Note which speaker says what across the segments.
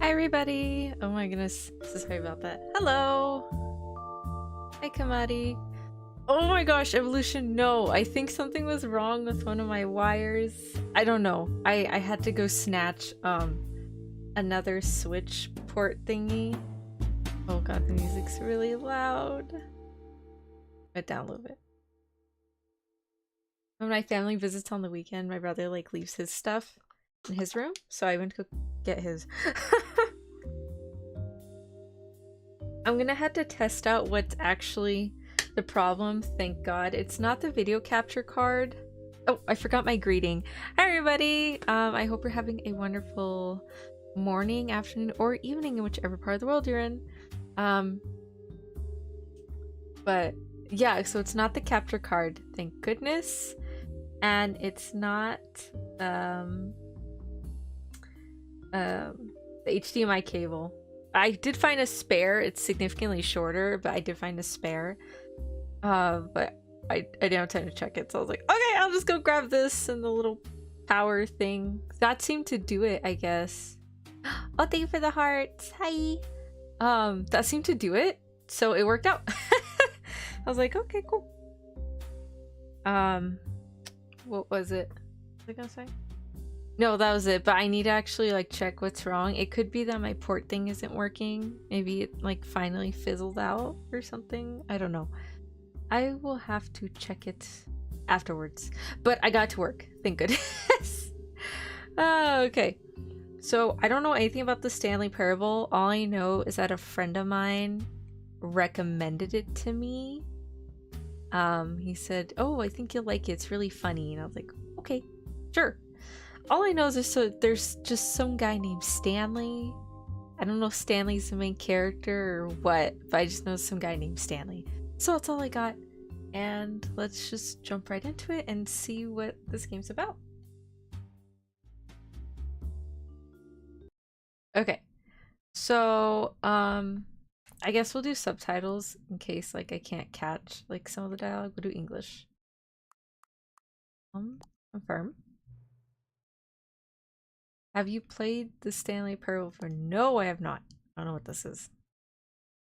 Speaker 1: Hi everybody! Oh my goodness, so sorry about that. Hello! Hi Kamari. Oh my gosh, Evolution, no! I think something was wrong with one of my wires. I don't know. I had to go snatch another Switch port thingy. Oh god, the music's really loud. Put down a little bit. When my family visits on the weekend, my brother like leaves his stuff in his room, so I went to go get his. I'm gonna have to test out what's actually the problem. Thank god it's not the video capture card. Oh, I forgot my greeting. Hi everybody! I hope you're having a wonderful morning, afternoon, or evening in whichever part of the world you're in. But yeah, so it's not the capture card, thank goodness. And it's not the HDMI cable. I did find a spare. It's significantly shorter, but I did find a spare. But I didn't have time to check it, so I was like, okay, I'll just go grab this and the little power thing. That seemed to do it, I guess. Oh, thank you for the hearts. Hi. That seemed to do it, so it worked out. I was like, okay, cool. What was it? What was I gonna say? No, that was it, but I need to actually like check what's wrong. It could be that my port thing isn't working. Maybe it like finally fizzled out or something. I don't know. I will have to check it afterwards. But I got to work. Thank goodness. Okay. So I don't know anything about the Stanley Parable. All I know is that a friend of mine recommended it to me. He said, oh, I think you'll like it. It's really funny. And I was like, okay, sure. All I know is there's just some guy named Stanley. I don't know if Stanley's the main character or what, but I just know some guy named Stanley. So that's all I got. And let's just jump right into it and see what this game's about. Okay. So, I guess we'll do subtitles in case like I can't catch like some of the dialogue. We'll do English. Confirm. Have you played the Stanley Parable before? No, I have not. I don't know what this is.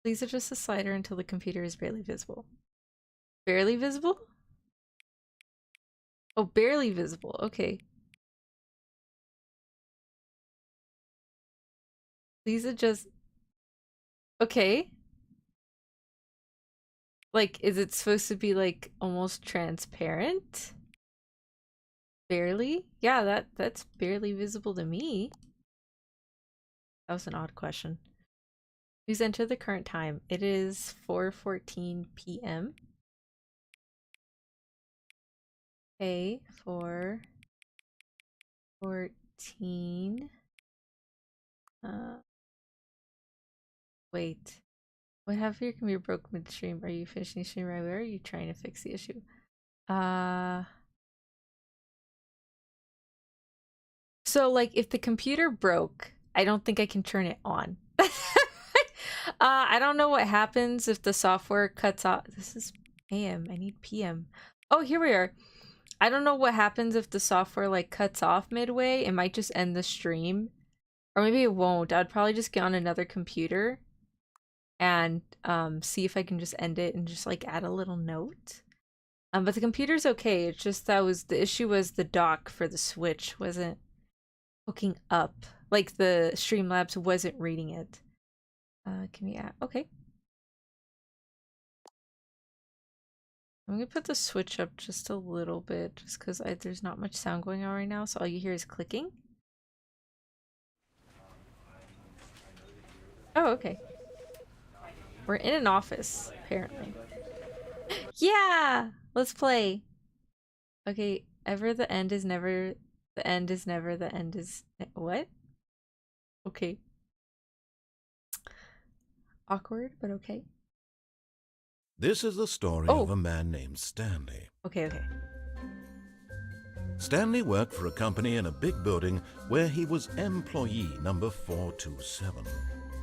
Speaker 1: Please adjust the slider until the computer is barely visible. Barely visible? Oh, barely visible. Okay. Please adjust. Okay. Like, is it supposed to be like almost transparent? Barely? Yeah, that's barely visible to me. That was an odd question. Please enter the current time. It is 4:14 p.m. Okay, 4:14. Wait. What happened if your computer broke midstream? Are you finishing the stream right away or are you trying to fix the issue? So like if the computer broke, I don't think I can turn it on. I don't know what happens if the software cuts off. This is AM. I need PM. Oh, here we are. I don't know what happens if the software like cuts off midway. It might just end the stream. Or maybe it won't. I'd probably just get on another computer and see if I can just end it and just like add a little note. But the computer's okay. It's just that was the issue was the dock for the Switch wasn't hooking up. Like the Streamlabs wasn't reading it. Can we add? Okay. I'm gonna put the Switch up just a little bit just because there's not much sound going on right now, so all you hear is clicking. Oh, okay. We're in an office, apparently. Yeah! Let's play. Okay, ever the end is never, the end is never, the end is... What? Okay. Awkward, but okay.
Speaker 2: This is the story of a man named Stanley.
Speaker 1: Okay.
Speaker 2: Stanley worked for a company in a big building where he was employee number 427.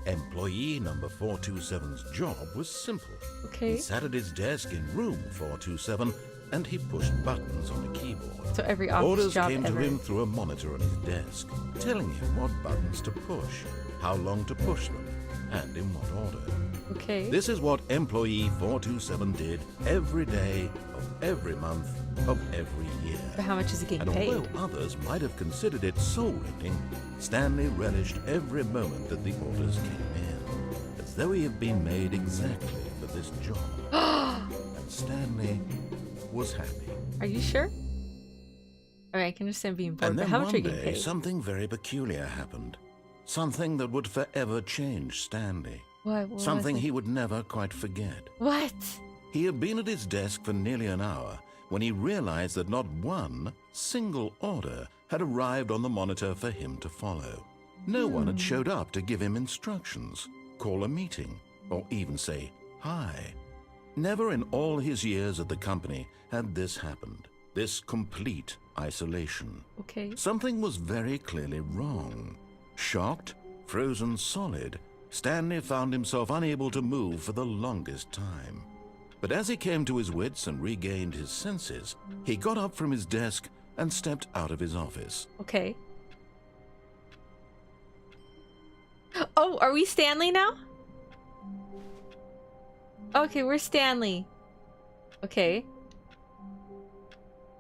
Speaker 2: Employee number 427's job was simple.
Speaker 1: Okay.
Speaker 2: He sat at his desk in room 427 and he pushed buttons on a keyboard.
Speaker 1: So every office
Speaker 2: Orders
Speaker 1: job
Speaker 2: came
Speaker 1: ever.
Speaker 2: to him through a monitor on his desk, telling him what buttons to push, how long to push them, and in what order.
Speaker 1: Okay.
Speaker 2: This is what employee 427 did every day of every month of every year.
Speaker 1: But how much is he getting
Speaker 2: And
Speaker 1: paid?
Speaker 2: although others might have considered it soul-rending, Stanley relished every moment that the orders came in, as though he had been made exactly for this job. And Stanley was happy.
Speaker 1: Are you sure? I mean, I can understand being bored,
Speaker 2: And
Speaker 1: but
Speaker 2: then
Speaker 1: how much are
Speaker 2: one
Speaker 1: you getting
Speaker 2: day,
Speaker 1: paid?
Speaker 2: something very peculiar happened. Something that would forever change Stanley.
Speaker 1: What was
Speaker 2: Something
Speaker 1: it?
Speaker 2: he would never quite forget.
Speaker 1: What?
Speaker 2: He had been at his desk for nearly an hour when he realized that not one single order had arrived on the monitor for him to follow. No one had showed up to give him instructions, call a meeting, or even say hi. Never in all his years at the company had this happened, this complete isolation.
Speaker 1: Okay.
Speaker 2: Something was very clearly wrong. Shocked, frozen solid, Stanley found himself unable to move for the longest time. But as he came to his wits and regained his senses, he got up from his desk and stepped out of his office.
Speaker 1: Okay. Oh, are we Stanley now? Okay, we're Stanley. Okay.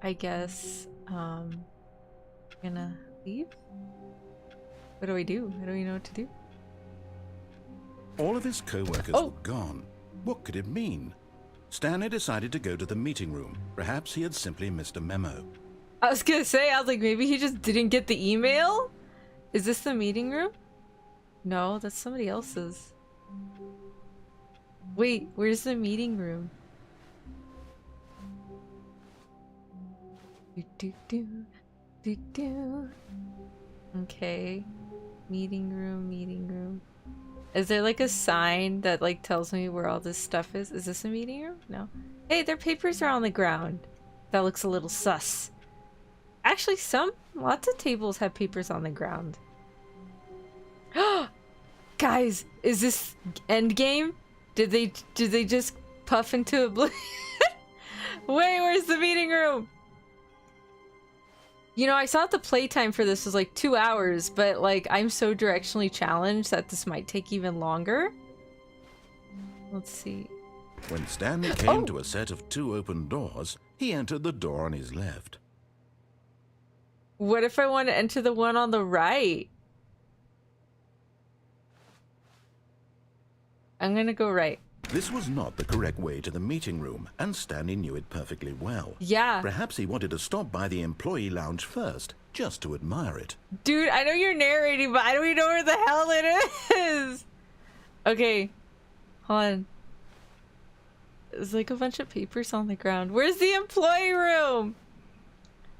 Speaker 1: I guess, gonna leave? What do we do? I don't even know what to do.
Speaker 2: All of his co-workers were gone. What could it mean? Stanley decided to go to the meeting room. Perhaps he had simply missed a memo.
Speaker 1: I was gonna say, I was like, maybe he just didn't get the email? Is this the meeting room? No, that's somebody else's. Wait, where's the meeting room? Do. Okay. Meeting room. Is there like a sign that like tells me where all this stuff is? Is this a meeting room? No. Hey, their papers are on the ground. That looks a little sus. Actually, lots of tables have papers on the ground. Guys, is this Endgame? Did they just puff into oblivion? Wait, where's the meeting room? You know, I saw the playtime for this was like 2 hours, but like I'm so directionally challenged that this might take even longer. Let's see.
Speaker 2: When Stanley came to a set of 2 open doors, he entered the door on his left.
Speaker 1: What if I want to enter the one on the right? I'm gonna go right.
Speaker 2: This was not the correct way to the meeting room, and Stanley knew it perfectly well.
Speaker 1: Yeah.
Speaker 2: Perhaps he wanted to stop by the employee lounge first, just to admire it.
Speaker 1: Dude, I know you're narrating, but I don't even know where the hell it is. Okay. Hold on. There's like a bunch of papers on the ground. Where's the employee room?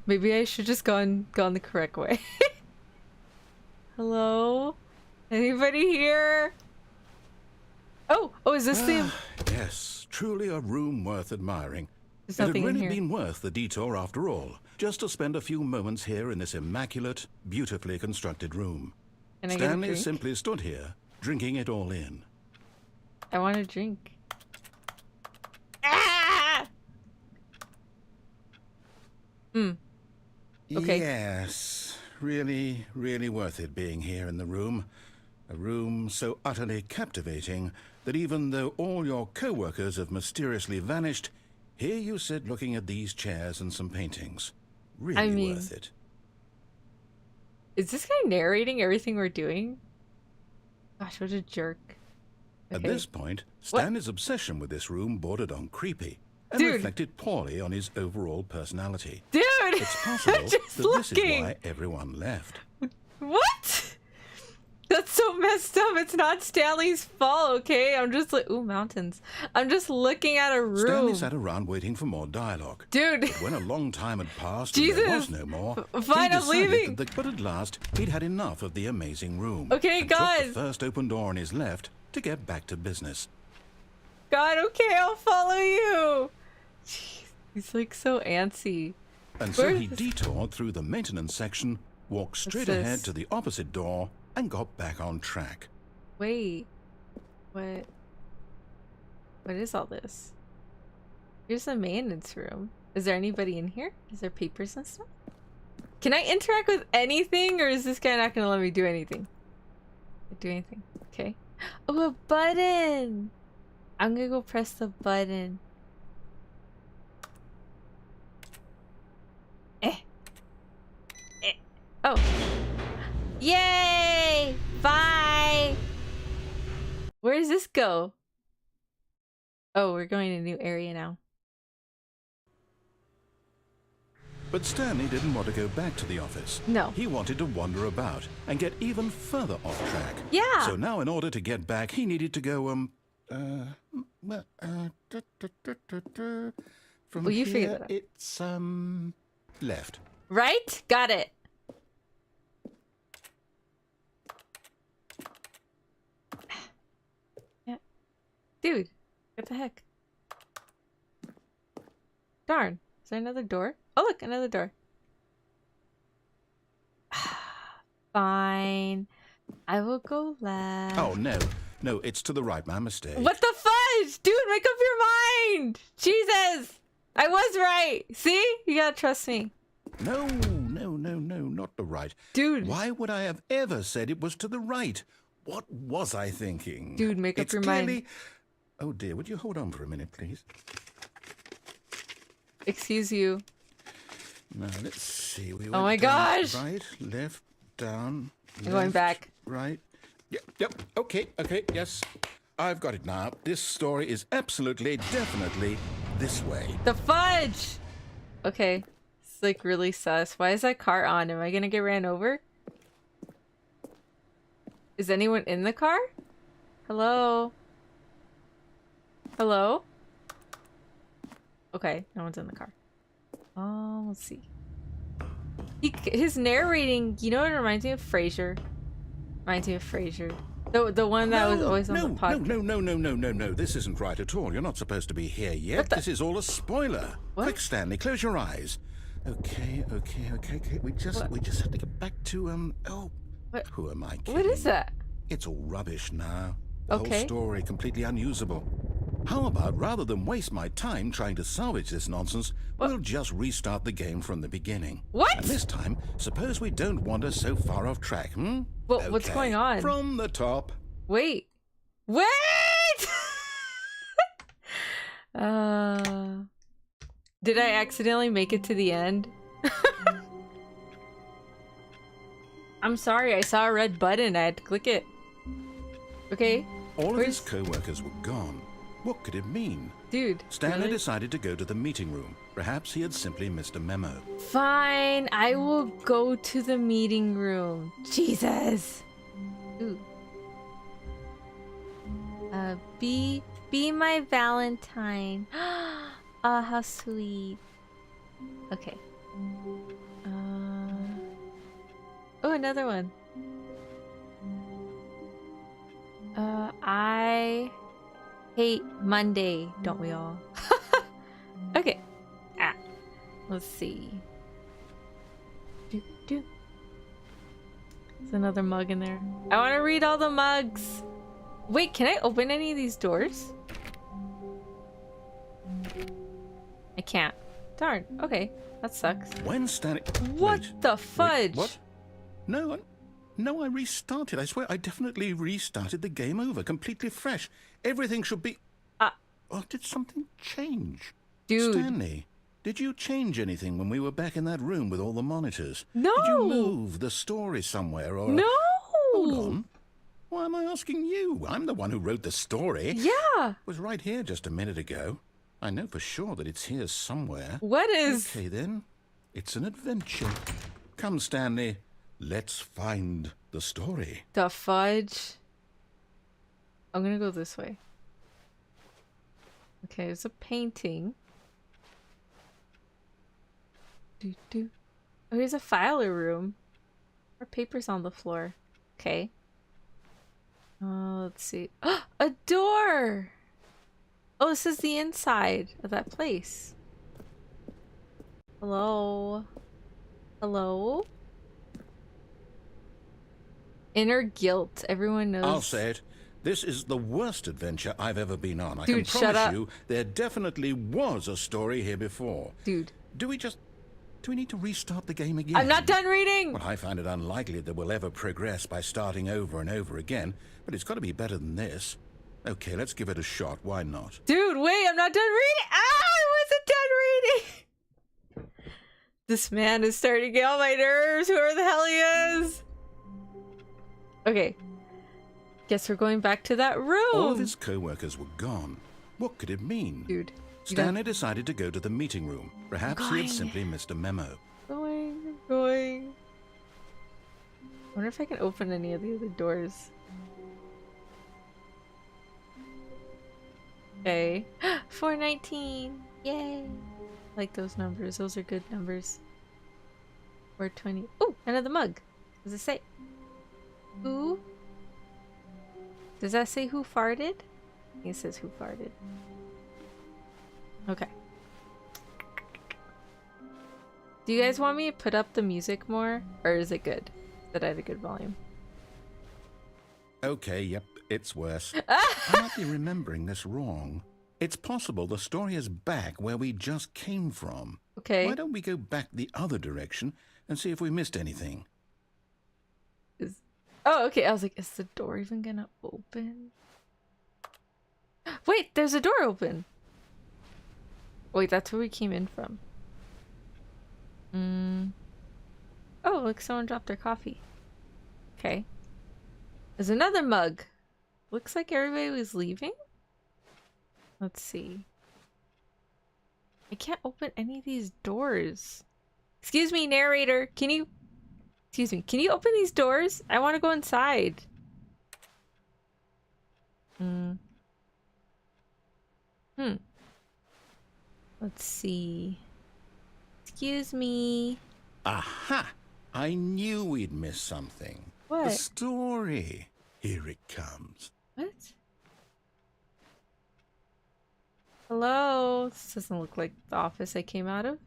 Speaker 1: Maybe I should just gone the correct way. Hello? Anybody here? Oh, is this the...
Speaker 2: Yes, truly a room worth admiring.
Speaker 1: There's
Speaker 2: It had
Speaker 1: nothing in
Speaker 2: really
Speaker 1: here.
Speaker 2: been worth the detour after all, just to spend a few moments here in this immaculate, beautifully constructed room.
Speaker 1: Can I get a
Speaker 2: Stanley
Speaker 1: drink?
Speaker 2: simply stood here, drinking it all in.
Speaker 1: I want a drink. Ah! Okay.
Speaker 2: Yes, really, really worth it being here in the room. A room so utterly captivating that even though all your co-workers have mysteriously vanished, here you sit looking at these chairs and some paintings. Really worth it.
Speaker 1: Is this guy narrating everything we're doing? Gosh, what a jerk.
Speaker 2: At
Speaker 1: Okay.
Speaker 2: this point, Stanley's obsession with this room bordered on creepy and
Speaker 1: Dude.
Speaker 2: reflected poorly on his overall personality.
Speaker 1: Dude!
Speaker 2: It's possible
Speaker 1: just
Speaker 2: that this is
Speaker 1: looking.
Speaker 2: why everyone left.
Speaker 1: What? That's so messed up. It's not Stanley's fault, okay? I'm just like, ooh, mountains. I'm just looking at a room.
Speaker 2: Stanley sat around waiting for more dialogue.
Speaker 1: Dude.
Speaker 2: But when a long time had passed
Speaker 1: Jesus.
Speaker 2: and there was no more,
Speaker 1: Fine,
Speaker 2: he
Speaker 1: I'm
Speaker 2: decided
Speaker 1: leaving.
Speaker 2: but at last, he'd had enough of the amazing room.
Speaker 1: Okay,
Speaker 2: and
Speaker 1: guys.
Speaker 2: took the first open door on his left to get back to business.
Speaker 1: God, okay, I'll follow you. Jeez, he's like so antsy.
Speaker 2: And so
Speaker 1: Where
Speaker 2: he
Speaker 1: is this?
Speaker 2: detoured through the maintenance section, walked straight
Speaker 1: this?
Speaker 2: ahead to the opposite door, and got back on track.
Speaker 1: Wait. What is all this? Here's the maintenance room. Is there anybody in here? Is there papers and stuff? Can I interact with anything, or is this guy not gonna let me do anything? Do anything. Okay. Oh, a button! I'm gonna go press the button. Oh. Yay! Bye! Where does this go? Oh, we're going to a new area now.
Speaker 2: But Stanley didn't want to go back to the office.
Speaker 1: No.
Speaker 2: He wanted to wander about and get even further off track.
Speaker 1: Yeah.
Speaker 2: So now in order to get back, he needed to go, from
Speaker 1: you figured
Speaker 2: here,
Speaker 1: it out.
Speaker 2: it's, left.
Speaker 1: Right? Got it. Yeah. Dude, what the heck? Darn. Is there another door? Oh, look, another door. Fine. I will go left.
Speaker 2: Oh, no. No, it's to the right. My mistake.
Speaker 1: What the fudge? Dude, make up your mind! Jesus! I was right! See? You gotta trust me.
Speaker 2: No, not the right.
Speaker 1: Dude.
Speaker 2: Why would I have ever said it was to the right? What was I thinking?
Speaker 1: Dude, make up
Speaker 2: it's
Speaker 1: your
Speaker 2: clearly...
Speaker 1: mind.
Speaker 2: Oh, dear. Would you hold on for a minute, please?
Speaker 1: Excuse you.
Speaker 2: Now, let's see. We
Speaker 1: Oh
Speaker 2: went
Speaker 1: my
Speaker 2: down,
Speaker 1: gosh!
Speaker 2: Right, left, down,
Speaker 1: I'm going back.
Speaker 2: Right. Yep. Okay, yes. I've got it now. This story is absolutely, definitely this way.
Speaker 1: The fudge! Okay. It's like really sus. Why is that car on? Am I gonna get ran over? Is anyone in the car? Hello? Hello? Okay, no one's in the car. Let's see. His narrating, you know what it reminds me of? Frasier. Reminds me of Frasier. The one that was always on the podcast.
Speaker 2: No. This isn't right at all. You're not supposed to be here yet. This is all a spoiler.
Speaker 1: What?
Speaker 2: Quick, Stanley, close your eyes. Okay. We just have to get back to,
Speaker 1: What?
Speaker 2: Who am I kidding?
Speaker 1: What is that?
Speaker 2: It's all rubbish now. The whole
Speaker 1: Okay.
Speaker 2: story completely unusable. How about, rather than waste my time trying to salvage this nonsense, we'll just restart the game from the beginning.
Speaker 1: What?
Speaker 2: And this time, suppose we don't wander so far off track, hmm?
Speaker 1: Well, what's
Speaker 2: Okay,
Speaker 1: going on?
Speaker 2: From the top.
Speaker 1: Wait. Wait! Did I accidentally make it to the end? I'm sorry, I saw a red button. I had to click it. Okay.
Speaker 2: All of his co-workers were gone. What could it mean?
Speaker 1: Dude.
Speaker 2: Stanley
Speaker 1: really?
Speaker 2: decided to go to the meeting room. Perhaps he had simply missed a memo.
Speaker 1: Fine, I will go to the meeting room. Jesus. Ooh. Be my Valentine. How sweet. Okay. Oh, another one. I hate Monday, don't we all? Okay. Let's see. There's another mug in there. I want to read all the mugs. Wait, can I open any of these doors? I can't. Darn. Okay. That sucks.
Speaker 2: When Stanley...
Speaker 1: What
Speaker 2: Wait.
Speaker 1: the fudge?
Speaker 2: Wait, what? No, I restarted. I swear, I definitely restarted the game over, completely fresh. Everything should be... Oh, did something change?
Speaker 1: Dude.
Speaker 2: Stanley, did you change anything when we were back in that room with all the monitors?
Speaker 1: No.
Speaker 2: Did you move the story somewhere or...
Speaker 1: No.
Speaker 2: Hold on. Why am I asking you? I'm the one who wrote the story.
Speaker 1: Yeah.
Speaker 2: It was right here just a minute ago. I know for sure that it's here somewhere.
Speaker 1: What is...
Speaker 2: Okay, then. It's an adventure. Come, Stanley. Let's find the story.
Speaker 1: The fudge? I'm gonna go this way. Okay, there's a painting. Oh, here's a filer room. More papers on the floor. Okay. Let's see. A door! Oh, this is the inside of that place. Hello? Hello? Inner guilt. Everyone knows.
Speaker 2: I'll say it. This is the worst adventure I've ever been on. I
Speaker 1: Dude,
Speaker 2: can
Speaker 1: shut
Speaker 2: promise
Speaker 1: up.
Speaker 2: you there definitely was a story here before.
Speaker 1: Dude.
Speaker 2: Do we need to restart the game again?
Speaker 1: I'm not done reading!
Speaker 2: Well, I find it unlikely that we'll ever progress by starting over and over again, but it's got to be better than this. Okay, let's give it a shot. Why not?
Speaker 1: Dude, wait, I'm not done reading! Ah, I wasn't done reading! This man is starting to get on my nerves. Whoever the hell he is! Okay. Guess we're going back to that room.
Speaker 2: All of his co-workers were gone. What could it mean?
Speaker 1: Dude.
Speaker 2: Stanley decided to go to the meeting room. Perhaps he had simply missed a memo.
Speaker 1: I'm going. I wonder if I can open any of the other doors. Okay. 419! Yay! I like those numbers. Those are good numbers. 420. Oh, another mug. What does it say? Who? Does that say who farted? I think it says who farted. Okay. Do you guys want me to put up the music more? Or is it good? That I had a good volume.
Speaker 2: Okay, yep, it's worse. I might be remembering this wrong. It's possible the story is back where we just came from.
Speaker 1: Okay.
Speaker 2: Why don't we go back the other direction and see if we missed anything?
Speaker 1: Oh, okay. I was like, is the door even gonna open? Wait, there's a door open. Wait, that's where we came in from. Oh, look, someone dropped their coffee. Okay. There's another mug. Looks like everybody was leaving. Let's see. I can't open any of these doors. Excuse me, narrator. Can you open these doors? I want to go inside. Let's see. Excuse me.
Speaker 2: Aha! I knew we'd miss something.
Speaker 1: What?
Speaker 2: The story. Here it comes.
Speaker 1: What? Hello? This doesn't look like the office I came out of.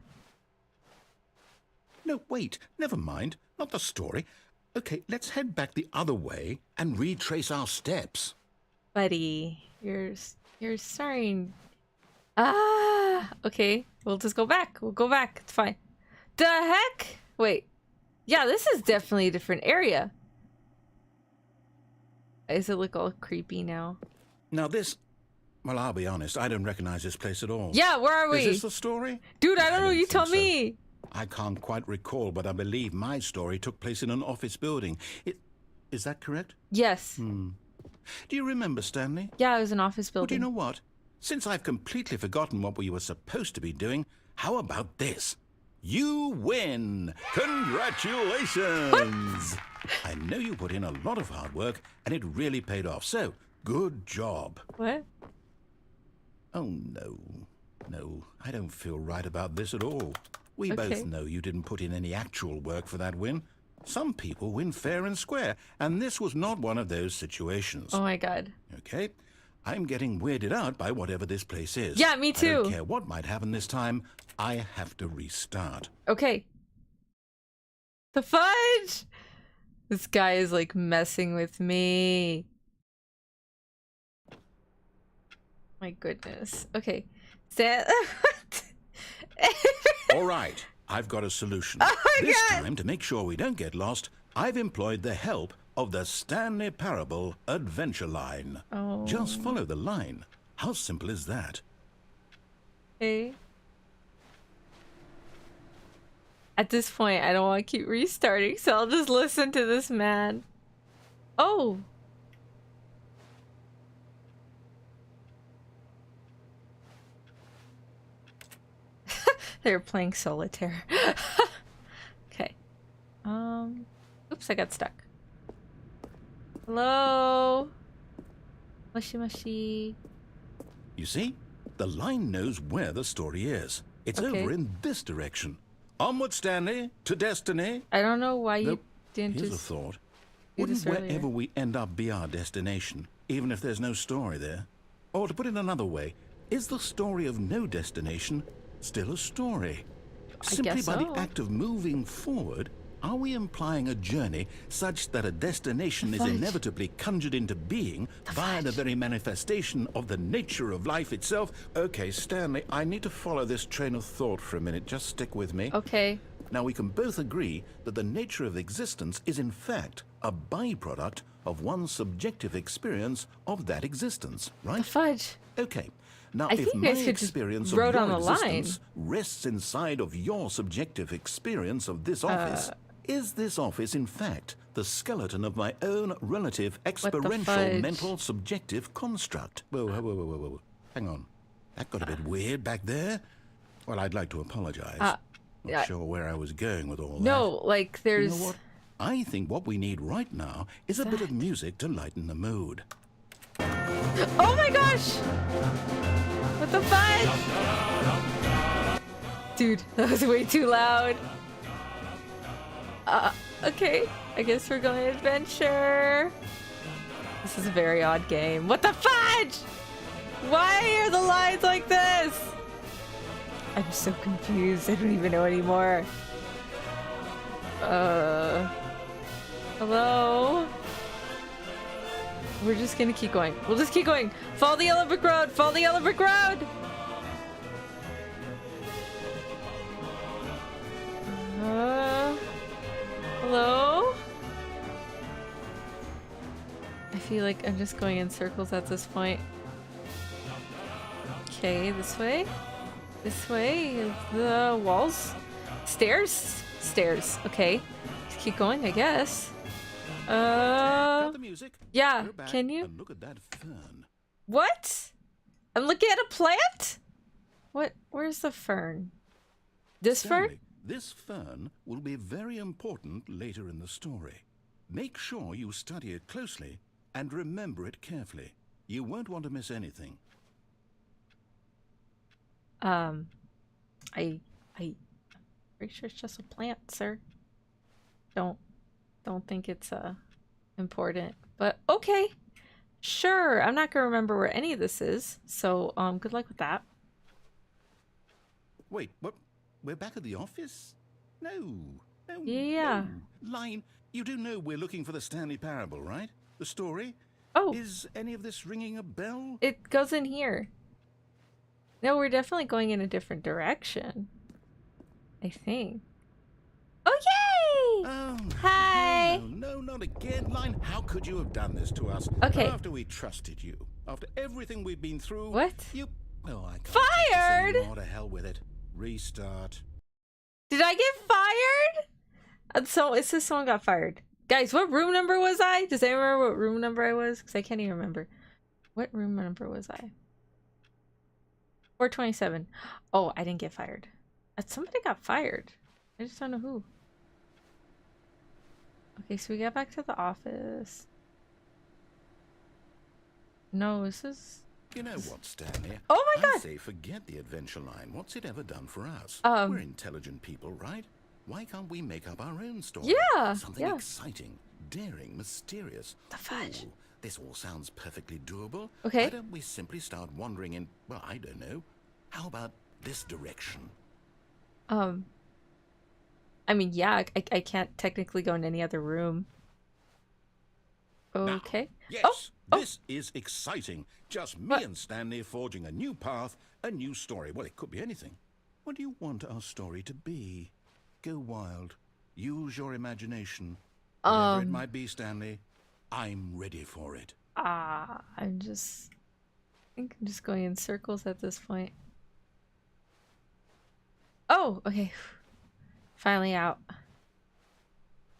Speaker 2: No, wait. Never mind. Not the story. Okay, let's head back the other way and retrace our steps.
Speaker 1: Buddy, you're starting. Ah, okay. We'll just go back. We'll go back. It's fine. The heck? Wait. Yeah, this is definitely a different area. Does it look all creepy now?
Speaker 2: Now this... Well, I'll be honest. I don't recognize this place at all.
Speaker 1: Yeah, where are we?
Speaker 2: Is this the story?
Speaker 1: Dude, I don't know. You tell
Speaker 2: think
Speaker 1: me.
Speaker 2: so. I can't quite recall, but I believe my story took place in an office building. Is that correct?
Speaker 1: Yes.
Speaker 2: Do you remember, Stanley?
Speaker 1: Yeah, it was an office
Speaker 2: Well, do
Speaker 1: building.
Speaker 2: you know what? Since I've completely forgotten what we were supposed to be doing, how about this? You win! Congratulations! I know you put in a lot of hard work, and it really paid off, so good job.
Speaker 1: What?
Speaker 2: Oh, no. No, I don't feel right about this at all. We
Speaker 1: Okay.
Speaker 2: both know you didn't put in any actual work for that win. Some people win fair and square, and this was not one of those situations.
Speaker 1: Oh my god.
Speaker 2: Okay? I'm getting weirded out by whatever this place is.
Speaker 1: Yeah, me
Speaker 2: I don't
Speaker 1: too.
Speaker 2: care what might happen this time. I have to restart.
Speaker 1: Okay. The fudge! This guy is like messing with me. My goodness. Okay.
Speaker 2: All right, I've got a solution.
Speaker 1: Oh my
Speaker 2: This
Speaker 1: God!
Speaker 2: time, to make sure we don't get lost, I've employed the help of the TheStanleyParable adventure line.
Speaker 1: Oh.
Speaker 2: Just follow the line. How simple is that?
Speaker 1: Okay. At this point, I don't want to keep restarting, so I'll just listen to this man. Oh! They're playing solitaire. Okay. Oops, I got stuck. Hello? Mushy mushy.
Speaker 2: You see? The line knows where the story is. It's
Speaker 1: Okay.
Speaker 2: over in this direction. Onward, Stanley, to destiny.
Speaker 1: I don't know why you
Speaker 2: Nope.
Speaker 1: didn't
Speaker 2: Here's a
Speaker 1: just...
Speaker 2: thought.
Speaker 1: do
Speaker 2: Wouldn't
Speaker 1: this earlier.
Speaker 2: wherever we end up be our destination, even if there's no story there? Or to put it another way, is the story of no destination still a story? Simply
Speaker 1: guess
Speaker 2: by
Speaker 1: so.
Speaker 2: the act of moving forward, Are we implying a journey such that a destination is
Speaker 1: fudge.
Speaker 2: inevitably conjured into being via the very manifestation of the nature of life itself? Okay, Stanley, I need to follow this train of thought for a minute. Just stick with me.
Speaker 1: Okay.
Speaker 2: Now, we can both agree that the nature of existence is in fact a byproduct of one's subjective experience of that existence, right?
Speaker 1: The fudge.
Speaker 2: Okay. Now,
Speaker 1: I
Speaker 2: if
Speaker 1: think you
Speaker 2: my
Speaker 1: guys could just
Speaker 2: experience of
Speaker 1: wrote
Speaker 2: your
Speaker 1: on the
Speaker 2: existence
Speaker 1: line.
Speaker 2: rests inside of your subjective experience of this office, is this office, in fact, the skeleton of my own relative experiential
Speaker 1: fudge?
Speaker 2: mental subjective construct? Whoa, whoa, whoa, whoa, whoa, whoa. Hang on. That got a bit weird back there. Well, I'd like to apologize. Not sure where I was going with all that.
Speaker 1: No, like there's...
Speaker 2: You know what? I think what we need right now is a bit of music to lighten the mood.
Speaker 1: Oh my gosh! What the fudge? Dude, that was way too loud. Okay. I guess we're going on adventure. This is a very odd game. What the fudge? Why are the lines like this? I'm so confused. I don't even know anymore. Hello? We're just gonna keep going. We'll just keep going. Follow the yellow brick road. Follow the yellow brick road. Hello? I feel like I'm just going in circles at this point. Okay, this way. This way. The walls. Stairs? Stairs. Okay. Let's keep going, I guess.
Speaker 2: Got the music.
Speaker 1: Yeah,
Speaker 2: Go back
Speaker 1: can you?
Speaker 2: and look at that fern.
Speaker 1: What? I'm looking at a plant? What? Where's the fern? This
Speaker 2: Stanley,
Speaker 1: fern?
Speaker 2: this fern will be very important later in the story. Make sure you study it closely and remember it carefully. You won't want to miss anything.
Speaker 1: I'm pretty sure it's just a plant, sir. Don't think it's important, but okay, sure. I'm not gonna remember where any of this is, so good luck with that.
Speaker 2: Wait, what? We're back at the office? No.
Speaker 1: Yeah.
Speaker 2: No. Line, you do know we're looking for the Stanley Parable, right? The story?
Speaker 1: Oh,
Speaker 2: Is any of this ringing a bell?
Speaker 1: it goes in here. No, we're definitely going in a different direction, I think. Oh, yay!
Speaker 2: Oh,
Speaker 1: Hi!
Speaker 2: No, not again. Line, how could you have done this to us?
Speaker 1: Okay.
Speaker 2: After we trusted you. After everything we've been through.
Speaker 1: What?
Speaker 2: You... Oh, I can't
Speaker 1: Fired?
Speaker 2: take this anymore. To hell with it. Restart.
Speaker 1: Did I get fired? And so it says someone got fired. Guys, what room number was I? Does anyone remember what room number I was? Because I can't even remember. What room number was I? 427. Oh, I didn't get fired. Somebody got fired. I just don't know who. Okay, so we got back to the office. No, this is...
Speaker 2: You know what, Stanley?
Speaker 1: Oh my God!
Speaker 2: I say forget the adventure line. What's it ever done for us? We're intelligent people, right? Why can't we make up our own story?
Speaker 1: Yeah!
Speaker 2: Something exciting, daring, mysterious.
Speaker 1: The fudge.
Speaker 2: Oh, this all sounds perfectly doable.
Speaker 1: Okay.
Speaker 2: Why don't we simply start wandering in, well, I don't know. How about this direction?
Speaker 1: I mean, yeah, I can't technically go in any other room. Okay.
Speaker 2: Now, yes,
Speaker 1: Oh.
Speaker 2: this is exciting. Just me and Stanley forging a new path, a new story. Well, it could be anything. What do you want our story to be? Go wild. Use your imagination. Whatever it might be, Stanley, I'm ready for it.
Speaker 1: I think I'm just going in circles at this point. Oh, okay. Finally out.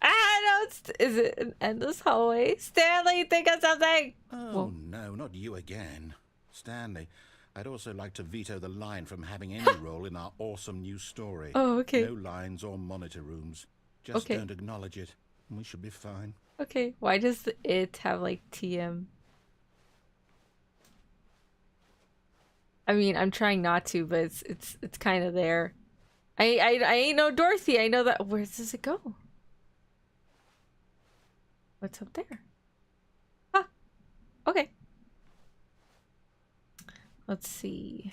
Speaker 1: No, is it an endless hallway? Stanley, think of something!
Speaker 2: Oh,
Speaker 1: Whoa.
Speaker 2: no, not you again. Stanley, I'd also like to veto the line from having any role in our awesome new story.
Speaker 1: Oh, okay.
Speaker 2: No lines or monitor rooms. Just don't acknowledge it, and we should be fine.
Speaker 1: Okay, why does it have, like, TM? I mean, I'm trying not to, but it's kind of there. I ain't no Dorothy. I know that. Where does it go? What's up there? Ah, okay. Let's see.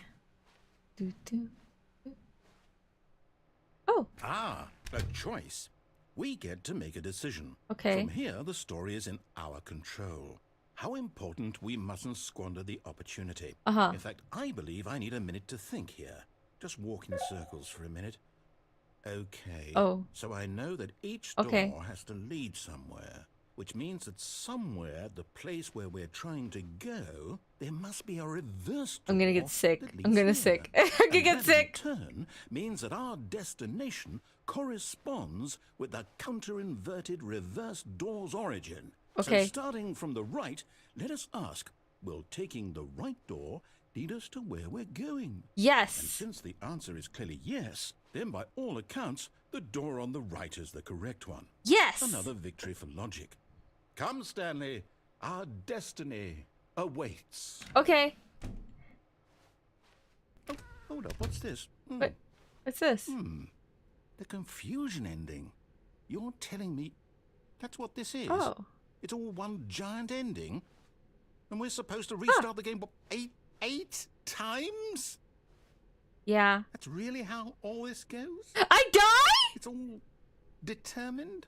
Speaker 2: Ah, a choice. We get to make a decision.
Speaker 1: Okay.
Speaker 2: From here, the story is in our control. How important we mustn't squander the opportunity. In fact, I believe I need a minute to think here. Just walk in circles for a minute. Okay.
Speaker 1: Oh.
Speaker 2: So I know that each
Speaker 1: Okay.
Speaker 2: door has to lead somewhere, which means that somewhere, the place where we're trying to go, there must be a reverse door.
Speaker 1: I'm gonna get sick.
Speaker 2: that
Speaker 1: I'm
Speaker 2: leads
Speaker 1: gonna
Speaker 2: here.
Speaker 1: sick. I'm gonna
Speaker 2: And
Speaker 1: get
Speaker 2: that,
Speaker 1: sick.
Speaker 2: in turn, means that our destination corresponds with the counter-inverted reverse door's origin.
Speaker 1: Okay.
Speaker 2: So starting from the right, let us ask, will taking the right door lead us to where we're going? And
Speaker 1: Yes.
Speaker 2: since the answer is clearly yes, then by all accounts, the door on the right is the correct one.
Speaker 1: Yes.
Speaker 2: Another victory for logic. Come, Stanley, our destiny awaits.
Speaker 1: Okay.
Speaker 2: Oh, hold up, what's this?
Speaker 1: What? What's this?
Speaker 2: The confusion ending. You're telling me that's what this is?
Speaker 1: Oh.
Speaker 2: It's all one giant ending? And we're supposed to restart the game, what, eight times?
Speaker 1: Yeah.
Speaker 2: That's really how all this goes?
Speaker 1: I die?
Speaker 2: It's all determined?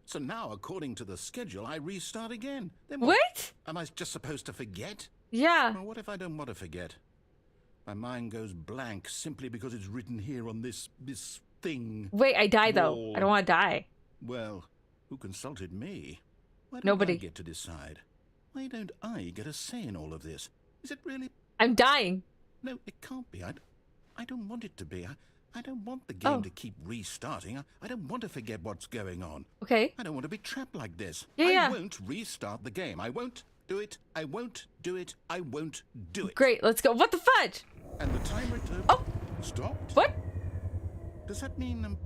Speaker 2: So now, according to the schedule, I restart again. Then
Speaker 1: What?
Speaker 2: Am I just supposed to forget?
Speaker 1: Yeah.
Speaker 2: Well, what if I don't want to forget? My mind goes blank simply because it's written here on this thing.
Speaker 1: Wait, I die though.
Speaker 2: Wall.
Speaker 1: I don't want to die.
Speaker 2: Well, who consulted me? Why don't
Speaker 1: Nobody.
Speaker 2: I get to decide? Why don't I get a say in all of this? Is it really?
Speaker 1: I'm dying.
Speaker 2: No, it can't be. I don't want it to be. I don't want the game to keep restarting. I don't want to forget what's going on.
Speaker 1: Okay.
Speaker 2: I don't want to be trapped like this.
Speaker 1: Yeah.
Speaker 2: I won't restart the game. I won't do it. I won't do it. I won't do it.
Speaker 1: Great. Let's go. What the fudge?
Speaker 2: And the timer stopped.
Speaker 1: What?
Speaker 2: Does that mean,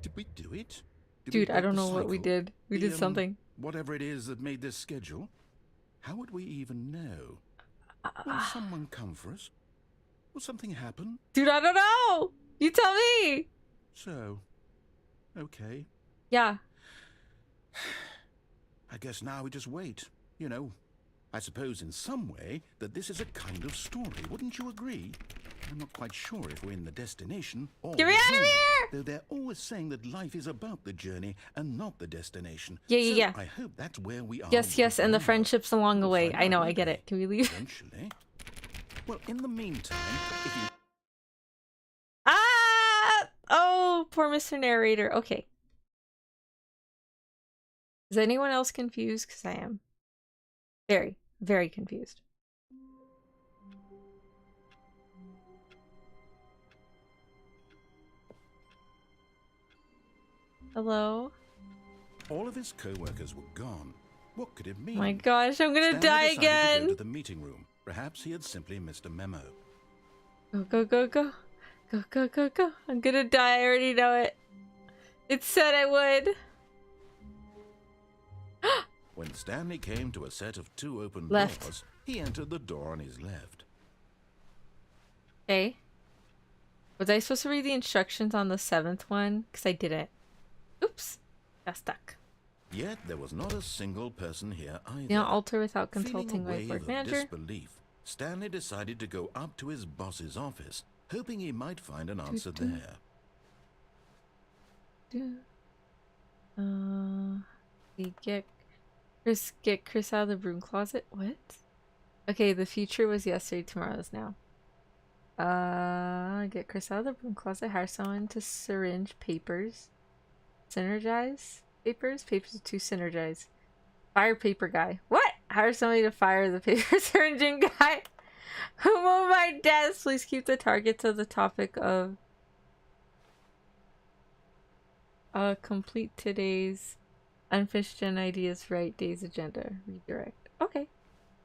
Speaker 2: did we do it? Did we
Speaker 1: Dude, I
Speaker 2: break
Speaker 1: don't
Speaker 2: the
Speaker 1: know what we
Speaker 2: cycle?
Speaker 1: did. We did something.
Speaker 2: Whatever it is that made this schedule. How would we even know? Will someone come for us? Will something happen?
Speaker 1: Dude, I don't know. You tell me.
Speaker 2: So, okay.
Speaker 1: Yeah.
Speaker 2: I guess now we just wait. You know, I suppose in some way that this is a kind of story. Wouldn't you agree? I'm not quite sure if we're in the destination or
Speaker 1: Get me
Speaker 2: the
Speaker 1: out of
Speaker 2: journey,
Speaker 1: here!
Speaker 2: though they're always saying that life is about the journey and not the destination.
Speaker 1: Yeah.
Speaker 2: I hope that's where we are.
Speaker 1: Yes,
Speaker 2: right
Speaker 1: and the
Speaker 2: now.
Speaker 1: friendships along the
Speaker 2: We'll
Speaker 1: way.
Speaker 2: find
Speaker 1: I
Speaker 2: out,
Speaker 1: know, I
Speaker 2: won't
Speaker 1: get
Speaker 2: we?
Speaker 1: it. Can we leave?
Speaker 2: Eventually. Well, in the meantime, if you...
Speaker 1: Ah! Oh, poor Mr. Narrator. Okay. Is anyone else confused? Because I am. Very, very confused. Hello?
Speaker 2: all of his co-workers were gone, what could it mean?
Speaker 1: My gosh, I'm gonna
Speaker 2: Stanley
Speaker 1: die
Speaker 2: decided to go
Speaker 1: again!
Speaker 2: to the meeting room. Perhaps he had simply missed a memo.
Speaker 1: Go, go, go, go. Go, go, go, go. I'm gonna die, I already know it. It said I would.
Speaker 2: When Stanley came to a set of 2 open
Speaker 1: Left.
Speaker 2: doors, he entered the door on his left.
Speaker 1: Okay. Was I supposed to read the instructions on the 7th one? Because I didn't. Oops. Got stuck.
Speaker 2: Yet there was not a single person here either.
Speaker 1: You don't alter without
Speaker 2: Feeling
Speaker 1: consulting
Speaker 2: a wave
Speaker 1: whiteboard
Speaker 2: of
Speaker 1: manager.
Speaker 2: disbelief, Stanley decided to go up to his boss's office, hoping he might find an answer there.
Speaker 1: Get Chris out of the broom closet. What? Okay, the future was yesterday, tomorrow's now. Get Chris out of the broom closet. Hire someone to syringe papers. Synergize papers. Papers to synergize. Fire paper guy. What? Hire somebody to fire the paper syringing guy. Who moved my desk? Please keep the target to the topic of complete today's unfinished gen ideas right day's agenda. Redirect. Okay.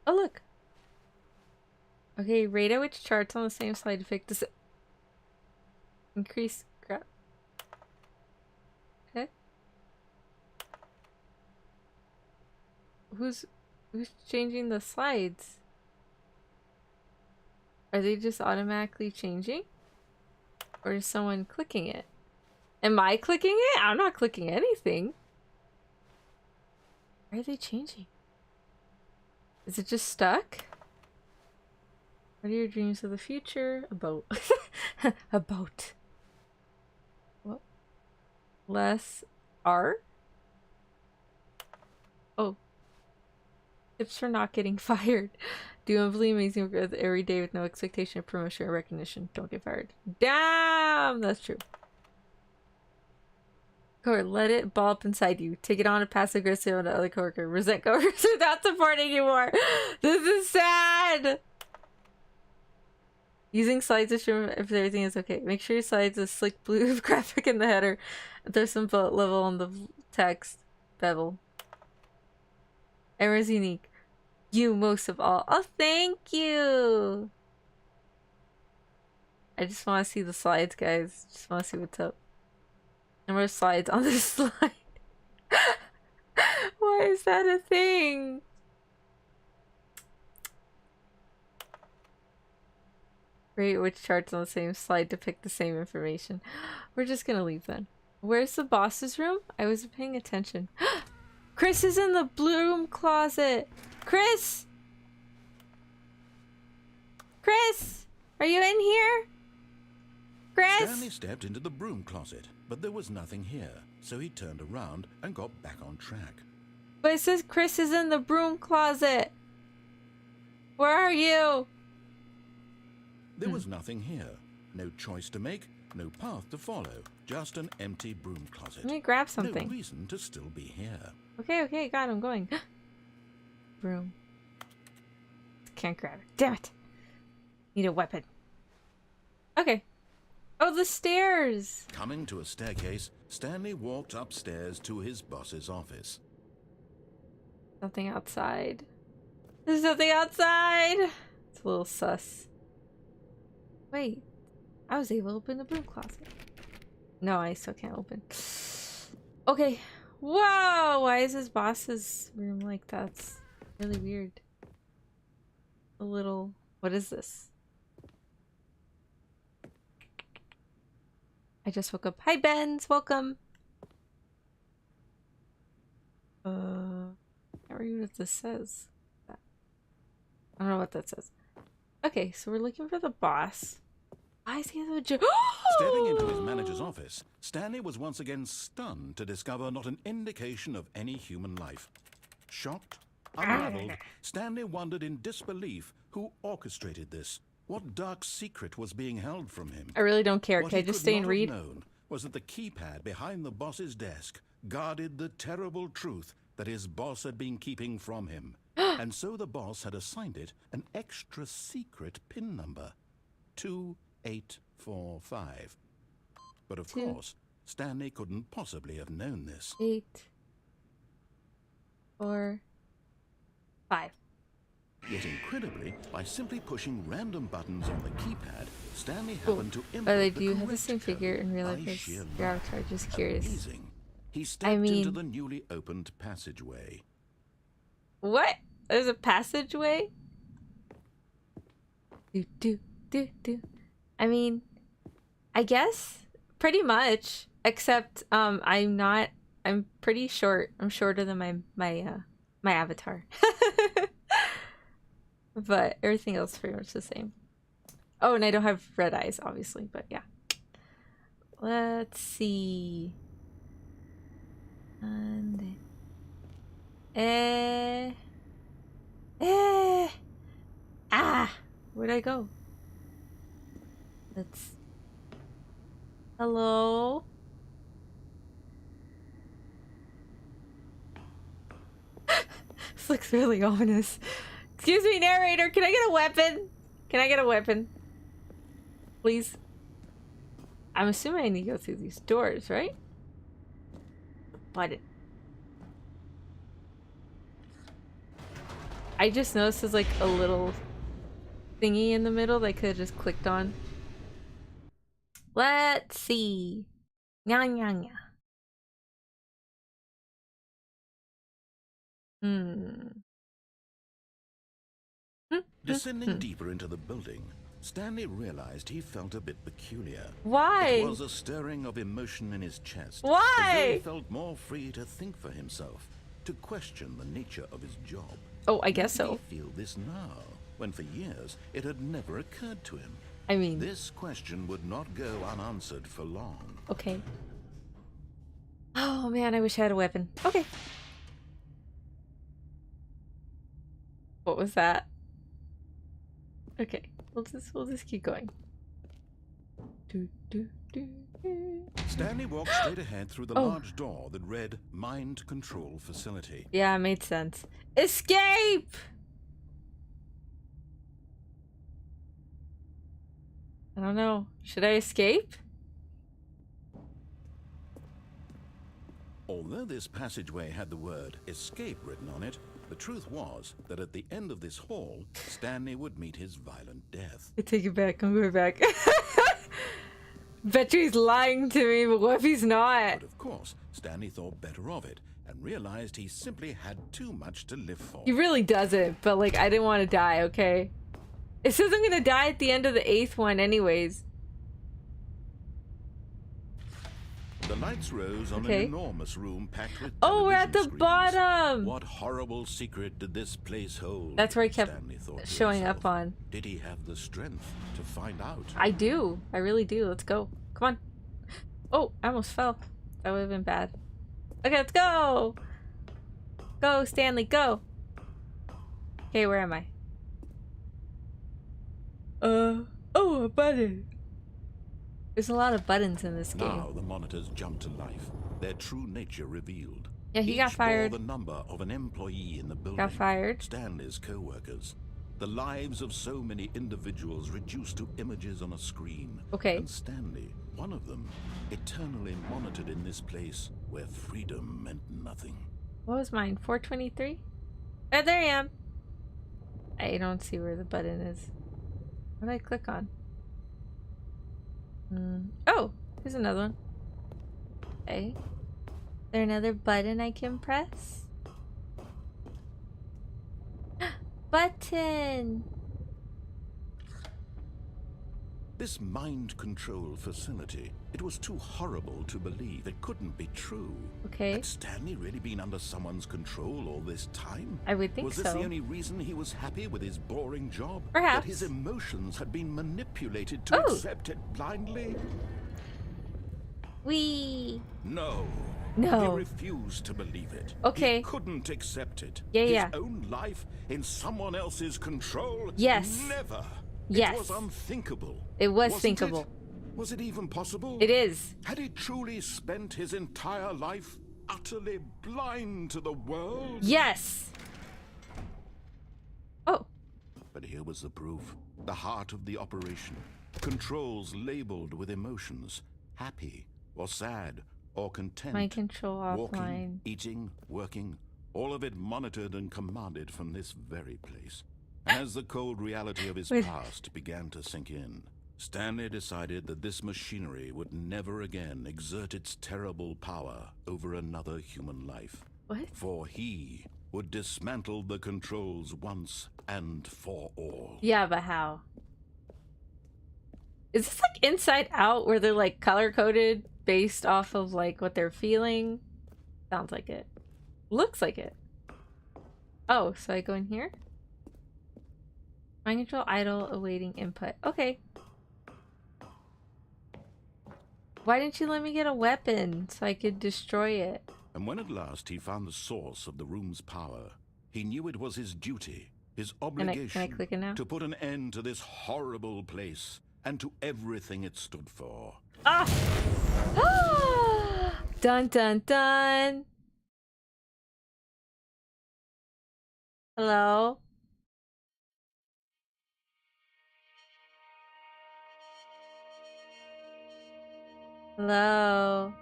Speaker 1: Oh look. Okay, rate at which charts on the same slide to pick this increase graph. Okay. Who's changing the slides? Are they just automatically changing? Or is someone clicking it? Am I clicking it? I'm not clicking anything. Why are they changing? Is it just stuck? What are your dreams of the future? A boat. A boat. What? Less R? Oh. Tips for not getting fired. Do unbelievably amazing work every day with no expectation of promotion or recognition. Don't get fired. Damn! That's true. Or let it ball up inside you. Take it on a passive aggressive on the other coworker. Resent coworkers without supporting you more. This is sad! Using slides to show if everything is okay. Make sure your slides a slick blue graphic in the header. There's some level on the text. Bevel. Error's unique. You most of all. Oh, thank you! I just want to see the slides, guys. Just want to see what's up. Number of slides on this slide. Why is that a thing? Rate which charts on the same slide depict the same information. We're just gonna leave then. Where's the boss's room? I wasn't paying attention. Chris is in the broom closet. Chris! Chris! Are you in here? Chris!
Speaker 2: Stanley stepped into the broom closet, but there was nothing here, so he turned around and got back on track.
Speaker 1: But it says Chris is in the broom closet. Where are you?
Speaker 2: There was nothing here. No choice to make, no path to follow. Just an empty broom closet.
Speaker 1: Let me grab something.
Speaker 2: No reason to still be here.
Speaker 1: Okay, God, I'm going. Broom. Can't grab it. Damn it. Need a weapon. Okay. Oh, the stairs!
Speaker 2: Coming to a staircase, Stanley walked upstairs to his boss's office.
Speaker 1: Something outside. There's something outside! It's a little sus. Wait. I was able to open the broom closet. No, I still can't open. Okay. Whoa! Why is his boss's room like that? It's really weird. A little... What is this? I just woke up. Hi, Benz. Welcome. I can't read what this says. I don't know what that says. Okay, so we're looking for the boss. Why is he at the gym?
Speaker 2: Stepping into his manager's office, Stanley was once again stunned to discover not an indication of any human life. Shocked, unraveled, Stanley wondered in disbelief who orchestrated this. What dark secret was being held from him?
Speaker 1: I really don't care.
Speaker 2: What
Speaker 1: Can I
Speaker 2: he
Speaker 1: just
Speaker 2: could
Speaker 1: stay and
Speaker 2: not have
Speaker 1: read?
Speaker 2: known was that the keypad behind the boss's desk guarded the terrible truth that his boss had been keeping from him. And so the boss had assigned it an extra secret PIN number. 2845. But of course, Stanley couldn't possibly have known this.
Speaker 1: 8, 4, 5.
Speaker 2: Yet incredibly, by simply pushing random buttons on the keypad, Stanley happened to input
Speaker 1: They
Speaker 2: the
Speaker 1: do have the
Speaker 2: correct
Speaker 1: same
Speaker 2: code
Speaker 1: figure in real
Speaker 2: by
Speaker 1: life as
Speaker 2: sheer
Speaker 1: your
Speaker 2: luck.
Speaker 1: avatar. Just curious.
Speaker 2: Amazing. He stepped into the newly opened passageway.
Speaker 1: What? There's a passageway? Do. I mean, I guess pretty much. Except I'm pretty short. I'm shorter than my avatar. But everything else is pretty much the same. Oh, and I don't have red eyes, obviously, but yeah. Let's see. And where'd I go? Let's... Hello? This looks really ominous. Excuse me, narrator, can I get a weapon? Can I get a weapon? Please? I'm assuming I need to go through these doors, right? What? I just noticed there's like a little thingy in the middle that I could have just clicked on. Let's see. Nya.
Speaker 2: Descending deeper into the building, Stanley realized he felt a bit peculiar.
Speaker 1: Why?
Speaker 2: It was a stirring of emotion in his chest.
Speaker 1: Why?
Speaker 2: As though he felt more free to think for himself, to question the nature of his job.
Speaker 1: Oh, I guess so.
Speaker 2: Did he feel this now, when for years it had never occurred to him?
Speaker 1: I mean...
Speaker 2: This question would not go unanswered for long.
Speaker 1: Okay. Oh man, I wish I had a weapon. Okay. What was that? Okay, we'll just keep going. Do, do, do, do.
Speaker 2: Stanley walked straight ahead through the
Speaker 1: Oh.
Speaker 2: large door that read Mind Control Facility.
Speaker 1: Yeah, it made sense. Escape! I don't know. Should I escape?
Speaker 2: Although this passageway had the word escape written on it, the truth was that at the end of this hall, Stanley would meet his violent death.
Speaker 1: I take it back. I'm going back. Bet you he's lying to me, but what if he's not?
Speaker 2: But of course, Stanley thought better of it and realized he simply had too much to live for.
Speaker 1: He really doesn't, but like, I didn't want to die, okay? It says I'm gonna die at the end of the 8th one anyways.
Speaker 2: The lights rose on an enormous room packed with
Speaker 1: Oh, we're at the
Speaker 2: television screens.
Speaker 1: bottom!
Speaker 2: What horrible secret did this place hold?
Speaker 1: That's where I kept
Speaker 2: Stanley thought to
Speaker 1: showing
Speaker 2: himself.
Speaker 1: up on.
Speaker 2: Did he have the strength to find out?
Speaker 1: I do. I really do. Let's go. Come on. Oh, I almost fell. That would have been bad. Okay, let's go! Go, Stanley, go! Okay, where am I? Oh, a button! There's a lot of buttons in this game.
Speaker 2: Now the monitors jumped to life, their true nature revealed.
Speaker 1: Yeah, he
Speaker 2: Each
Speaker 1: got fired.
Speaker 2: bore the number of an employee in the building.
Speaker 1: Got fired.
Speaker 2: Stanley's co-workers. The lives of so many individuals reduced to images on a screen.
Speaker 1: Okay.
Speaker 2: And Stanley, one of them, eternally monitored in this place where freedom meant nothing.
Speaker 1: What was mine? 423? Oh, there I am. I don't see where the button is. What did I click on? Oh, here's another one. Okay. Is there another button I can press? Button!
Speaker 2: This mind control facility, it was too horrible to believe. It couldn't be true.
Speaker 1: Okay.
Speaker 2: Had Stanley really been under someone's control all this time?
Speaker 1: I would think
Speaker 2: Was
Speaker 1: so.
Speaker 2: this the only reason he was happy with his boring job?
Speaker 1: Perhaps.
Speaker 2: That his emotions had been manipulated to accept it blindly? No.
Speaker 1: No.
Speaker 2: He refused to believe it.
Speaker 1: Okay.
Speaker 2: He couldn't accept it.
Speaker 1: Yeah,
Speaker 2: his
Speaker 1: yeah.
Speaker 2: own life in someone else's control?
Speaker 1: Yes.
Speaker 2: Never.
Speaker 1: Yes.
Speaker 2: It was unthinkable.
Speaker 1: It was
Speaker 2: Wasn't
Speaker 1: thinkable.
Speaker 2: It? Was it even possible?
Speaker 1: It is.
Speaker 2: Had he truly spent his entire life utterly blind to the world?
Speaker 1: Yes! Oh.
Speaker 2: But here was the proof. The heart of the operation. Controls labeled with emotions. Happy or sad or content.
Speaker 1: My control offline.
Speaker 2: Walking, eating, working. All of it monitored and commanded from this very place. As the cold reality of his past began to sink in, Stanley decided that this machinery would never again exert its terrible power over another human life.
Speaker 1: What?
Speaker 2: For he would dismantle the controls once and for all.
Speaker 1: Yeah, but how? Is this like Inside Out where they're like color-coded based off of like what they're feeling? Sounds like it. Looks like it. Oh, so I go in here? Mind control idle awaiting input. Okay. Why didn't you let me get a weapon so I could destroy it?
Speaker 2: And when at last he found the source of the room's power, he knew it was his duty, his obligation,
Speaker 1: can I click it now?
Speaker 2: to put an end to this horrible place and to everything it stood for.
Speaker 1: Ah! Dun dun dun! Hello? Hello?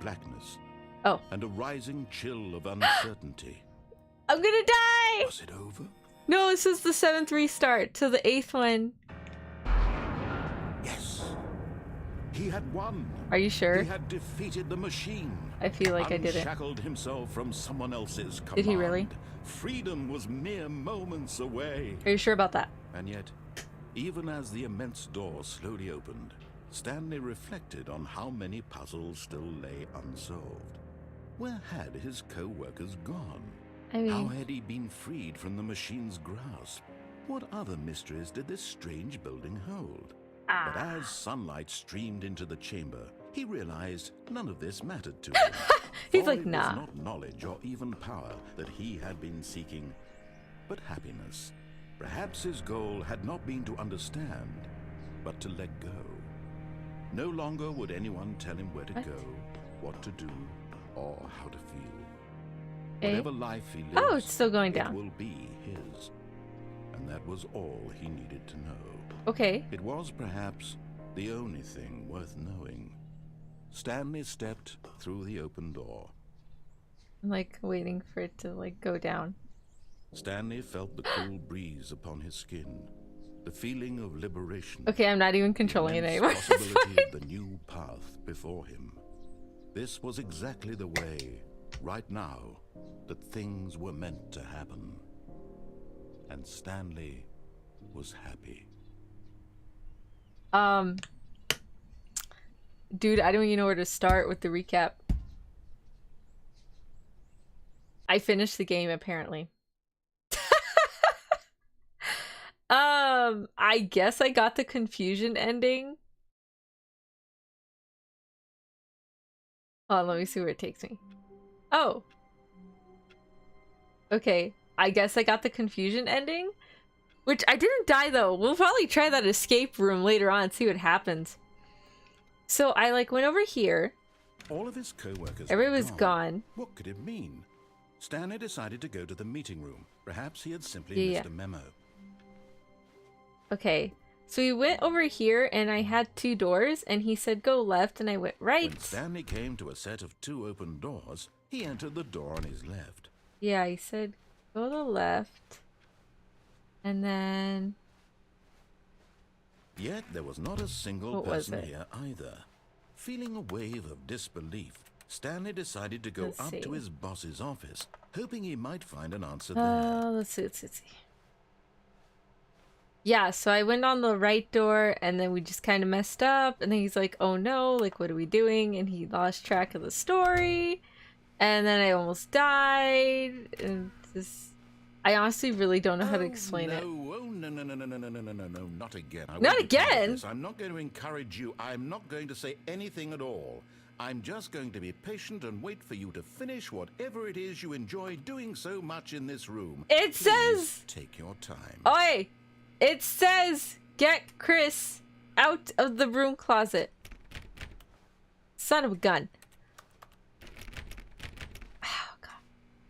Speaker 2: Blackness.
Speaker 1: Oh.
Speaker 2: And a rising chill of uncertainty.
Speaker 1: I'm gonna die!
Speaker 2: Was it over?
Speaker 1: No, this is the 7th restart to the 8th one.
Speaker 2: Yes. He had won.
Speaker 1: Are you sure?
Speaker 2: He had defeated the machine.
Speaker 1: I feel like I didn't.
Speaker 2: Unshackled himself from someone else's command.
Speaker 1: Did he really?
Speaker 2: Freedom was mere moments away.
Speaker 1: Are you sure about that?
Speaker 2: And yet, even as the immense door slowly opened, Stanley reflected on how many puzzles still lay unsolved. Where had his co-workers gone?
Speaker 1: I mean...
Speaker 2: How had he been freed from the machine's grasp? What other mysteries did this strange building hold? But as sunlight streamed into the chamber, he realized none of this mattered to him.
Speaker 1: He's
Speaker 2: For
Speaker 1: like,
Speaker 2: it
Speaker 1: nah.
Speaker 2: was not knowledge or even power that he had been seeking, but happiness. Perhaps his goal had not been to understand, but to let go. No longer would anyone tell him where to go, what to do, or how to feel. Whatever life he lives,
Speaker 1: oh, it's still going down.
Speaker 2: It will be his. And that was all he needed to know.
Speaker 1: Okay.
Speaker 2: It was perhaps the only thing worth knowing. Stanley stepped through the open door.
Speaker 1: I'm like waiting for it to like go down.
Speaker 2: Stanley felt the cool breeze upon his skin, the feeling of liberation.
Speaker 1: Okay, I'm not even controlling it anymore.
Speaker 2: The possibility of the new path before him. This was exactly the way, right now, that things were meant to happen. And Stanley was happy.
Speaker 1: Dude, I don't even know where to start with the recap. I finished the game, apparently. I guess I got the confusion ending. Hold on, let me see where it takes me. Oh. Okay, I guess I got the confusion ending. Which, I didn't die though. We'll probably try that escape room later on and see what happens. So I like went over here.
Speaker 2: All of his co-workers
Speaker 1: Everybody was
Speaker 2: were
Speaker 1: gone.
Speaker 2: What could it mean? Stanley decided to go to the meeting room. Perhaps he had simply missed a memo.
Speaker 1: Okay, so we went over here and I had 2 doors and he said go left and I went right.
Speaker 2: When Stanley came to a set of 2 open doors, he entered the door on his left.
Speaker 1: Yeah, he said go to the left. And then...
Speaker 2: Yet there was not a single person here either. Feeling a wave of disbelief, Stanley decided to go up to his boss's office, hoping he might find an answer there.
Speaker 1: Let's see. Yeah, so I went on the right door and then we just kind of messed up. And then he's like, oh no, like what are we doing? And he lost track of the story. And then I almost died. And this... I honestly really don't know how to explain it.
Speaker 2: Oh, no, not again.
Speaker 1: Not again?
Speaker 2: I'm not going to encourage you. I'm not going to say anything at all. I'm just going to be patient and wait for you to finish whatever it is you enjoy doing so much in this room.
Speaker 1: It says...
Speaker 2: Take your time.
Speaker 1: Oi! It says, get Chris out of the broom closet. Son of a gun. Oh, God.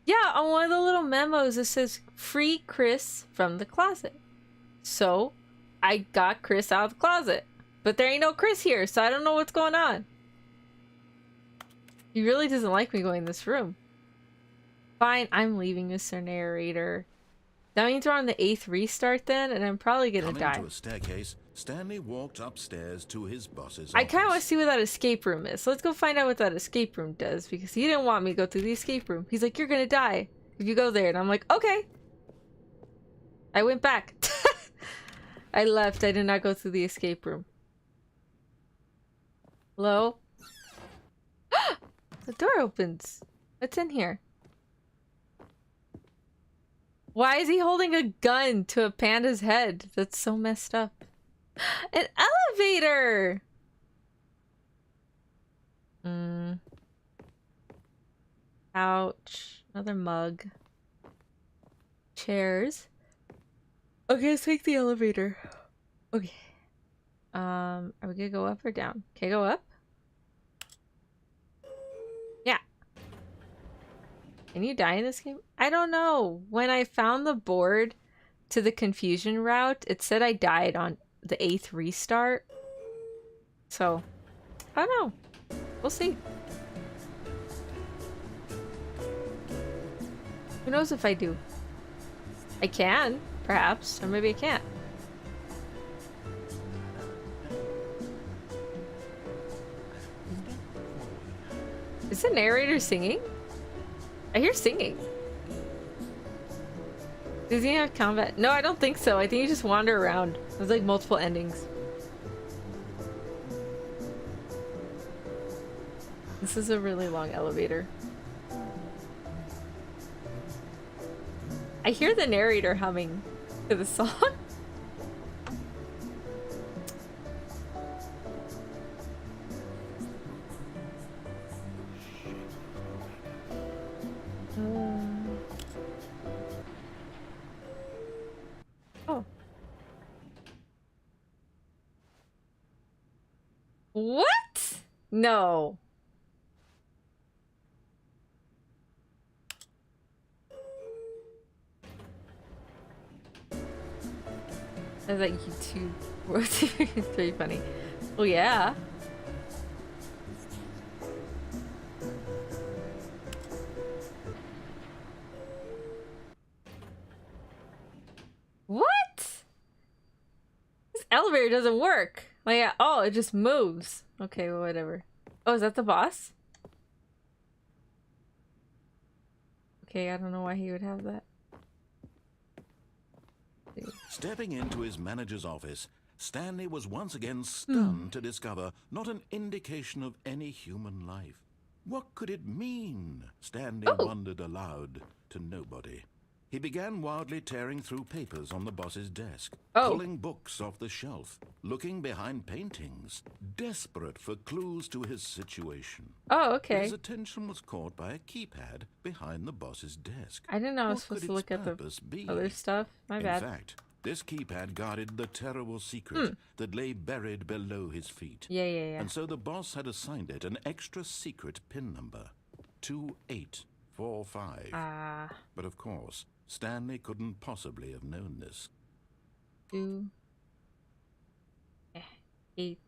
Speaker 1: Yeah, on one of the little memos it says, free Chris from the closet. So, I got Chris out of the closet. But there ain't no Chris here, so I don't know what's going on. He really doesn't like me going in this room. Fine, I'm leaving, Mr. Narrator. That means we're on the 8th restart then, and I'm probably gonna die.
Speaker 2: Coming to a staircase, Stanley walked upstairs to his boss's
Speaker 1: I kind of
Speaker 2: office.
Speaker 1: want to see what that escape room is. So let's go find out what that escape room does, because he didn't want me to go through the escape room. He's like, you're gonna die if you go there. And I'm like, okay. I went back. I left. I did not go through the escape room. Hello? The door opens. What's in here? Why is he holding a gun to a panda's head? That's so messed up. An elevator! Couch. Another mug. Chairs. Okay, let's take the elevator. Okay. Are we gonna go up or down? Okay, go up. Yeah. Can you die in this game? I don't know. When I found the board to the confusion route, it said I died on the 8th restart. So, I don't know. We'll see. Who knows if I do? I can, perhaps, or maybe I can't. Is the narrator singing? I hear singing. Does he have combat? No, I don't think so. I think you just wander around. There's like multiple endings. This is a really long elevator. I hear the narrator humming to the song. What? No. I was like, YouTube. It's very funny. Oh, yeah. What? This elevator doesn't work. Like, oh, it just moves. Okay, well, whatever. Oh, is that the boss? Okay, I don't know why he would have that.
Speaker 2: Stepping into his manager's office, Stanley was once again stunned to discover not an indication of any human life. What could it mean? Stanley wondered aloud to nobody. He began wildly tearing through papers on the boss's desk, pulling books off the shelf, looking behind paintings, desperate for clues to his situation.
Speaker 1: Oh, okay.
Speaker 2: But his attention was caught by a keypad behind the boss's desk.
Speaker 1: I didn't know I was supposed to look at the other stuff. My bad.
Speaker 2: In fact, this keypad guarded the terrible secret that lay buried below his feet.
Speaker 1: Yeah.
Speaker 2: And so the boss had assigned it an extra secret PIN number, 2845. But of course, Stanley couldn't possibly have known this.
Speaker 1: 2, 8.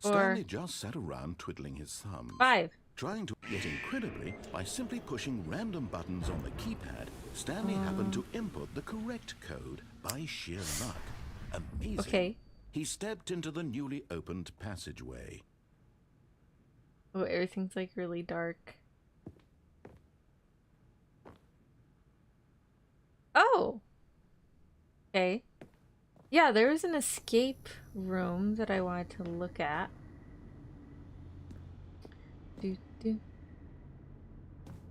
Speaker 2: Stanley just sat around twiddling his thumbs.
Speaker 1: 5.
Speaker 2: Trying to, yet incredibly, by simply pushing random buttons on the keypad, Stanley happened to input the correct code by sheer luck. Amazing.
Speaker 1: Okay.
Speaker 2: He stepped into the newly opened passageway.
Speaker 1: Oh, everything's like really dark. Oh! Okay. Yeah, there was an escape room that I wanted to look at.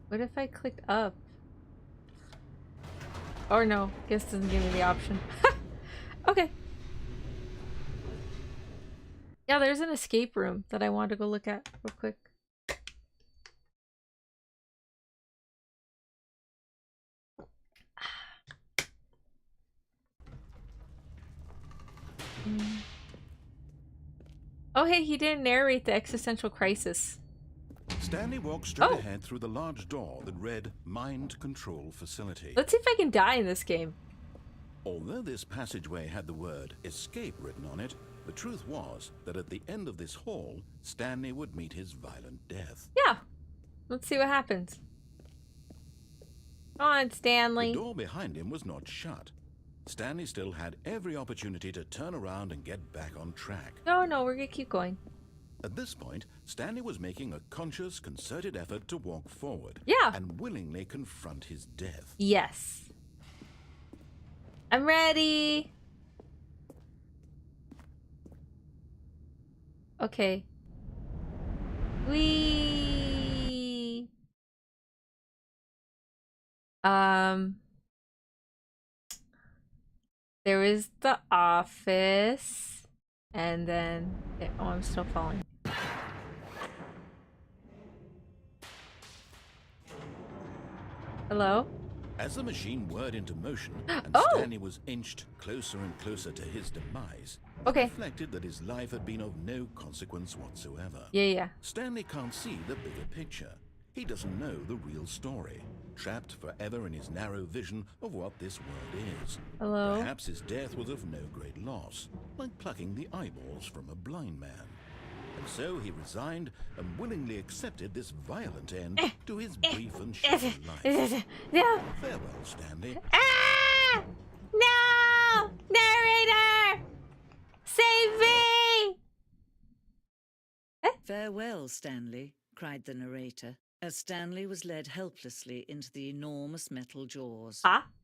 Speaker 1: What if I click up? Or no, guess it doesn't give me the option. Okay. Yeah, there's an escape room that I wanted to go look at real quick. Oh, hey, he didn't narrate the existential crisis.
Speaker 2: Stanley walked straight ahead through the large door that read Mind Control Facility.
Speaker 1: Let's see if I can die in this game.
Speaker 2: Although this passageway had the word escape written on it, the truth was that at the end of this hall, Stanley would meet his violent death.
Speaker 1: Yeah. Let's see what happens. Come on, Stanley.
Speaker 2: The door behind him was not shut. Stanley still had every opportunity to turn around and get back on track.
Speaker 1: No, we're gonna keep going.
Speaker 2: At this point, Stanley was making a conscious, concerted effort to walk forward.
Speaker 1: Yeah.
Speaker 2: And willingly confront his death.
Speaker 1: Yes. I'm ready. Okay. Whee! There is the office. And then... oh, I'm still falling. Hello?
Speaker 2: As the machine whirred into motion, and Stanley was inched closer and closer to his demise,
Speaker 1: Okay.
Speaker 2: reflected that his life had been of no consequence whatsoever.
Speaker 1: Yeah.
Speaker 2: Stanley can't see the bigger picture. He doesn't know the real story, trapped forever in his narrow vision of what this world is.
Speaker 1: Hello?
Speaker 2: Perhaps his death was of no great loss, like plucking the eyeballs from a blind man. And so he resigned and willingly accepted this violent end to his brief and short life.
Speaker 1: No!
Speaker 2: Farewell, Stanley.
Speaker 1: Ah! No! Narrator! Save me!
Speaker 3: Farewell, Stanley, cried the narrator, as Stanley was led helplessly into the enormous metal jaws.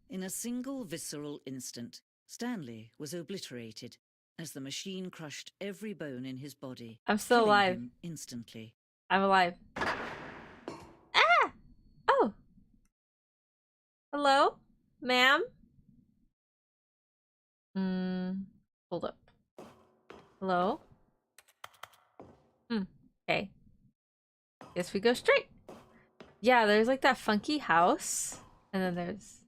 Speaker 3: In a single visceral instant, Stanley was obliterated as the machine crushed every bone in his body.
Speaker 1: I'm still alive.
Speaker 3: Him instantly.
Speaker 1: I'm alive. Ah! Oh! Hello? Ma'am? Hold up. Hello? Okay. Guess we go straight. Yeah, there's like that funky house. And then there's...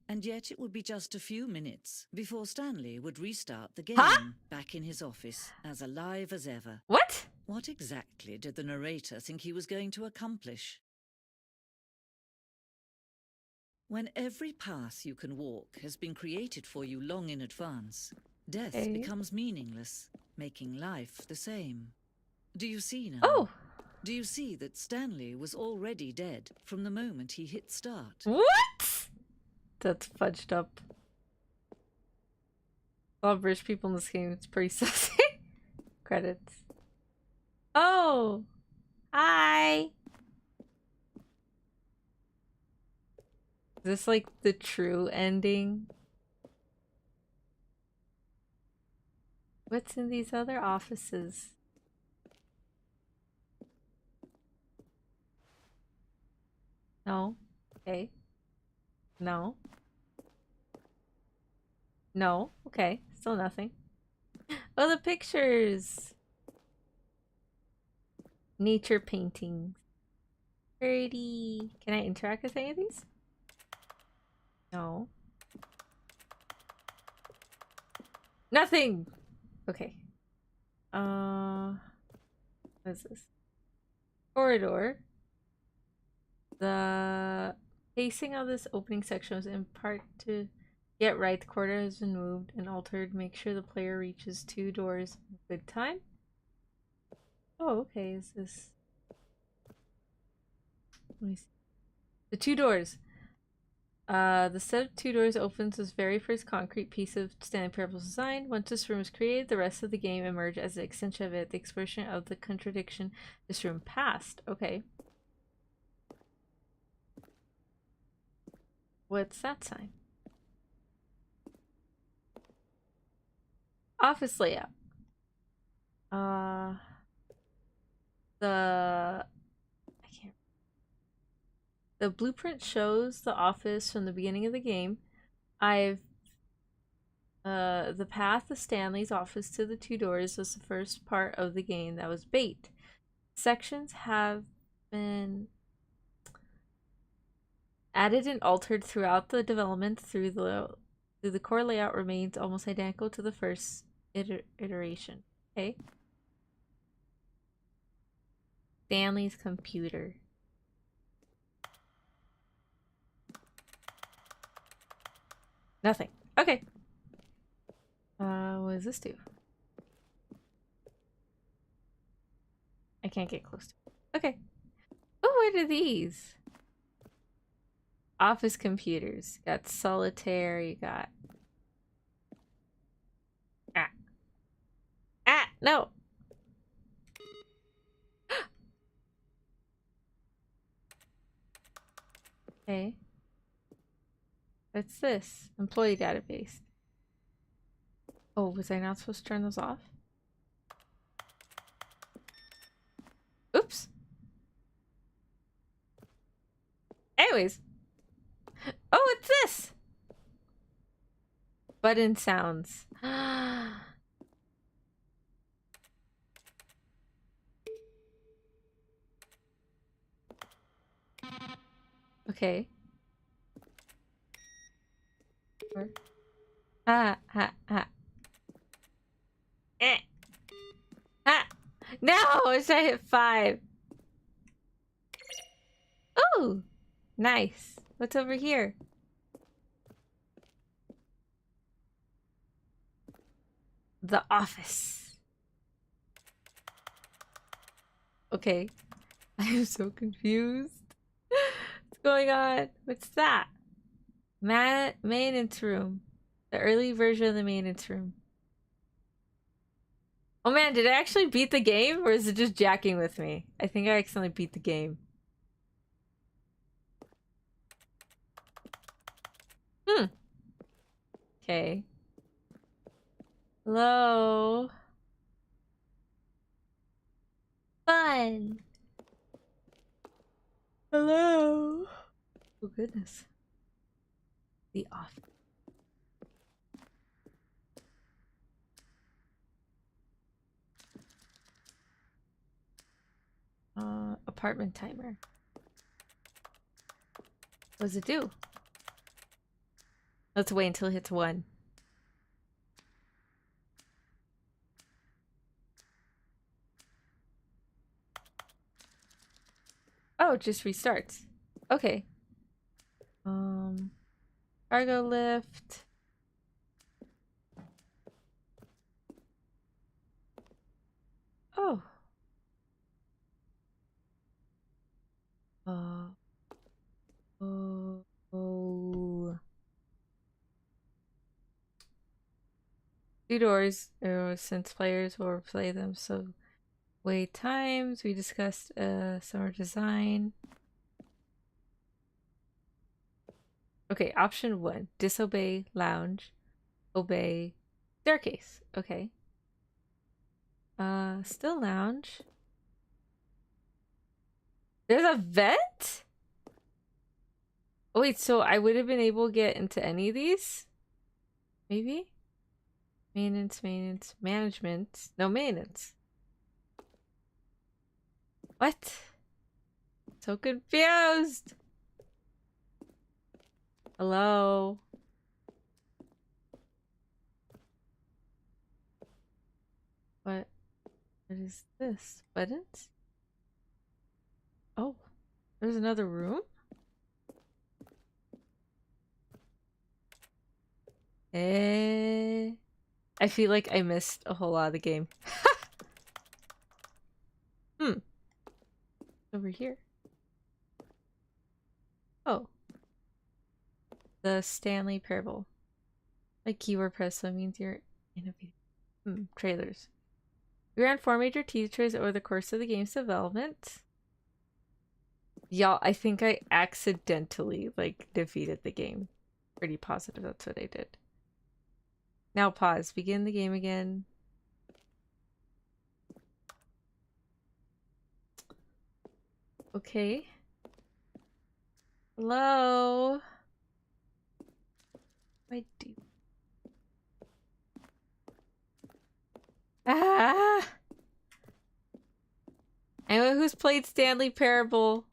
Speaker 3: And yet it would be just a few minutes before Stanley would restart the game,
Speaker 1: Huh?
Speaker 3: back in his office, as alive as ever.
Speaker 1: What?
Speaker 3: What exactly did the narrator think he was going to accomplish? When every path you can walk has been created for you long in advance, death becomes meaningless, making life the same. Do you see now?
Speaker 1: Oh!
Speaker 3: Do you see that Stanley was already dead from the moment he hit start?
Speaker 1: What? That's fudged up. A lot of rich people in this game. It's pretty sassy. Credits. Oh! Hi! Is this like the true ending? What's in these other offices? No. Okay. No. No. Okay. Still nothing. Oh, the pictures! Nature paintings. Pretty. Can I interact with any of these? No. Nothing! Okay. What is this? Corridor. The pacing of this opening section was in part to get right. The corridor has been moved and altered. Make sure the player reaches 2 doors in good time. Oh, okay. Is this? Let me see. The 2 doors. The set of 2 doors opens this very first concrete piece of StanleyParable's design. Once this room is created, the rest of the game emerged as an extension of it. The expression of the contradiction this room passed. Okay. What's that sign? Office layout. The blueprint shows the office from the beginning of the game. The path of Stanley's office to the 2 doors was the first part of the game that was bait. Sections have been added and altered throughout the development. Through the core layout remains almost identical to the first iteration. Okay. Stanley's computer. Nothing. Okay. What does this do? I can't get close to it. Okay. Oh, what are these? Office computers. Got solitaire, you got... Ah. Ah, no! Okay. What's this? Employee database. Oh, was I not supposed to turn those off? Oops. Anyways. Oh, what's this? Button sounds. Okay. Ah, ah, ah. Eh. Ah. No, I should hit 5. Oh, nice. What's over here? The office. Okay. I am so confused. What's going on? What's that? Maintenance room. The early version of the maintenance room. Oh man, did I actually beat the game? Or is it just jacking with me? I think I accidentally beat the game. Okay. Hello? Fun! Hello? Oh goodness. The office. Apartment timer. What does it do? Let's wait until it hits 1. Oh, it just restarts. Okay. Cargo lift. Oh. Oh. 2 doors, since players will replay them, so wait times. We discussed summer design. Okay, option 1. Disobey lounge. Obey staircase. Okay. Still lounge. There's a vent? Oh, wait, so I would have been able to get into any of these? Maybe? Maintenance, management. No, maintenance. What? So confused. Hello? What is this? Buttons? Oh, there's another room? I feel like I missed a whole lot of the game. Over here. Oh. The TheStanleyParable. Like keyword press, so it means you're innovating. Trailers. We ran 4 major teachers over the course of the game's development. Y'all, I think I accidentally, like, defeated the game. Pretty positive that's what I did. Now pause. Begin the game again. Okay. Hello? I do. Ah! Anyone who's played Stanley Parable.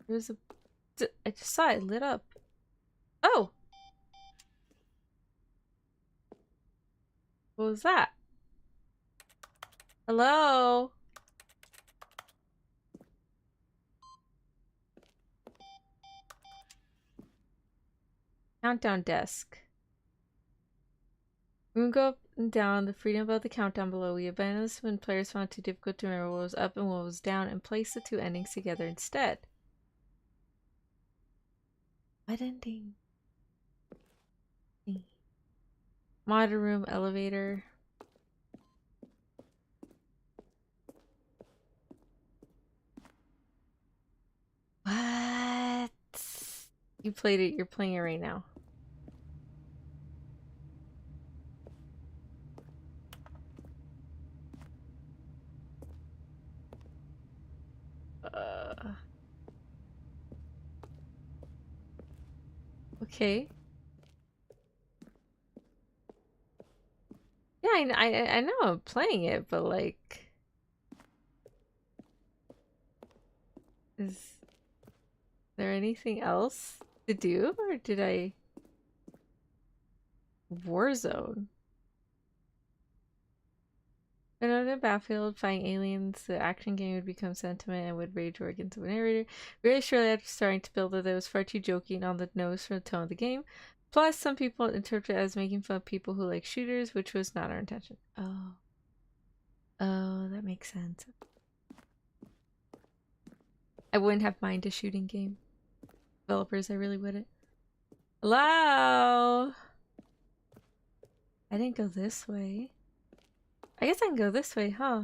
Speaker 1: There's a... I just saw it lit up. Oh! What was that? Hello? Countdown desk. We can go up and down the freedom about the countdown below. We abandoned this when players found it too difficult to remember what was up and what was down and place the 2 endings together instead. What ending? Modern room, elevator. What? You played it, you're playing it right now. Okay. Yeah, I know I'm playing it, but like, is there anything else to do, or did I Warzone? In another battlefield, fighting aliens, the action game would become sentiment and would rage war against the narrator. Really shortly after starting to build it, that was far too joking on the nose for the tone of the game. Plus, some people interpret it as making fun of people who like shooters, which was not our intention. Oh. Oh, that makes sense. I wouldn't have mind a shooting game. Developers, I really wouldn't. Hello? I didn't go this way. I guess I can go this way, huh?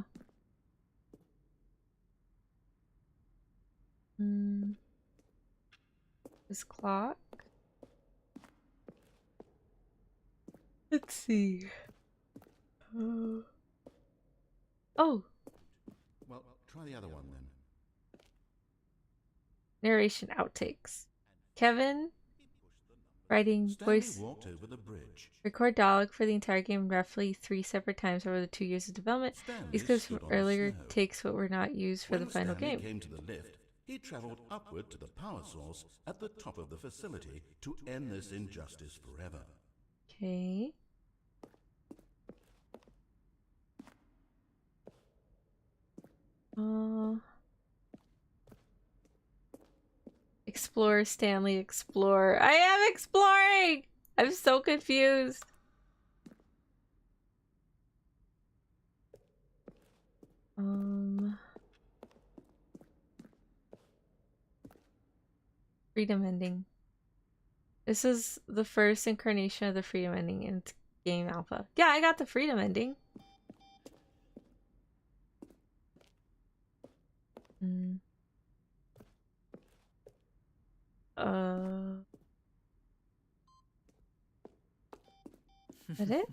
Speaker 1: This clock. Let's see. Oh.
Speaker 2: Well, try the other one then.
Speaker 1: Narration outtakes. Kevin Writing
Speaker 2: Stanley
Speaker 1: voice.
Speaker 2: walked over the bridge.
Speaker 1: Record dialogue for the entire game roughly 3 separate times over the 2 years of development.
Speaker 2: Stanley
Speaker 1: These clips
Speaker 2: stood
Speaker 1: from
Speaker 2: on the
Speaker 1: earlier
Speaker 2: snow.
Speaker 1: takes what were not used for the
Speaker 2: When
Speaker 1: final
Speaker 2: Stanley
Speaker 1: game.
Speaker 2: came to the lift, he traveled upward to the power source at the top of the facility to end this injustice forever.
Speaker 1: Okay. Explore, Stanley, explore. I am exploring! I'm so confused. Freedom ending. This is the first incarnation of the freedom ending in game alpha. Yeah, I got the freedom ending. Is that it?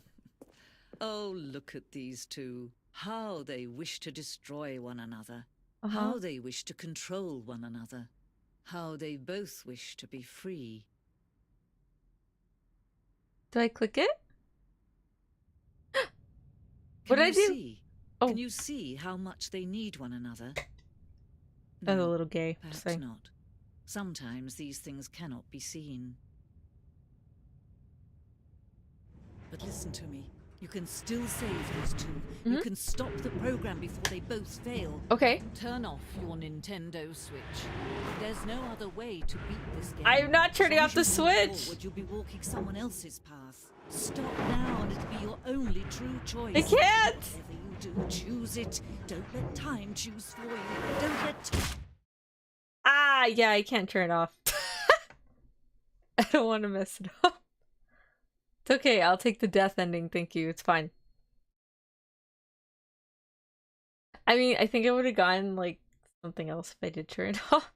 Speaker 3: Oh, look at these two. How they wish to destroy one another. How they wish to control one another. How they both wish to be free.
Speaker 1: Do I click it?
Speaker 3: What
Speaker 1: did I do?
Speaker 3: See?
Speaker 1: Oh.
Speaker 3: Can you see how much they need one another?
Speaker 1: That's a little gay.
Speaker 3: Perhaps
Speaker 1: Sorry.
Speaker 3: not. Sometimes these things cannot be seen. But listen to me. You can still save these two. You can stop the program before they both fail.
Speaker 1: Okay.
Speaker 3: Turn off your Nintendo Switch. There's no other way to beat this game.
Speaker 1: I'm not turning off the
Speaker 3: As long as you move
Speaker 1: Switch.
Speaker 3: forward, you'll be walking someone else's path. Stop now and it'll be your only true choice.
Speaker 1: I can't!
Speaker 3: Whatever you do, choose it. Don't let time choose for you. Don't let...
Speaker 1: Ah, yeah, I can't turn it off. I don't want to mess it up. It's okay, I'll take the death ending, thank you, it's fine. I mean, I think I would have gotten, like, something else if I did turn it off.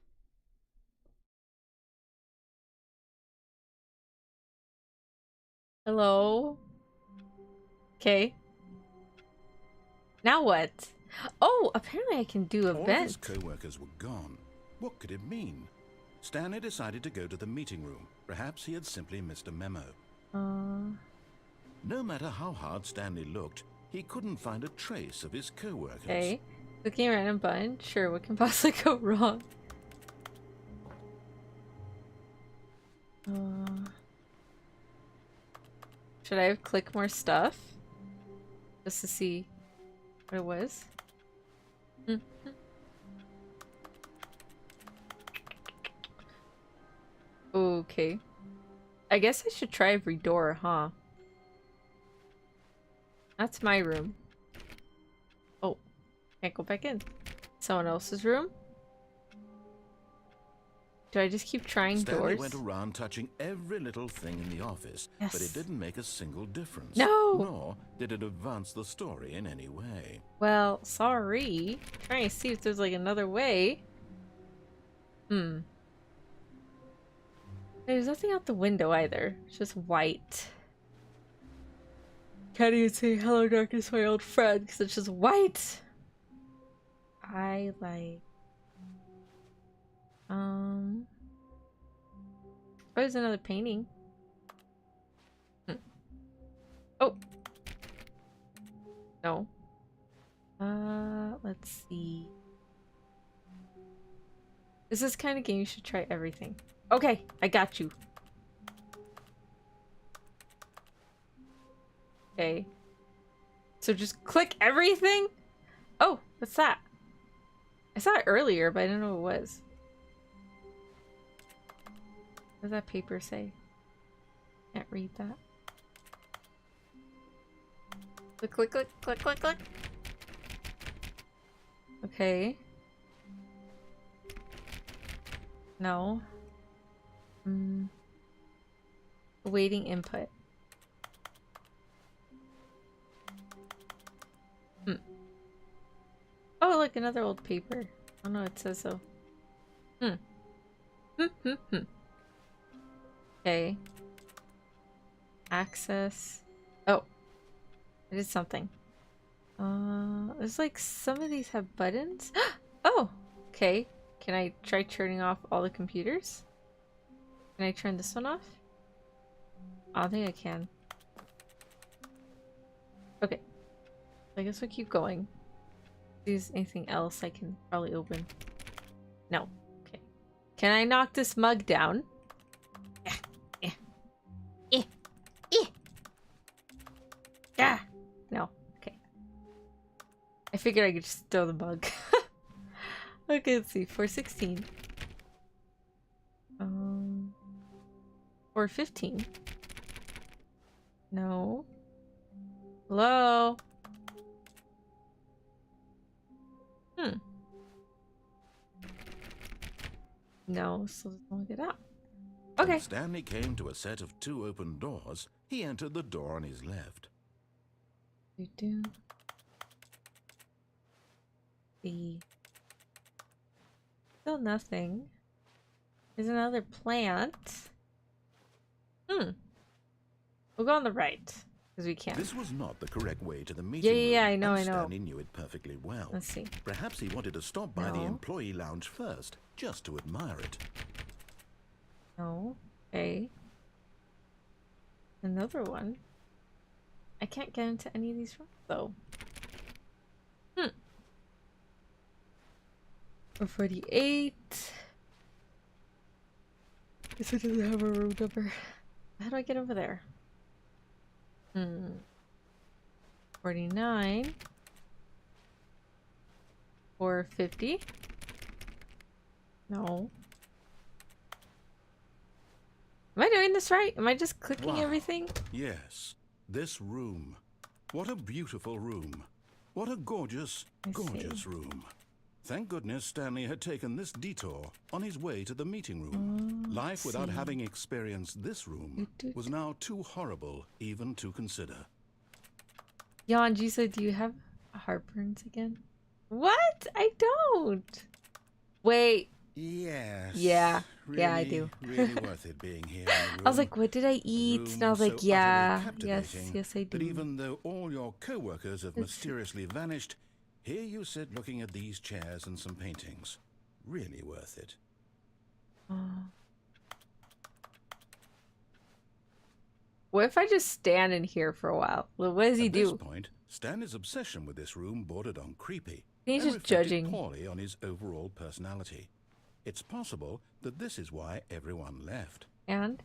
Speaker 1: Hello? Okay. Now what? Oh, apparently I can do
Speaker 2: All of his
Speaker 1: events.
Speaker 2: co-workers were gone. What could it mean? Stanley decided to go to the meeting room. Perhaps he had simply missed a memo. No matter how hard Stanley looked, he couldn't find a trace of his co-workers.
Speaker 1: Okay. Clicking a random button? Sure, what can possibly go wrong? Should I have clicked more stuff? Just to see what it was? Okay. I guess I should try every door, huh? That's my room. Oh, can't go back in. Someone else's room? Do I just keep trying
Speaker 2: Stanley
Speaker 1: doors?
Speaker 2: went around touching every little thing in the office,
Speaker 1: Yes.
Speaker 2: but it didn't make a single difference.
Speaker 1: No!
Speaker 2: Nor did it advance the story in any way.
Speaker 1: Well, sorry. Trying to see if there's like another way. There's nothing out the window either. It's just white. Can't even say hello darkness, my old friend, because it's just white. I like... Oh, there's another painting. Oh. No. Let's see. This is kind of game you should try everything. Okay, I got you. Okay. So just click everything? Oh, what's that? I saw it earlier, but I didn't know what it was. What does that paper say? Can't read that. Click, click, click, click, click, click. Okay. No. Awaiting input. Oh, look, another old paper. Oh no, it says so. Okay. Access. Oh. I did something. There's like some of these have buttons. Oh! Okay. Can I try turning off all the computers? Can I turn this one off? I don't think I can. Okay. I guess we'll keep going. Is anything else I can probably open? No. Okay. Can I knock this mug down? Yeah. Yeah. Yeah. Yeah. Yeah. No. Okay. I figured I could just throw the mug. Okay, let's see. 416. 415. No. Hello? No, so don't get out. Okay.
Speaker 2: When Stanley came to a set of 2 open doors, he entered the door on his left.
Speaker 1: Still nothing. There's another plant. We'll go on the right. Because we can.
Speaker 2: This was not the correct way to the meeting room.
Speaker 1: Yeah, I know,
Speaker 2: and
Speaker 1: I know.
Speaker 2: Stanley knew it perfectly well.
Speaker 1: Let's see.
Speaker 2: Perhaps he wanted to stop by the employee lounge first, just to admire it.
Speaker 1: No. Okay. Another one. I can't get into any of these rooms, though. 448. Guess it doesn't have a room number. How do I get over there? 49. 450. No. Am I doing this right? Am I just clicking everything?
Speaker 2: Yes. This room. What a beautiful room. What a gorgeous, gorgeous room. Thank goodness Stanley had taken this detour on his way to the meeting room. Life without having experienced this room was now too horrible even to consider.
Speaker 1: Jan, Gisa, do you have heartburns again? What? I don't. Wait.
Speaker 2: Yes.
Speaker 1: Yeah.
Speaker 2: Really,
Speaker 1: yeah, I do.
Speaker 2: Really worth it being here in the room.
Speaker 1: I was like, what did I eat? And I was like, yeah. Yes, I do.
Speaker 2: But even though all your co-workers have mysteriously vanished, here you sit looking at these chairs and some paintings. Really worth it.
Speaker 1: What if I just stand in here for a while? What does he do?
Speaker 2: At this point, Stanley's obsession with this room bordered on creepy.
Speaker 1: He's
Speaker 2: and
Speaker 1: just
Speaker 2: reflected
Speaker 1: judging.
Speaker 2: poorly on his overall personality. It's possible that this is why everyone left.
Speaker 1: And?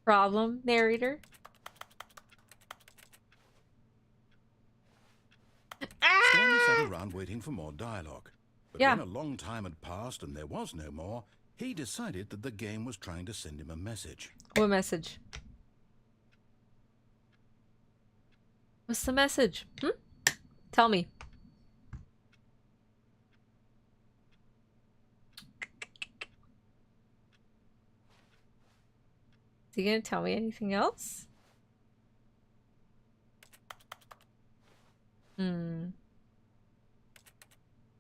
Speaker 1: Problem, narrator?
Speaker 2: Stanley sat around waiting for more dialogue. But when a long time had passed and there was no more, he decided that the game was trying to send him a message.
Speaker 1: What message? What's the message? Tell me. Is he gonna tell me anything else?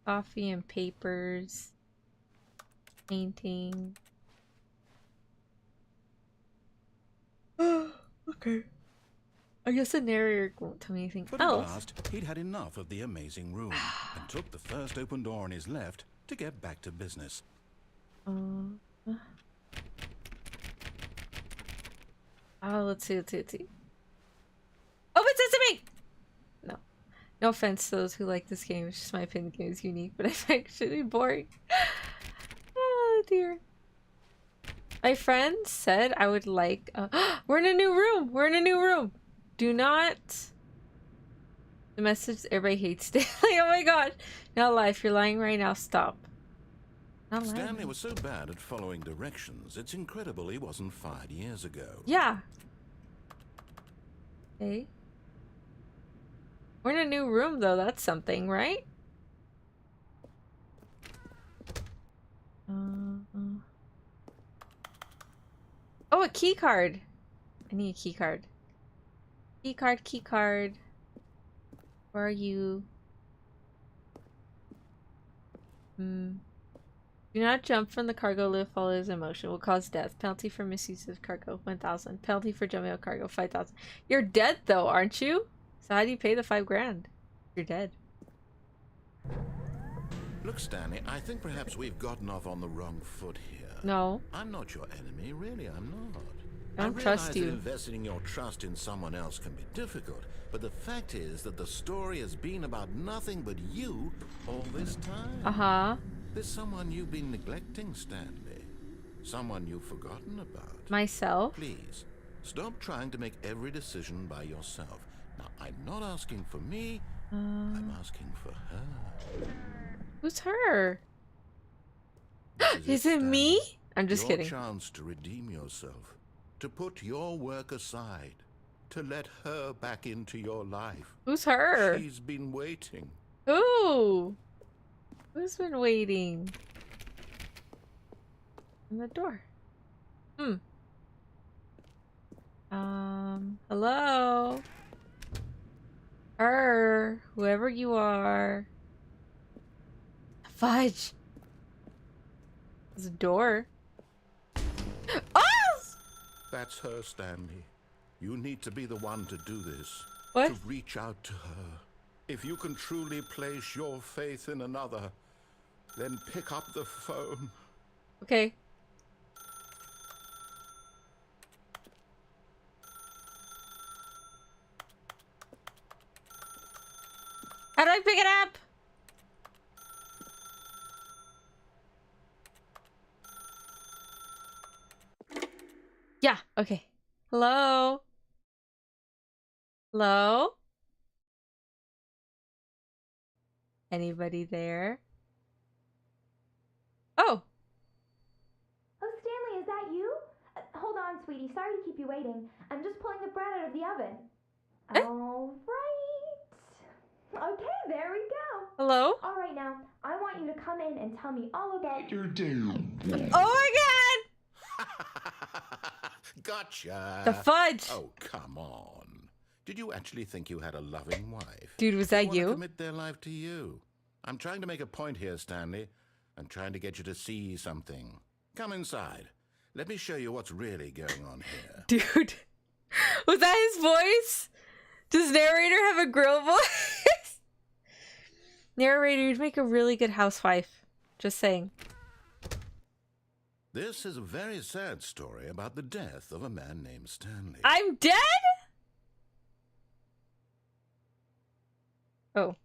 Speaker 1: Coffee and papers. Painting. Okay. I guess the narrator won't tell me anything
Speaker 2: But
Speaker 1: else.
Speaker 2: at last, he'd had enough of the amazing room and took the first open door on his left to get back to business.
Speaker 1: Let's see. Open sesame! No. No offense to those who like this game. It's just my opinion. The game is unique, but I find it should be boring. Oh dear. My friend said I would like... we're in a new room! We're in a new room! Do not... The message everybody hates Stanley. Oh my gosh. Not lie. If you're lying right now, stop. Not lying.
Speaker 2: Stanley was so bad at following directions, it's incredible he wasn't fired years ago.
Speaker 1: Yeah. Okay. We're in a new room though. That's something, right? Oh, a key card. I need a key card. Key card. Where are you? Do not jump from the cargo lift follows emotion. Will cause death. Penalty for misuse of cargo, 1,000. Penalty for jumping out cargo, 5,000. You're dead though, aren't you? So how do you pay the 5 grand? You're dead.
Speaker 2: Look, Stanley, I think perhaps we've gotten off on the wrong foot here.
Speaker 1: No.
Speaker 2: I'm not your enemy, really, I'm not.
Speaker 1: I don't trust you.
Speaker 2: That investing your trust in someone else can be difficult, but the fact is that the story has been about nothing but you all this time.
Speaker 1: Uh-huh.
Speaker 2: There's someone you've been neglecting, Stanley. Someone you've forgotten about.
Speaker 1: Myself?
Speaker 2: Please, stop trying to make every decision by yourself. Now, I'm not asking for me, I'm asking for her.
Speaker 1: Who's her?
Speaker 2: Is
Speaker 1: it me? I'm just kidding.
Speaker 2: Your chance to redeem yourself, to put your work aside, to let her back into your life.
Speaker 1: Who's her?
Speaker 2: She's been waiting.
Speaker 1: Who? Who's been waiting? On the door. Hello? Her. Whoever you are. Fudge. There's a door. Oh!
Speaker 2: That's her, Stanley. You need to be the one to do this.
Speaker 1: What?
Speaker 2: To reach out to her. If you can truly place your faith in another, then pick up the phone.
Speaker 1: Okay. How do I pick it up? Yeah, okay. Hello? Hello? Anybody there? Oh!
Speaker 4: Oh, Stanley, is that you? Hold on, sweetie. Sorry to keep you waiting. I'm just pulling the bread out of the oven. All right. Okay, there we go.
Speaker 1: Hello?
Speaker 4: All right, now, I want you to come in and tell me all about
Speaker 5: Your doom.
Speaker 1: Oh my
Speaker 2: Gotcha.
Speaker 1: god! The fudge!
Speaker 2: Oh, come on. Did you actually think you had a loving wife?
Speaker 1: Dude, was
Speaker 2: They
Speaker 1: that
Speaker 2: wanna
Speaker 1: you?
Speaker 2: commit their life to you. I'm trying to make a point here, Stanley. I'm trying to get you to see something. Come inside. Let me show you what's really going on here.
Speaker 1: Dude, was that his voice? Does narrator have a grill voice? Narrator, you'd make a really good housewife. Just saying.
Speaker 2: This is a very sad story about the death of a man named Stanley.
Speaker 1: I'm dead? Oh.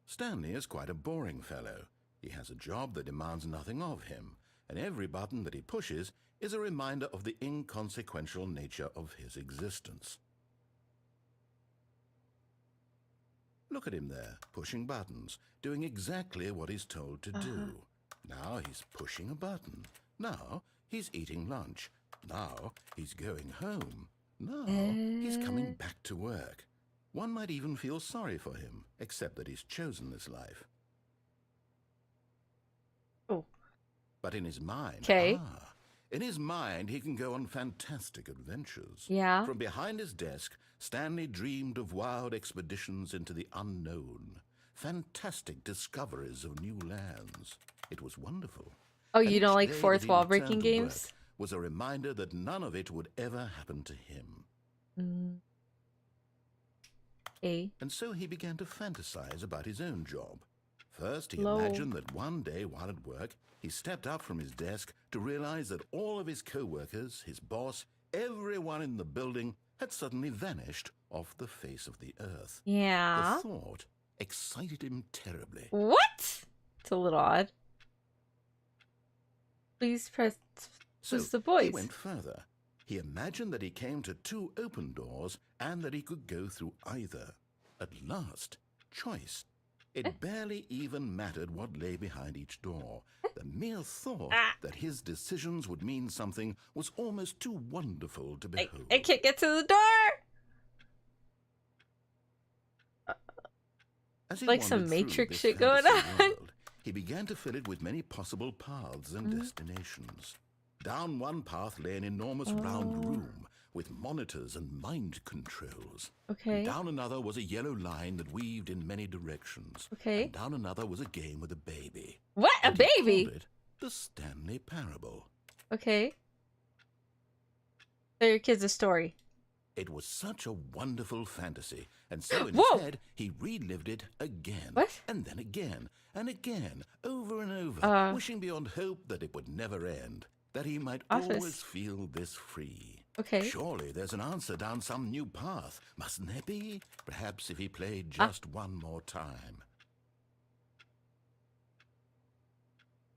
Speaker 2: Stanley is quite a boring fellow. He has a job that demands nothing of him, and every button that he pushes is a reminder of the inconsequential nature of his existence. Look at him there, pushing buttons, doing exactly what he's told to do. Now he's pushing a button. Now he's eating lunch. Now he's going home. Now he's coming back to work. One might even feel sorry for him, except that he's chosen this life.
Speaker 1: Oh.
Speaker 2: But in his mind, in his mind, he can go on fantastic adventures.
Speaker 1: Yeah.
Speaker 2: From behind his desk, Stanley dreamed of wild expeditions into the unknown, fantastic discoveries of new lands. It was wonderful.
Speaker 1: Oh,
Speaker 2: And
Speaker 1: you don't
Speaker 2: each
Speaker 1: like
Speaker 2: day
Speaker 1: fourth
Speaker 2: that he
Speaker 1: wall
Speaker 2: returned
Speaker 1: breaking
Speaker 2: to
Speaker 1: games?
Speaker 2: work was a reminder that none of it would ever happen to him. And so he began to fantasize about his own job. First, he imagined that one day while at work, he stepped up from his desk to realize that all of his co-workers, his boss, everyone in the building had suddenly vanished off the face of the earth.
Speaker 1: Yeah.
Speaker 2: The thought excited him terribly.
Speaker 1: What? It's a little odd. Please press
Speaker 2: So
Speaker 1: the voice.
Speaker 2: he went further. He imagined that he came to two open doors and that he could go through either. At last, choice. It barely even mattered what lay behind each door. The mere thought that his decisions would mean something was almost too wonderful to behold.
Speaker 1: I can't get to the door!
Speaker 2: As he
Speaker 1: Like some
Speaker 2: wandered through
Speaker 1: Matrix
Speaker 2: this
Speaker 1: shit going
Speaker 2: fantasy
Speaker 1: on.
Speaker 2: world, he began to fill it with many possible paths and destinations. Down one path lay an enormous round room with monitors and mind controls.
Speaker 1: Okay.
Speaker 2: And down another was a yellow line that weaved in many directions.
Speaker 1: Okay.
Speaker 2: And down another was a game with a baby.
Speaker 1: What? A
Speaker 2: And he
Speaker 1: baby?
Speaker 2: called it the Stanley Parable.
Speaker 1: Okay. Tell your kids a story.
Speaker 2: It was such a wonderful fantasy, and so in
Speaker 1: Whoa!
Speaker 2: his head he relived it again,
Speaker 1: What?
Speaker 2: and then again, and again, over and over, wishing beyond hope that it would never end, that he might
Speaker 1: Office.
Speaker 2: always feel this free.
Speaker 1: Okay.
Speaker 2: Surely there's an answer down some new path, mustn't there be? Perhaps if he played just one more time.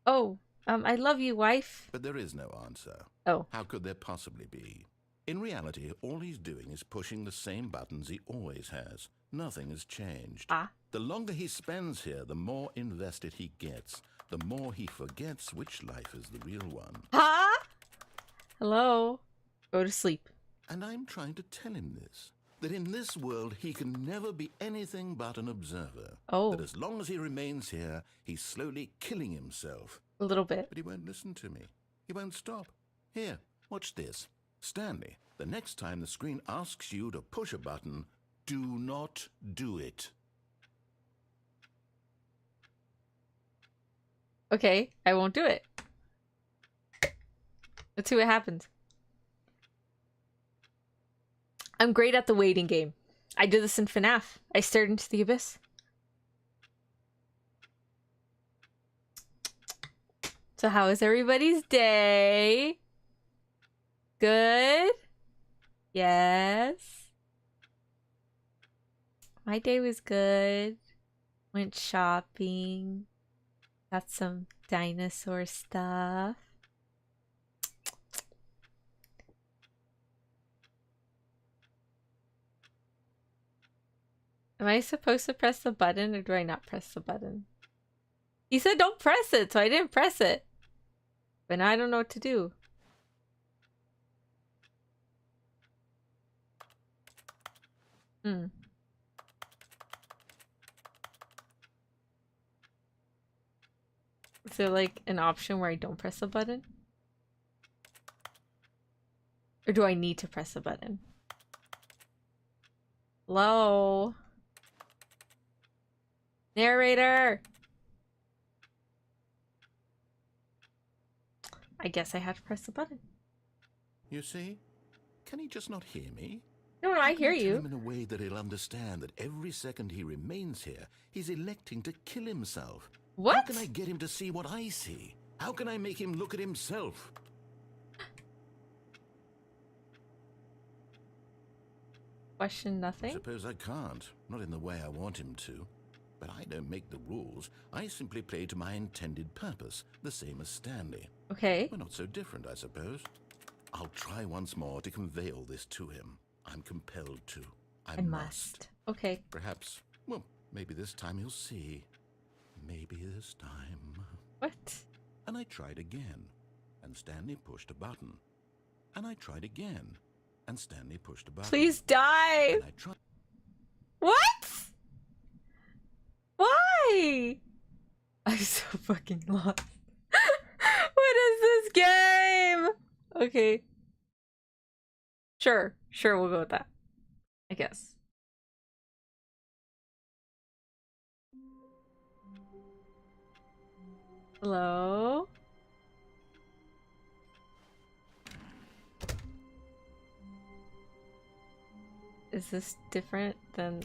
Speaker 1: Oh, I love you, wife.
Speaker 2: But there is no answer.
Speaker 1: Oh.
Speaker 2: How could there possibly be? In reality, all he's doing is pushing the same buttons he always has. Nothing has changed.
Speaker 1: Ah.
Speaker 2: The longer he spends here, the more invested he gets. The more he forgets which life is the real one.
Speaker 1: Huh? Hello? Go to sleep.
Speaker 2: And I'm trying to tell him this. That in this world, he can never be anything but an observer.
Speaker 1: Oh.
Speaker 2: That as long as he remains here, he's slowly killing himself.
Speaker 1: A little bit.
Speaker 2: But he won't listen to me. He won't stop. Here, watch this. Stanley, the next time the screen asks you to push a button, do not do it.
Speaker 1: Okay, I won't do it. Let's see what happens. I'm great at the waiting game. I did this in FNAF. I stared into the abyss. So how is everybody's day? Good? Yes. My day was good. Went shopping. Got some dinosaur stuff. Am I supposed to press the button or do I not press the button? He said don't press it, so I didn't press it. But now I don't know what to do. Is there like an option where I don't press the button? Or do I need to press the button? Hello? Narrator! I guess I have to press the button.
Speaker 2: You see? Can he just not hear me?
Speaker 1: No, I hear you.
Speaker 2: Tell him in a way that he'll understand that every second he remains here, he's electing to kill himself.
Speaker 1: What?
Speaker 2: How can I get him to see what I see? How can I make him look at himself?
Speaker 1: Question nothing?
Speaker 2: Suppose I can't. Not in the way I want him to. But I don't make the rules. I simply play to my intended purpose, the same as Stanley.
Speaker 1: Okay.
Speaker 2: We're not so different, I suppose. I'll try once more to convey all this to him. I'm compelled to. I must.
Speaker 1: Okay.
Speaker 2: Perhaps, well, maybe this time he'll see. Maybe this time.
Speaker 1: What?
Speaker 2: And I tried again, and Stanley pushed a button. And I tried again, and Stanley pushed a button.
Speaker 1: Please die!
Speaker 2: And I tried.
Speaker 1: What? Why? I'm so fucking lost. What is this game? Okay. Sure, we'll go with that. I guess. Hello? Is this different than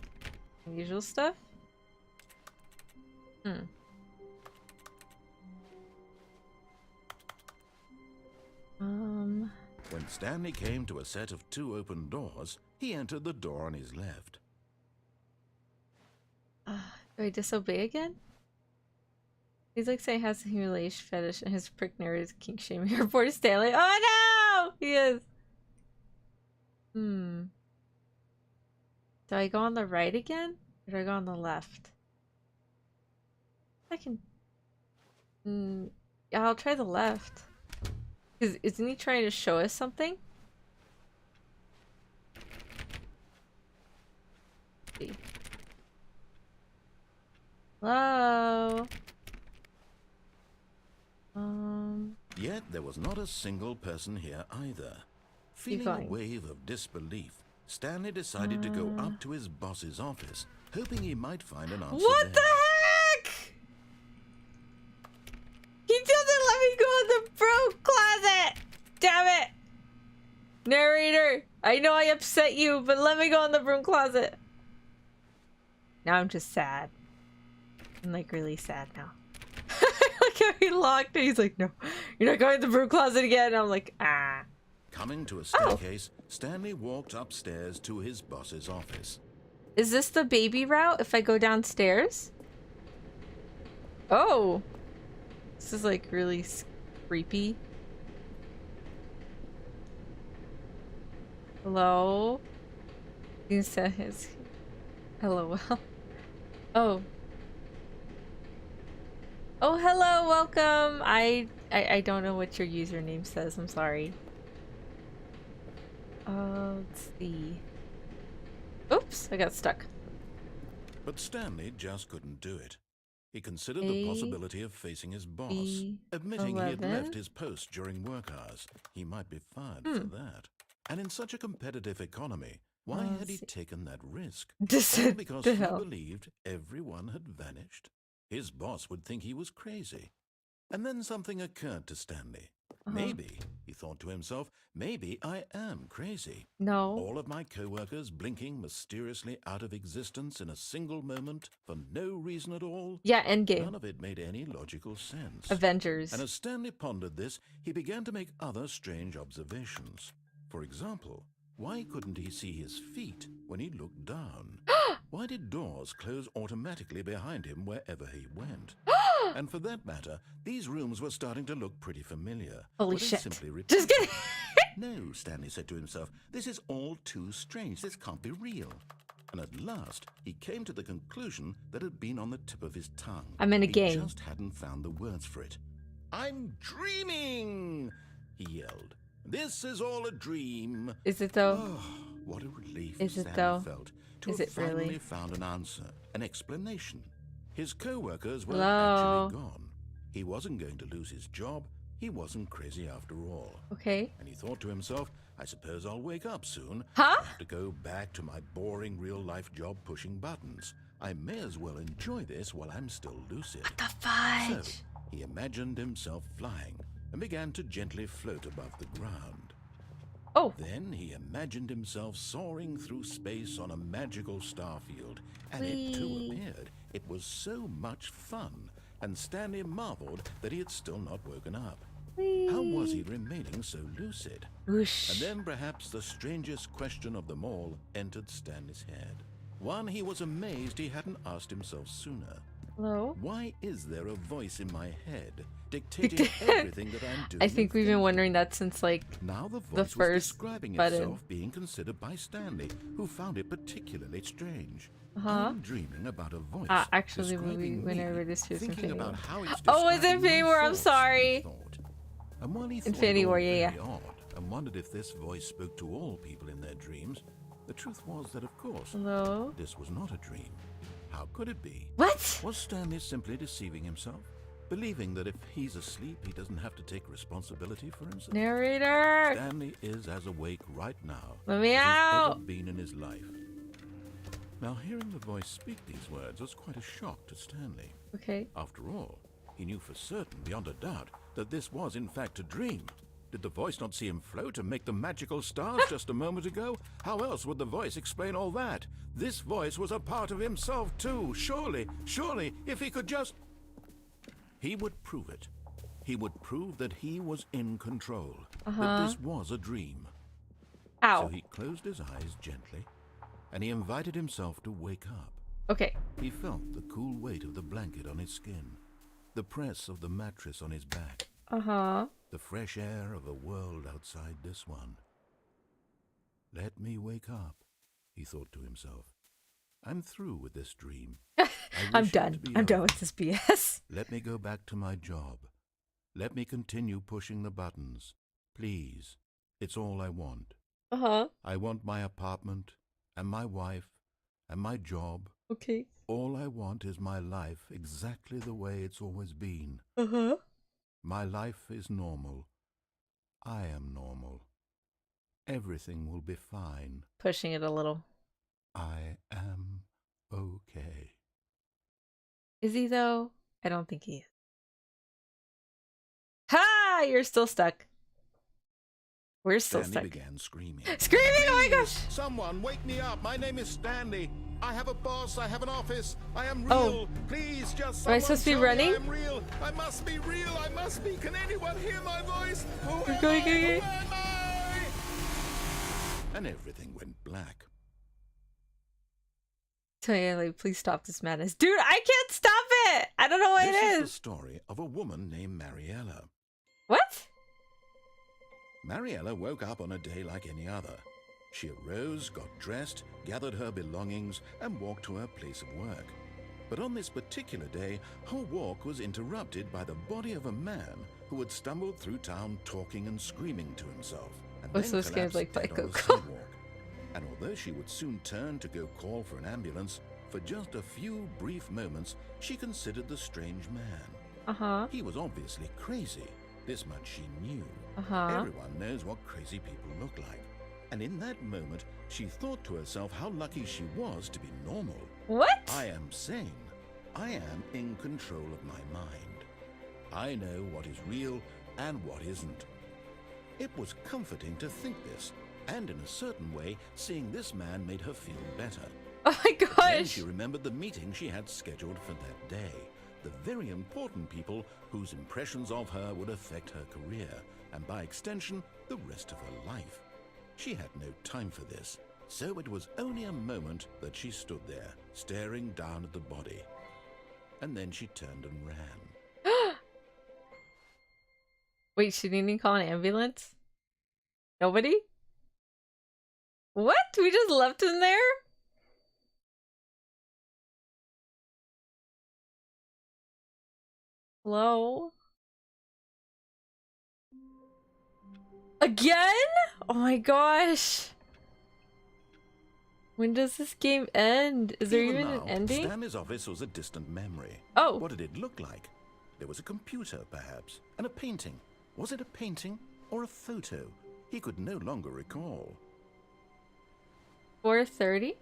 Speaker 1: usual stuff?
Speaker 2: When Stanley came to a set of 2 open doors, he entered the door on his left.
Speaker 1: Do I disobey again? He's like saying he has a humiliation fetish and his prick narrator is kink shaming her poor Stanley. Oh no! He is. Do I go on the right again? Or do I go on the left? I can... yeah, I'll try the left. Isn't he trying to show us something? See. Hello?
Speaker 2: Yet there was not a single person here either. Feeling a wave of disbelief, Stanley decided to go up to his boss's office, hoping he might find an answer
Speaker 1: What
Speaker 2: there.
Speaker 1: the heck? He doesn't let me go in the broom closet! Damn it! Narrator, I know I upset you, but let me go in the broom closet. Now I'm just sad. I'm like really sad now. Look how he locked it. He's like, no, you're not going to the broom closet again. And I'm like, ah.
Speaker 2: Coming to a staircase, Stanley walked upstairs to his boss's office.
Speaker 1: Is this the baby route if I go downstairs? Oh. This is like really creepy. Hello? He says, LOL. Oh. Oh, hello, welcome. I don't know what your username says. I'm sorry. Let's see. Oops, I got stuck.
Speaker 2: But Stanley just couldn't do it. He considered the possibility of facing his boss, admitting he had left his post during work hours. He might be fired for that. And in such a competitive economy, why had he taken that risk? All because he believed everyone had vanished? His boss would think he was crazy. And then something occurred to Stanley. Maybe, he thought to himself, maybe I am crazy.
Speaker 1: No.
Speaker 2: All of my co-workers blinking mysteriously out of existence in a single moment for no reason at all.
Speaker 1: Yeah, Endgame.
Speaker 2: None of it made any logical sense.
Speaker 1: Avengers.
Speaker 2: And as Stanley pondered this, he began to make other strange observations. For example, why couldn't he see his feet when he looked down? Why did doors close automatically behind him wherever he went? And for that matter, these rooms were starting to look pretty familiar.
Speaker 1: Holy
Speaker 2: Were they
Speaker 1: shit.
Speaker 2: simply
Speaker 1: Just kidding.
Speaker 2: No, Stanley said to himself, this is all too strange. This can't be real. And at last, he came to the conclusion that had been on the tip of his tongue.
Speaker 1: I'm in a game.
Speaker 2: He just hadn't found the words for it. I'm dreaming, he yelled. This is all a dream.
Speaker 1: Is it though?
Speaker 2: Oh, what a relief
Speaker 1: Is it
Speaker 2: Stanley
Speaker 1: though?
Speaker 2: felt to
Speaker 1: Is
Speaker 2: have
Speaker 1: it really?
Speaker 2: finally found an answer, an explanation. His co-workers were
Speaker 1: Hello?
Speaker 2: actually gone. He wasn't going to lose his job. He wasn't crazy after all.
Speaker 1: Okay.
Speaker 2: And he thought to himself, I suppose I'll wake up soon.
Speaker 1: Huh?
Speaker 2: I have to go back to my boring real-life job pushing buttons. I may as well enjoy this while I'm still lucid.
Speaker 1: The fudge.
Speaker 2: So, he imagined himself flying and began to gently float above the ground.
Speaker 1: Oh.
Speaker 2: Then he imagined himself soaring through space on a magical starfield, and it too appeared. It was so much fun, and Stanley marveled that he had still not woken up. How was he remaining so lucid?
Speaker 1: Whoosh.
Speaker 2: And then perhaps the strangest question of them all entered Stanley's head. One he was amazed he hadn't asked himself sooner.
Speaker 1: Hello?
Speaker 2: Why is there a voice in my head dictating everything that I'm doing?
Speaker 1: I think we've been wondering that since like
Speaker 2: now the voice
Speaker 1: the
Speaker 2: was
Speaker 1: first
Speaker 2: describing
Speaker 1: button.
Speaker 2: itself being considered by Stanley, who found it particularly strange.
Speaker 1: Uh-huh.
Speaker 2: I'm dreaming about a voice.
Speaker 1: Actually,
Speaker 2: describing
Speaker 1: whenever
Speaker 2: me,
Speaker 1: this is
Speaker 2: thinking
Speaker 1: Infinity
Speaker 2: about
Speaker 1: War.
Speaker 2: how it's
Speaker 1: Oh, it's
Speaker 2: describing
Speaker 1: Infinity
Speaker 2: my
Speaker 1: War, I'm
Speaker 2: thoughts,
Speaker 1: sorry.
Speaker 2: he thought. And while he thought
Speaker 1: Infinity
Speaker 2: it all
Speaker 1: War, yeah.
Speaker 2: very odd, and wondered if this voice spoke to all people in their dreams, the truth was that, of course,
Speaker 1: Hello?
Speaker 2: this was not a dream. How could it be?
Speaker 1: What?
Speaker 2: Was Stanley simply deceiving himself? Believing that if he's asleep, he doesn't have to take responsibility for himself?
Speaker 1: Narrator!
Speaker 2: Stanley is as awake right now
Speaker 1: Let me
Speaker 2: as he's
Speaker 1: out!
Speaker 2: ever been in his life. Now, hearing the voice speak these words was quite a shock to Stanley.
Speaker 1: Okay.
Speaker 2: After all, he knew for certain, beyond a doubt, that this was in fact a dream. Did the voice not see him float and make the magical stars just a moment ago? How else would the voice explain all that? This voice was a part of himself too. Surely, if he could just... He would prove it. He would prove that he was in control. That this was a dream.
Speaker 1: Ow.
Speaker 2: So he closed his eyes gently, and he invited himself to wake up.
Speaker 1: Okay.
Speaker 2: He felt the cool weight of the blanket on his skin, the press of the mattress on his back,
Speaker 1: Uh-huh.
Speaker 2: the fresh air of a world outside this one. Let me wake up, he thought to himself. I'm through with this dream.
Speaker 1: I'm done. I'm done with this BS.
Speaker 2: Let me go back to my job. Let me continue pushing the buttons. Please. It's all I want.
Speaker 1: Uh-huh.
Speaker 2: I want my apartment, and my wife, and my job.
Speaker 1: Okay.
Speaker 2: All I want is my life exactly the way it's always been.
Speaker 1: Uh-huh.
Speaker 2: My life is normal. I am normal. Everything will be fine.
Speaker 1: Pushing it a little.
Speaker 2: I am okay.
Speaker 1: Is he though? I don't think he is. Ha! You're still stuck. We're still
Speaker 2: Stanley
Speaker 1: stuck.
Speaker 2: began screaming.
Speaker 1: Screaming! Oh my gosh!
Speaker 2: Someone wake me up. My name is Stanley. I have a boss. I have an office. I am real.
Speaker 1: Oh.
Speaker 2: Please, just
Speaker 1: Am I
Speaker 2: someone
Speaker 1: supposed to be
Speaker 2: tell me
Speaker 1: running?
Speaker 2: I am real. I must be real. I must be. Can anyone hear my voice? Who am
Speaker 1: Go,
Speaker 2: I?
Speaker 1: go, go.
Speaker 2: Who am I? and everything went black.
Speaker 1: Stanley, please stop this madness. Dude, I can't stop it! I don't know what it
Speaker 2: This
Speaker 1: is.
Speaker 2: is the story of a woman named Mariella.
Speaker 1: What?
Speaker 2: Mariella woke up on a day like any other. She arose, got dressed, gathered her belongings, and walked to her place of work. But on this particular day, her walk was interrupted by the body of a man who had stumbled through town talking and screaming to himself, and
Speaker 1: I was
Speaker 2: then
Speaker 1: so scared,
Speaker 2: collapsed
Speaker 1: like,
Speaker 2: dead
Speaker 1: by
Speaker 2: on the
Speaker 1: Coco.
Speaker 2: sidewalk. And although she would soon turn to go call for an ambulance, for just a few brief moments, she considered the strange man.
Speaker 1: Uh-huh.
Speaker 2: He was obviously crazy. This much she knew.
Speaker 1: Uh-huh.
Speaker 2: Everyone knows what crazy people look like. And in that moment, she thought to herself how lucky she was to be normal.
Speaker 1: What?
Speaker 2: I am sane. I am in control of my mind. I know what is real and what isn't. It was comforting to think this, and in a certain way, seeing this man made her feel better.
Speaker 1: Oh my
Speaker 2: Then
Speaker 1: gosh!
Speaker 2: she remembered the meeting she had scheduled for that day. The very important people whose impressions of her would affect her career, and by extension, the rest of her life. She had no time for this, so it was only a moment that she stood there, staring down at the body. And then she turned and ran.
Speaker 1: Wait, she didn't even call an ambulance? Nobody? What? We just left him there? Hello? Again? Oh my gosh. When does this game end? Is there even an
Speaker 2: now,
Speaker 1: ending?
Speaker 2: Stanley's office was a distant memory.
Speaker 1: Oh.
Speaker 2: What did it look like? There was a computer, perhaps, and a painting. Was it a painting or a photo? He could no longer recall.
Speaker 1: 4:30?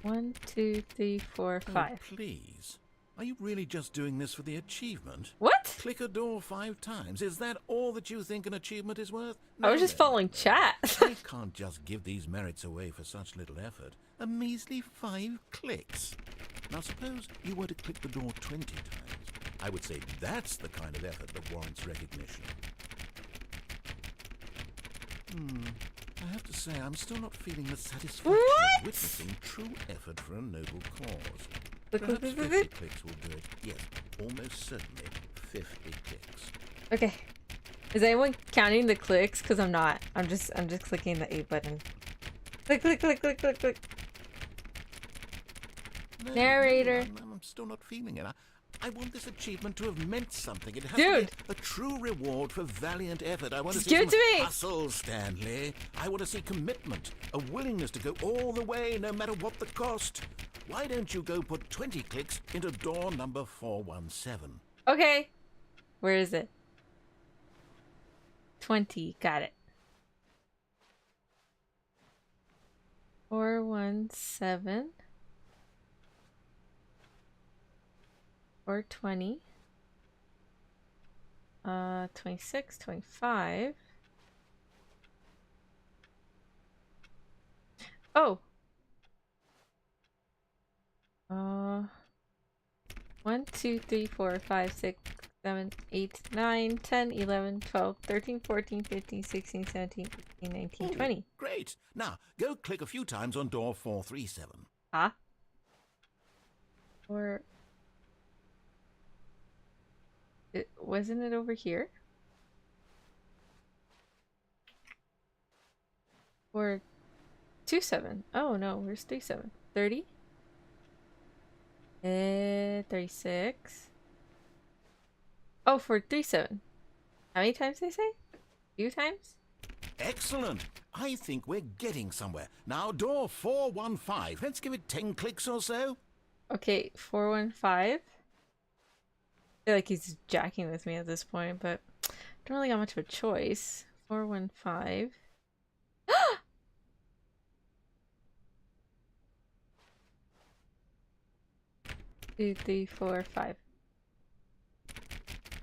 Speaker 1: One, two, three, four, five.
Speaker 2: Oh, please. Are you really just doing this for the achievement?
Speaker 1: What?
Speaker 2: Click a door 5 times. Is that all that you think an achievement is worth?
Speaker 1: I was just
Speaker 2: then.
Speaker 1: following chat.
Speaker 2: I can't just give these merits away for such little effort. A measly 5 clicks. Now suppose you were to click the door 20 times. I would say that's the kind of effort that warrants recognition. I have to say, I'm still not feeling the satisfaction
Speaker 1: What?
Speaker 2: of witnessing true effort for a noble cause.
Speaker 1: Look,
Speaker 2: Perhaps
Speaker 1: look, look,
Speaker 2: 50
Speaker 1: look.
Speaker 2: clicks will do it. Yes, almost certainly 50 clicks.
Speaker 1: Okay. Is anyone counting the clicks? Because I'm not. I'm just clicking the A button. Click, click, click, click, click, click.
Speaker 2: No,
Speaker 1: Narrator.
Speaker 2: I'm still not feeling it. I want this achievement to have meant something. It has
Speaker 1: Dude.
Speaker 2: to be a true reward for valiant effort. I want
Speaker 1: Just
Speaker 2: to see
Speaker 1: give it
Speaker 2: some
Speaker 1: to me.
Speaker 2: hustle, Stanley. I want to see commitment, a willingness to go all the way, no matter what the cost. Why don't you go put 20 clicks into door number 417?
Speaker 1: Okay. Where is it? 20. Got it. 417. 420. 26, 25. Oh. 1, 2, 3, 4, 5, 6, 7, 8, 9, 10, 11, 12, 13, 14, 15, 16, 17, 18, 19, 20.
Speaker 2: Great. Now, go click a few times on door 437.
Speaker 1: Huh? Or... wasn't it over here? Or 27. Oh no, where's 37? 30? 36. Oh, for 37. How many times did I say? A few times?
Speaker 2: Excellent. I think we're getting somewhere. Now, door 415. Let's give it 10 clicks or so.
Speaker 1: Okay, 415. I feel like he's jacking with me at this point, but I don't really got much of a choice. 415. 2, 3, 4, 5.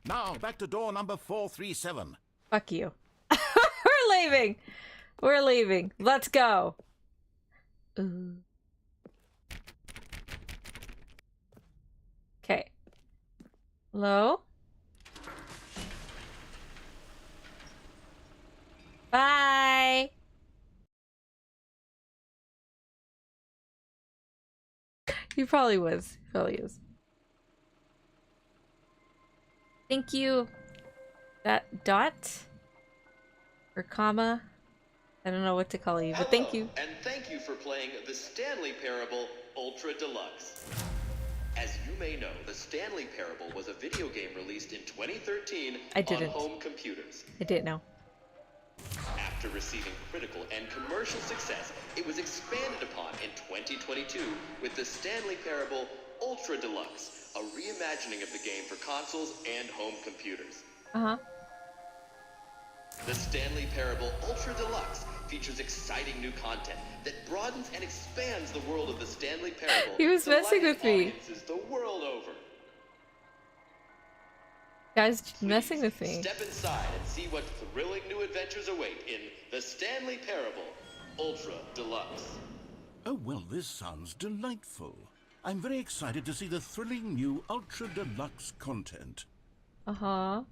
Speaker 2: Now, back to door number 437.
Speaker 1: Fuck you. We're leaving. We're leaving. Let's go. Ooh. Okay. Hello? Bye. He probably was. He probably is. Thank you. That dot or comma. I don't know what to call you, but thank you.
Speaker 5: And thank you for playing The Stanley Parable Ultra Deluxe. As you may know, The Stanley Parable was a video game released in 2013 on home computers.
Speaker 1: I didn't know.
Speaker 5: After receiving critical and commercial success, it was expanded upon in 2022 with The Stanley Parable Ultra Deluxe, a reimagining of the game for consoles and home computers.
Speaker 1: Uh-huh.
Speaker 5: The Stanley Parable Ultra Deluxe features exciting new content that broadens and expands the world of the Stanley Parable.
Speaker 1: He was messing with me.
Speaker 5: Audiences the world over.
Speaker 1: Guys, messing with me.
Speaker 5: Step inside and see what thrilling new adventures await in The Stanley Parable Ultra Deluxe.
Speaker 2: Oh, well, this sounds delightful. I'm very excited to see the thrilling new Ultra Deluxe content.
Speaker 1: Uh-huh.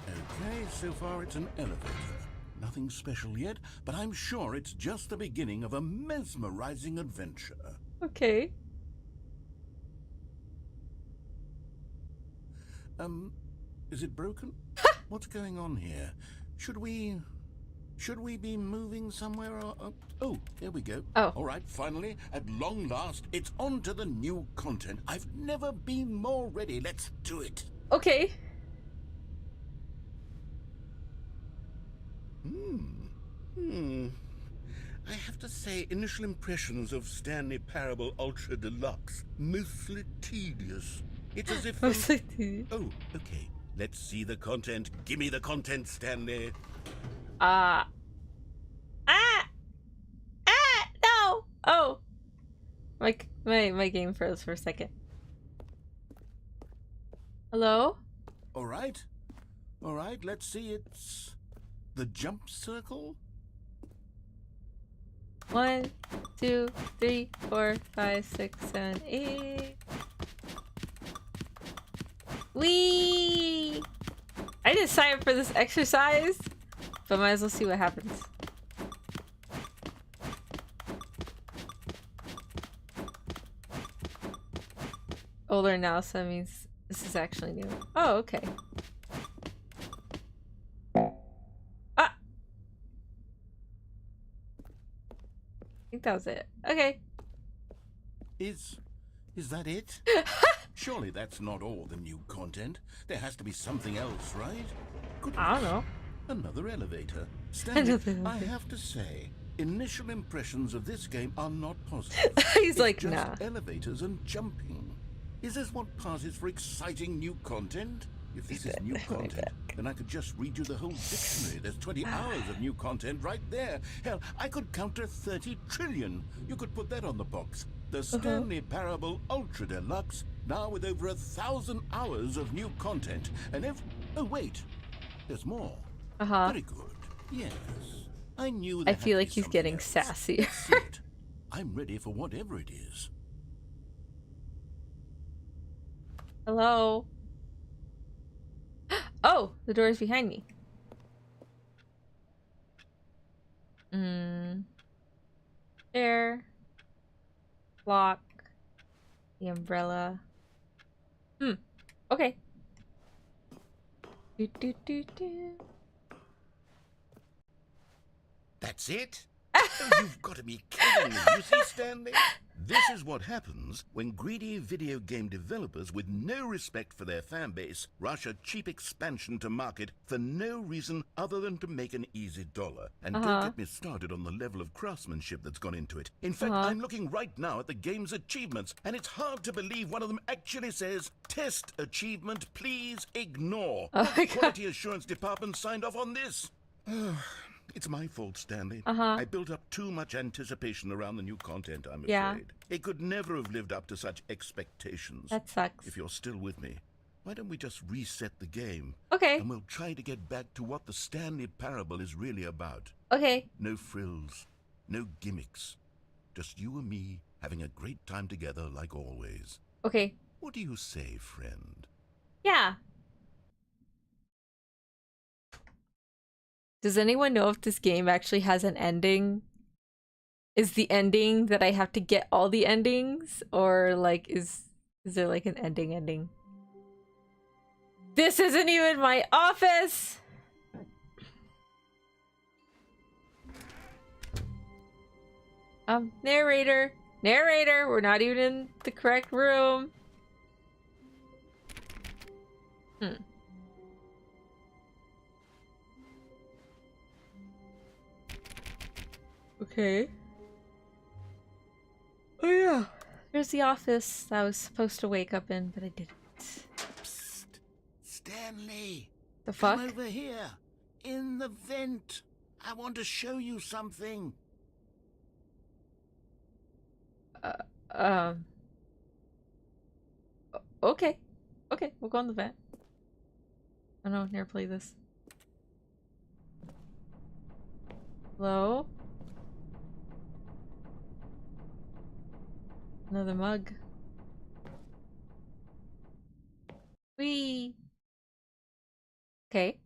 Speaker 2: Okay, so far it's an elevator. Nothing special yet, but I'm sure it's just the beginning of a mesmerizing adventure.
Speaker 1: Okay.
Speaker 2: Is it broken? What's going on here? Should we be moving somewhere or... Oh, here we go.
Speaker 1: Oh.
Speaker 2: All right, finally, at long last, it's on to the new content. I've never been more ready. Let's do it.
Speaker 1: Okay.
Speaker 2: I have to say, initial impressions of Stanley Parable Ultra Deluxe, mostly tedious. It's as if... Oh, okay. Let's see the content. Gimme the content, Stanley.
Speaker 1: No! Oh! My game froze for a second. Hello?
Speaker 2: All right, let's see. It's the jump circle.
Speaker 1: 1, 2, 3, 4, 5, 6, 7, 8. Whee! I didn't sign up for this exercise, but might as well see what happens. Older now, so that means this is actually new. Oh, okay. Ah! I think that was it. Okay.
Speaker 2: Is that it? Surely that's not all the new content. There has to be something else, right?
Speaker 1: I don't know.
Speaker 2: Another elevator. Stanley, I have to say, initial impressions of this game are not positive.
Speaker 1: He's like,
Speaker 2: just
Speaker 1: nah.
Speaker 2: Elevators and jumping. Is this what passes for exciting new content? If this is new content, then I could just read you the whole dictionary. There's 20 hours of new content right there. Hell, I could counter 30 trillion. You could put that on the box. The Stanley Parable Ultra Deluxe, now with over 1,000 hours of new content. And if... Oh, wait. There's more. Very good. Yes. I knew that.
Speaker 1: I feel like he's getting sassy.
Speaker 2: I'm ready for whatever it is.
Speaker 1: Hello? Oh, the door is behind me. There. Lock. The umbrella. Okay.
Speaker 2: That's it? Oh, you've got to be kidding me. You see, Stanley? This is what happens when greedy video game developers with no respect for their fan base rush a cheap expansion to market for no reason other than to make an easy dollar. And don't get me started on the level of craftsmanship that's gone into it. In fact, I'm looking right now at the game's achievements, and it's hard to believe one of them actually says, "Test achievement, please ignore." The quality assurance department signed off on this. It's my fault, Stanley. I built up too much anticipation around the new content, I'm afraid. It could never have lived up to such expectations.
Speaker 1: That sucks.
Speaker 2: If you're still with me, why don't we just reset the game?
Speaker 1: Okay.
Speaker 2: And we'll try to get back to what the Stanley Parable is really about.
Speaker 1: Okay.
Speaker 2: No frills, no gimmicks. Just you and me having a great time together like always.
Speaker 1: Okay.
Speaker 2: What do you say, friend?
Speaker 1: Yeah. Does anyone know if this game actually has an ending? Is the ending that I have to get all the endings, or like is there like an ending? This isn't even my office. Narrator, we're not even in the correct room. Okay. Oh yeah. There's the office that I was supposed to wake up in, but I didn't.
Speaker 2: Psst. Stanley!
Speaker 1: The fuck?
Speaker 2: Come over here. In the vent. I want to show you something.
Speaker 1: Okay. Okay, we'll go in the vent. I don't never play this. Hello? Another mug. Whee! Okay.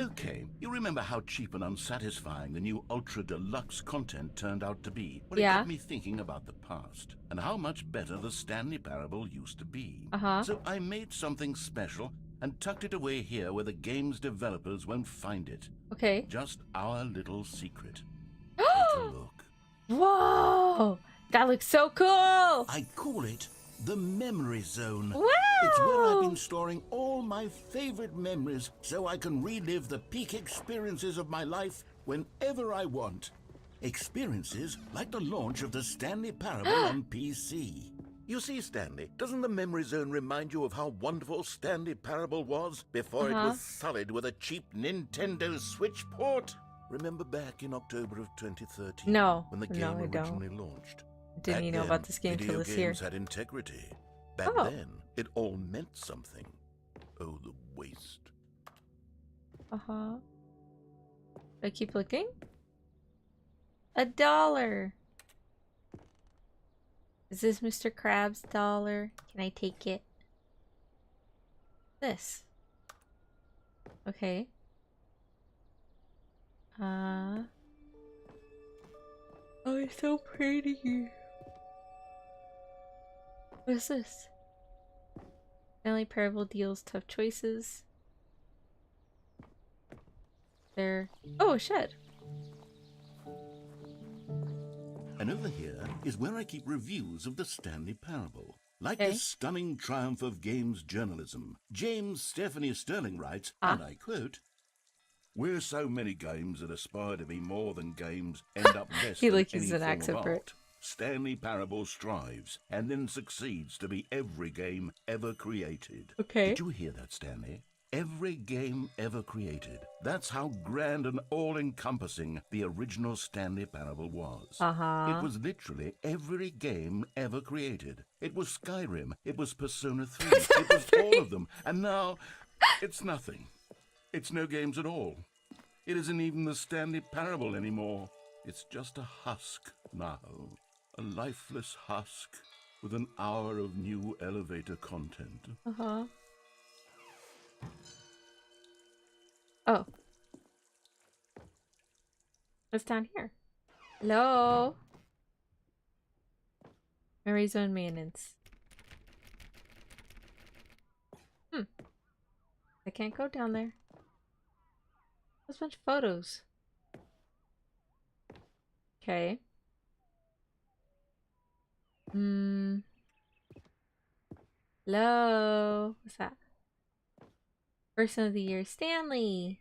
Speaker 2: Okay, you remember how cheap and unsatisfying the new Ultra Deluxe content turned out to be? Well,
Speaker 1: Yeah.
Speaker 2: it got me thinking about the past and how much better the Stanley Parable used to be. So I made something special and tucked it away here where the game's developers won't find it.
Speaker 1: Okay.
Speaker 2: Just our little secret. Take a look.
Speaker 1: Whoa! That looks so cool!
Speaker 2: I call it the Memory Zone.
Speaker 1: Wow!
Speaker 2: It's where I've been storing all my favorite memories so I can relive the peak experiences of my life whenever I want. Experiences like the launch of the Stanley Parable on PC. You see, Stanley, doesn't the Memory Zone remind you of how wonderful Stanley Parable was before it was sullied with a cheap Nintendo Switch port? Remember back in October of 2013?
Speaker 1: No.
Speaker 2: When the game originally launched?
Speaker 1: Didn't
Speaker 2: Back
Speaker 1: you know
Speaker 2: then,
Speaker 1: about this game till this year?
Speaker 2: Video games had integrity. Back then, it all meant something. Oh, the waste.
Speaker 1: I keep looking. $1. Is this Mr. Krabs' dollar? Can I take it? This. Okay. Oh, it's so pretty. What is this? Stanley Parable deals tough choices. There. Oh, a shed.
Speaker 2: And over here is where I keep reviews of the Stanley Parable. Like the stunning triumph of games journalism, James Stephanie Sterling writes, and I quote, "Where so many games that aspire to be more than games end up less
Speaker 1: He
Speaker 2: than
Speaker 1: like
Speaker 2: any
Speaker 1: uses an
Speaker 2: form
Speaker 1: accent
Speaker 2: of
Speaker 1: for it.
Speaker 2: art, Stanley Parable strives and then succeeds to be every game ever created."
Speaker 1: Okay.
Speaker 2: Did you hear that, Stanley? Every game ever created. That's how grand and all-encompassing the original Stanley Parable was. It was literally every game ever created. It was Skyrim. It was Persona 3. It was all of them. And now, it's nothing. It's no games at all. It isn't even the Stanley Parable anymore. It's just a husk now. A lifeless husk with an hour of new elevator content.
Speaker 1: Oh. What's down here? Hello? Memory Zone maintenance. I can't go down there. There's a bunch of photos. Okay. Hello? What's that? Person of the Year, Stanley.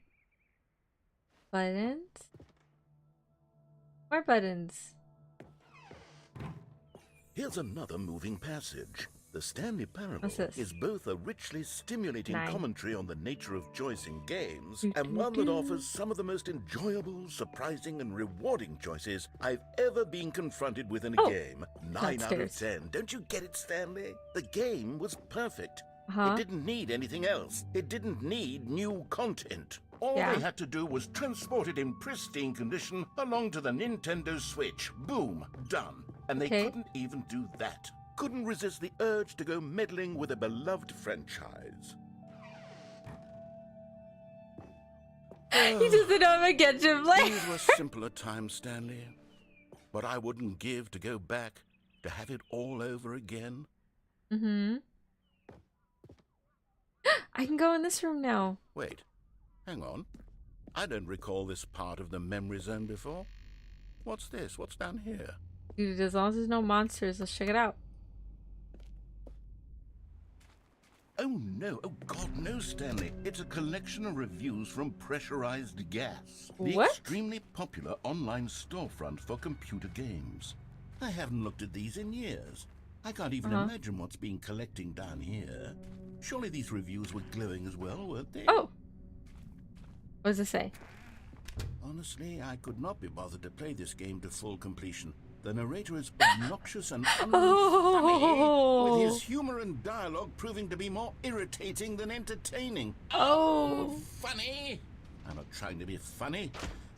Speaker 1: Buttons. More buttons.
Speaker 2: Here's another moving passage. The Stanley Parable
Speaker 1: What's this?
Speaker 2: is both a richly stimulating
Speaker 1: 9.
Speaker 2: commentary on the nature of choice in games and one that offers some of the most enjoyable, surprising, and rewarding choices I've ever been confronted with in a game. 9 out of
Speaker 1: Downstairs.
Speaker 2: 10. Don't you get it, Stanley? The game was perfect.
Speaker 1: Uh-huh.
Speaker 2: It didn't need anything else. It didn't need new content. All they had to do was transport it in pristine condition along to the Nintendo Switch. Boom, done. And they
Speaker 1: Okay.
Speaker 2: couldn't even do that. Couldn't resist the urge to go meddling with a beloved franchise.
Speaker 1: He doesn't know if I get him. Like,
Speaker 2: These were simpler times, Stanley. What I wouldn't give to go back, to have it all over again.
Speaker 1: mm-hmm. I can go in this room now.
Speaker 2: Wait, hang on. I don't recall this part of the memory zone before. What's this? What's down here?
Speaker 1: Dude, as long as there's no monsters, let's check it out.
Speaker 2: Oh no, oh God, no, Stanley. It's a collection of reviews from Pressurized Gas, the
Speaker 1: What?
Speaker 2: extremely popular online storefront for computer games. I haven't looked at these in years. I can't even imagine what's been collecting down here. Surely these reviews were glowing as well, weren't they?
Speaker 1: Oh! What does it say?
Speaker 2: Honestly, I could not be bothered to play this game to full completion. The narrator is obnoxious and unfunny, with his humor and dialogue proving to be more irritating than entertaining.
Speaker 1: Oh!
Speaker 2: Funny? I'm not trying to be funny.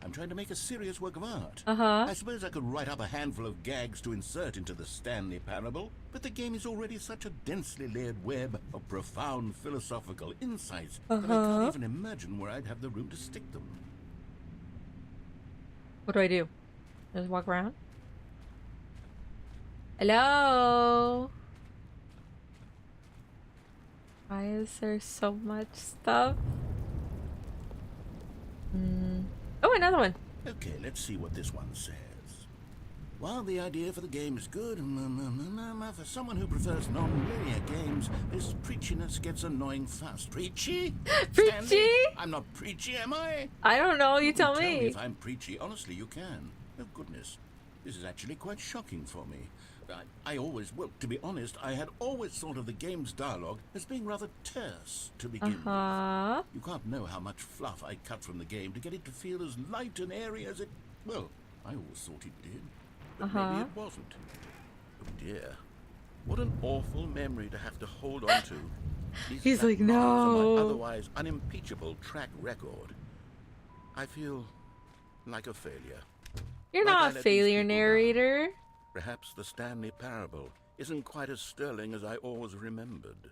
Speaker 2: I'm trying to make a serious work of art.
Speaker 1: Uh-huh.
Speaker 2: I suppose I could write up a handful of gags to insert into the Stanley Parable, but the game is already such a densely layered web of profound philosophical insights that I can't even imagine where I'd have the room to stick them.
Speaker 1: What do I do? Just walk around? Hello? Why is there so much stuff? Oh, another one.
Speaker 2: Okay, let's see what this one says. While the idea for the game is good, for someone who prefers non-linear games, this preachiness gets annoying fast. Preachy?
Speaker 1: Preachy?
Speaker 2: Stanley? I'm not preachy, am I?
Speaker 1: I don't know. You tell
Speaker 2: Tell me
Speaker 1: me.
Speaker 2: if I'm preachy. Honestly, you can. Oh, goodness. This is actually quite shocking for me. I always, well, to be honest, I had always thought of the game's dialogue as being rather terse to begin with. You can't know how much fluff I cut from the game to get it to feel as light and airy as it, well, I always thought it did. But maybe it wasn't. Oh dear. What an awful memory to have to hold on to. These
Speaker 1: He's
Speaker 2: black
Speaker 1: like,
Speaker 2: marks on
Speaker 1: no.
Speaker 2: my otherwise unimpeachable track record. I feel like a failure.
Speaker 1: You're
Speaker 2: Like I
Speaker 1: not a
Speaker 2: let these
Speaker 1: failure,
Speaker 2: people down.
Speaker 1: narrator.
Speaker 2: Perhaps the Stanley Parable isn't quite as sterling as I always remembered.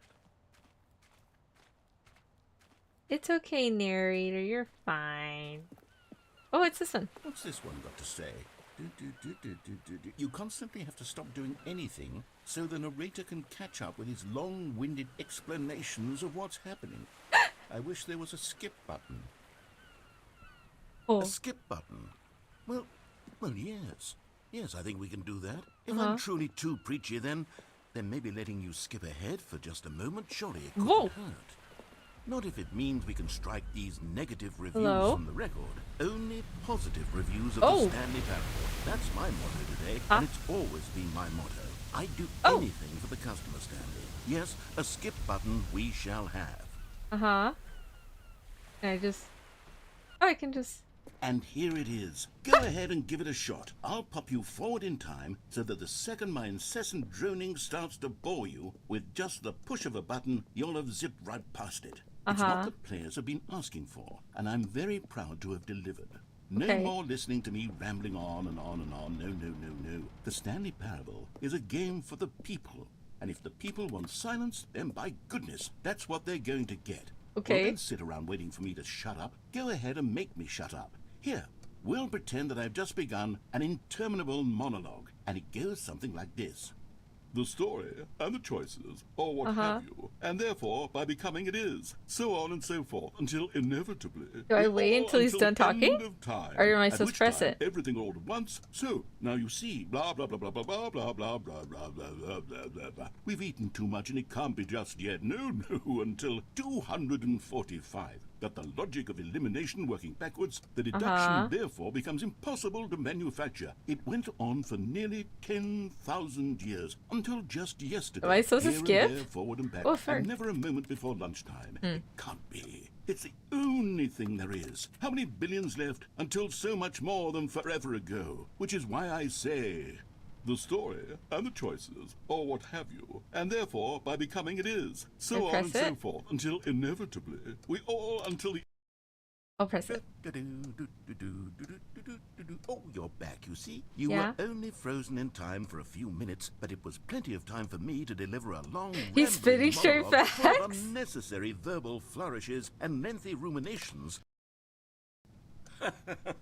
Speaker 1: It's okay, narrator. You're fine. Oh, it's this one.
Speaker 2: What's this one got to say? You constantly have to stop doing anything so the narrator can catch up with his long-winded explanations of what's happening. I wish there was a skip button.
Speaker 1: Oh.
Speaker 2: A skip button? Well, yes. Yes, I think we can do that. If I'm truly too preachy, then maybe letting you skip ahead for just a moment, surely it couldn't hurt. Not if it means we can strike these negative reviews from the record. Only positive reviews of the Stanley Parable. That's my motto today, and it's always been my motto. I'd do anything for the customer, Stanley. Yes, a skip button we shall have.
Speaker 1: Can I just... Oh, I can just...
Speaker 2: And here it is. Go ahead and give it a shot. I'll pop you forward in time so that the second my incessant droning starts to bore you, with just the push of a button, you'll have zipped right past it. It's what the players have been asking for, and I'm very proud to have delivered. No more listening to me rambling on and on and on. No. The Stanley Parable is a game for the people. And if the people want silence, then by goodness, that's what they're going to get.
Speaker 1: Okay.
Speaker 2: Well, don't sit around waiting for me to shut up. Go ahead and make me shut up. Here, we'll pretend that I've just begun an interminable monologue, and it goes something like this. The story and the choices, or what have you, and therefore, by becoming it is, so on and so forth, until inevitably...
Speaker 1: Do I wait until he's done talking? Or am I supposed to press it?
Speaker 2: Everything all at once. So, now you see, blah, blah, blah, blah, blah, blah, blah, blah, blah, blah, blah, blah, blah, blah, blah. We've eaten too much and it can't be just yet. No, until 245. Got the logic of elimination working backwards, the deduction therefore becomes impossible to manufacture. It went on for nearly 10,000 years, until just yesterday.
Speaker 1: Am I supposed to
Speaker 2: here and
Speaker 1: skip?
Speaker 2: there, forward and back,
Speaker 1: Oh, fair.
Speaker 2: and never a moment before lunchtime. It can't be. It's the only thing there is. How many billions left until so much more than forever ago? Which is why I say... the story and the choices, or what have you, and therefore, by becoming it is, so on and so forth, until inevitably, we all, until the
Speaker 1: I'll press it.
Speaker 2: Oh, you're back, you see. You
Speaker 1: Yeah.
Speaker 2: were only frozen in time for a few minutes, but it was plenty of time for me to deliver a long,
Speaker 1: He's spitting straight
Speaker 2: monologue full of
Speaker 1: facts.
Speaker 2: unnecessary verbal flourishes and lengthy ruminations.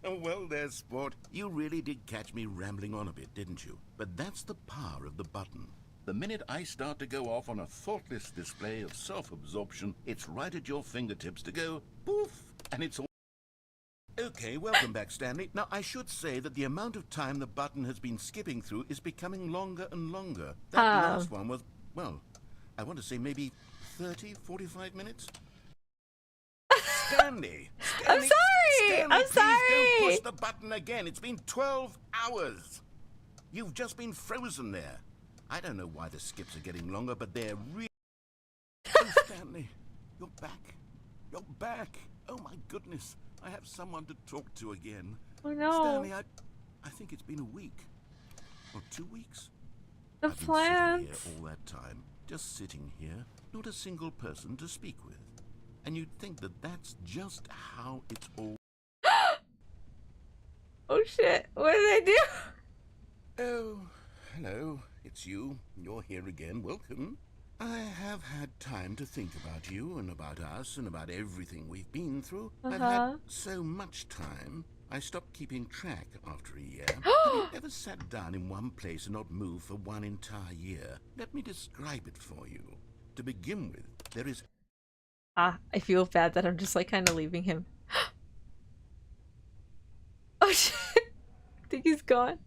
Speaker 2: Well there, sport. You really did catch me rambling on a bit, didn't you? But that's the power of the button. The minute I start to go off on a thoughtless display of self-absorption, it's right at your fingertips to go poof, and it's all... Okay, welcome back, Stanley. Now, I should say that the amount of time the button has been skipping through is becoming longer and longer. That last one was, well, I want to say maybe 30, 45 minutes? Stanley!
Speaker 1: I'm sorry!
Speaker 2: Stanley,
Speaker 1: I'm
Speaker 2: please
Speaker 1: sorry!
Speaker 2: don't push the button again. It's been 12 hours. You've just been frozen there. I don't know why the skips are getting longer, but they're really... Oh, Stanley, you're back. You're back. Oh, my goodness. I have someone to talk to again.
Speaker 1: Oh, no.
Speaker 2: Stanley, I think it's been a week. Or 2 weeks.
Speaker 1: The
Speaker 2: I've been
Speaker 1: plans.
Speaker 2: sitting here all that time, just sitting here, not a single person to speak with. And you'd think that that's just how it's all...
Speaker 1: Oh shit, what did I do?
Speaker 2: Oh, hello, it's you. You're here again. Welcome. I have had time to think about you and about us and about everything we've been through. I've had so much time, I stopped keeping track after a year. Have you ever sat down in one place and not moved for one entire year? Let me describe it for you. To begin with, there is...
Speaker 1: I feel bad that I'm just like kind of leaving him. Oh shit! I think he's gone.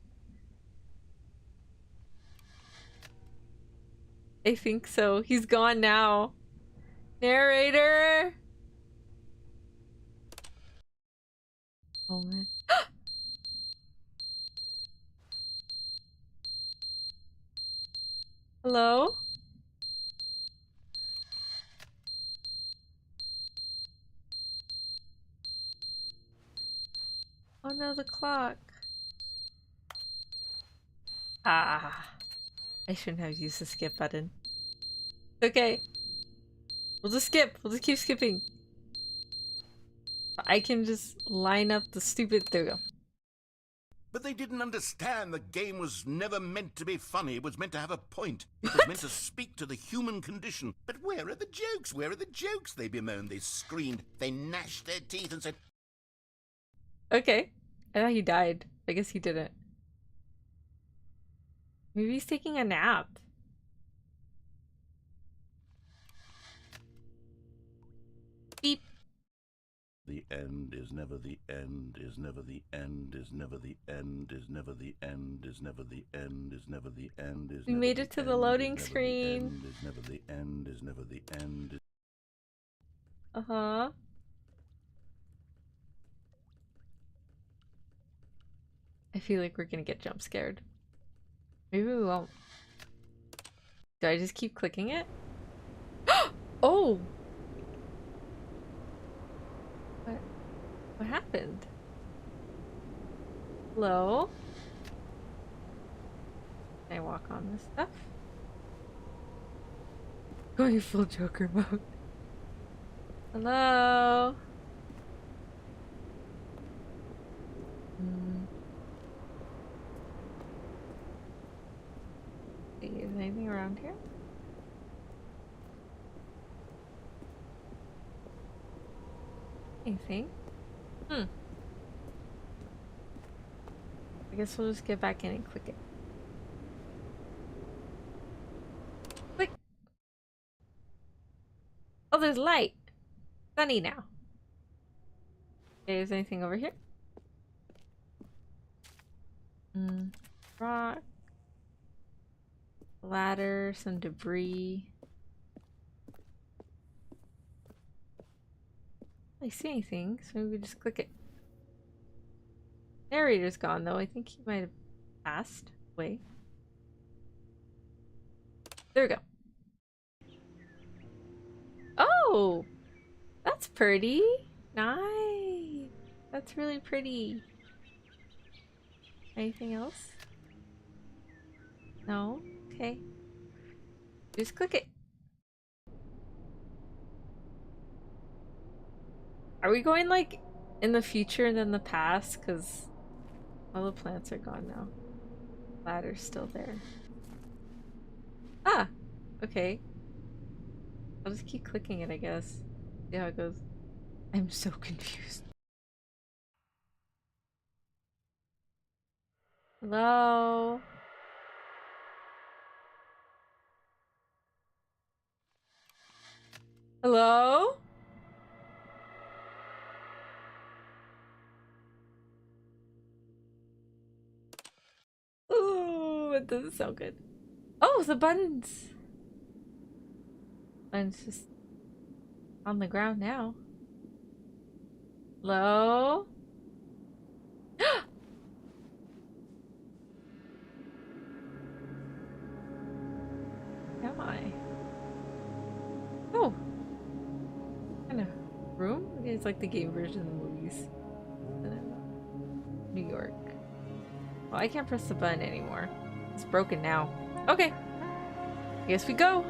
Speaker 1: I think so. He's gone now. Narrator! Oh man. Hello? Oh no, the clock. Ah. I shouldn't have used the skip button. Okay. We'll just skip. We'll just keep skipping. I can just line up the stupid... There we go.
Speaker 2: But they didn't understand the game was never meant to be funny. It was meant to have a point. It was meant to speak to the human condition. But where are the jokes? Where are the jokes? They bemoaned, they screamed, they gnashed their teeth and said...
Speaker 1: Okay. I thought he died. I guess he didn't. Maybe he's taking a nap. Beep.
Speaker 2: The end is never the end, is never the end, is never the end, is never the end, is never the end, is never the end, is
Speaker 1: We made it to the loading screen.
Speaker 2: is never the end, is never the end.
Speaker 1: Uh-huh. I feel like we're gonna get jump scared. Maybe we won't. Do I just keep clicking it? Oh! What happened? Hello? Can I walk on this stuff? Going full Joker mode. Hello? Is there anything around here? Anything? I guess we'll just get back in and click it. Click! Oh, there's light! Sunny now. Okay, is there anything over here? Rock. Ladder, some debris. I see anything, so maybe we just click it. Narrator's gone though. I think he might have passed away. There we go. Oh! That's pretty. Nice. That's really pretty. Anything else? No? Okay. Just click it. Are we going like in the future and then the past, because all the plants are gone now. Ladder's still there. Ah! Okay. I'll just keep clicking it, I guess. See how it goes. I'm so confused. Hello? Hello? Ooh, it doesn't sound good. Oh, the buttons! Buttons just on the ground now. Hello? Am I? Oh! Kind of room? It's like the game version of the movies. New York. Well, I can't press the button anymore. It's broken now. Okay. I guess we go.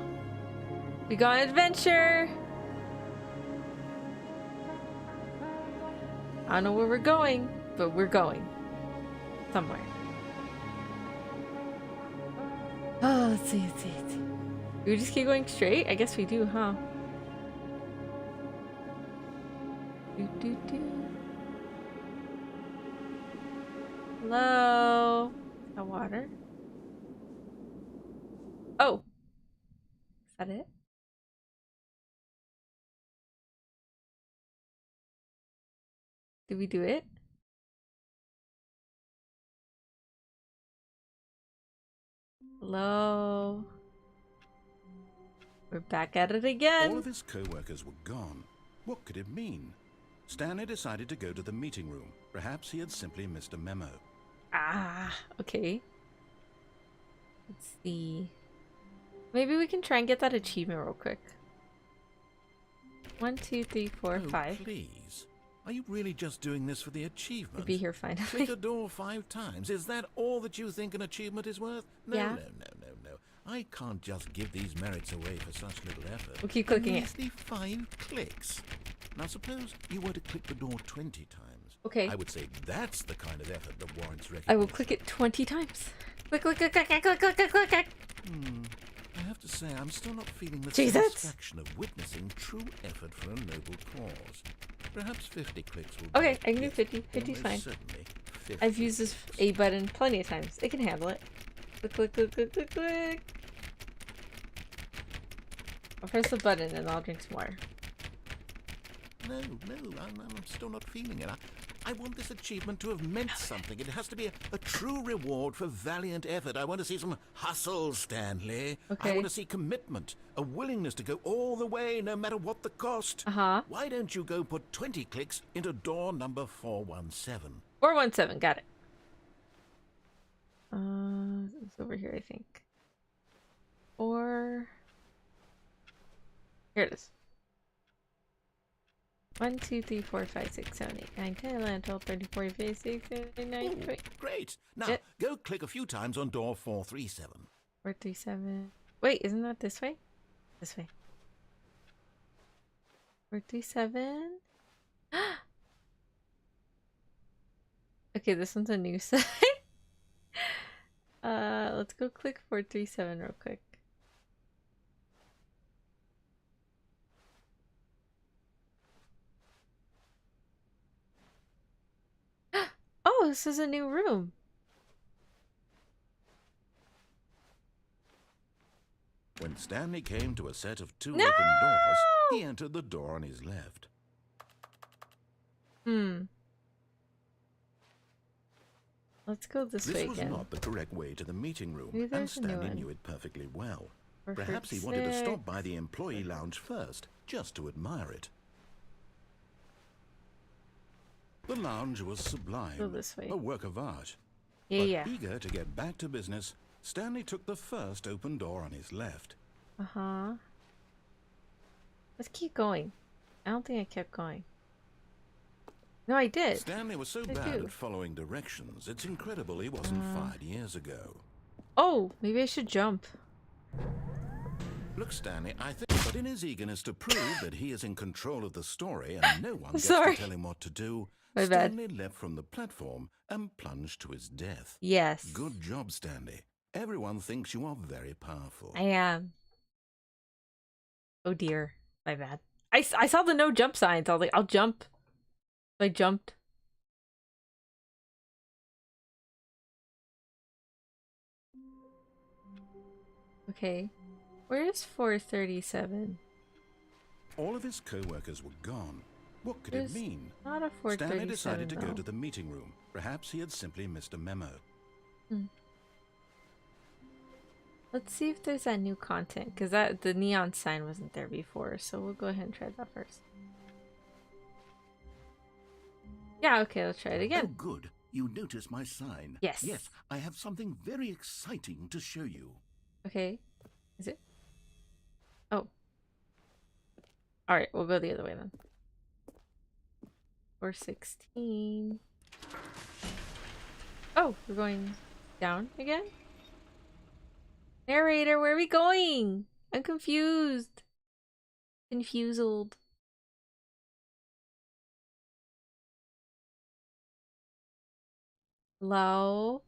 Speaker 1: We go on an adventure. I don't know where we're going, but we're going. Somewhere. Oh, let's see. Do we just keep going straight? I guess we do, huh? Do. Hello? Is that water? Oh! Is that it? Did we do it? Hello? We're back at it again!
Speaker 2: All of his co-workers were gone. What could it mean? Stanley decided to go to the meeting room. Perhaps he had simply missed a memo.
Speaker 1: Ah, okay. Let's see. Maybe we can try and get that achievement real quick. 1, 2, 3, 4, 5.
Speaker 2: Please. Are you really just doing this for the achievement?
Speaker 1: To be here finally.
Speaker 2: Click a door 5 times. Is that all that you think an achievement is worth? No,
Speaker 1: Yeah.
Speaker 2: no. I can't just give these merits away for such little effort.
Speaker 1: We'll keep clicking it.
Speaker 2: Measly 5 clicks. Now suppose you were to click the door 20 times.
Speaker 1: Okay.
Speaker 2: I would say that's the kind of effort that warrants recognition.
Speaker 1: I will click it 20 times. Click.
Speaker 2: I have to say, I'm still not feeling the
Speaker 1: Jesus.
Speaker 2: satisfaction of witnessing true effort for a noble cause. Perhaps 50 clicks will
Speaker 1: Okay,
Speaker 2: do it.
Speaker 1: I can do
Speaker 2: Yes,
Speaker 1: 50. 50's
Speaker 2: almost
Speaker 1: fine.
Speaker 2: certainly 50
Speaker 1: I've used this A button plenty of times. It can handle it. Click. I'll press the button and I'll drink some water.
Speaker 2: No, I'm still not feeling it. I want this achievement to have meant something. It has to be a true reward for valiant effort. I want to see some hustle, Stanley.
Speaker 1: Okay.
Speaker 2: I want to see commitment, a willingness to go all the way, no matter what the cost. Why don't you go put 20 clicks into door number 417?
Speaker 1: 417, got it. It's over here, I think. Or here it is. 1, 2, 3, 4, 5, 6, 7, 8, 9, 10, 11, 12, 13, 14, 15, 16, 17, 18, 19, 20.
Speaker 2: Great. Now, go click a few times on door 437.
Speaker 1: 437. Wait, isn't that this way? This way. 437. Okay, this one's a new side. Let's go click 437 real quick. Oh, this is a new room.
Speaker 2: When Stanley came to a set of 2 open doors, he entered the door on his left.
Speaker 1: Let's go this way
Speaker 2: This
Speaker 1: again.
Speaker 2: was not the correct way to the meeting room,
Speaker 1: Maybe
Speaker 2: and
Speaker 1: there's a new
Speaker 2: Stanley
Speaker 1: one.
Speaker 2: knew it perfectly well.
Speaker 1: 4,
Speaker 2: Perhaps he
Speaker 1: 6.
Speaker 2: wanted to stop by the employee lounge first, just to admire it. The lounge was sublime,
Speaker 1: Go this way.
Speaker 2: a work of art.
Speaker 1: Yeah.
Speaker 2: But eager to get back to business, Stanley took the first open door on his left.
Speaker 1: Let's keep going. I don't think I kept going. No, I did.
Speaker 2: Stanley was so bad at following directions, it's incredible he wasn't fired years ago.
Speaker 1: Oh, maybe I should jump.
Speaker 2: Look, Stanley, I think the But in his eagerness to prove that he is in control of the story and no one gets
Speaker 1: Sorry.
Speaker 2: to tell him what to do,
Speaker 1: My bad.
Speaker 2: Stanley leapt from the platform and plunged to his death.
Speaker 1: Yes.
Speaker 2: Good job, Stanley. Everyone thinks you are very powerful.
Speaker 1: I am. Oh dear. My bad. I saw the no jump signs. I was like, I'll jump. So I jumped. Okay. Where's 437?
Speaker 2: All of his co-workers were gone. What could
Speaker 1: There's
Speaker 2: it mean?
Speaker 1: not a 437,
Speaker 2: Stanley decided to go
Speaker 1: though.
Speaker 2: to the meeting room. Perhaps he had simply missed a memo.
Speaker 1: Let's see if there's that new content, because the neon sign wasn't there before, so we'll go ahead and try that first. Yeah, okay, let's try it
Speaker 2: Oh,
Speaker 1: again.
Speaker 2: good. You noticed my sign.
Speaker 1: Yes.
Speaker 2: Yes, I have something very exciting to show you.
Speaker 1: Okay. Is it? Oh. Alright, we'll go the other way then. 416. Oh, we're going down again? Narrator, where are we going? I'm confused. Confused. Hello?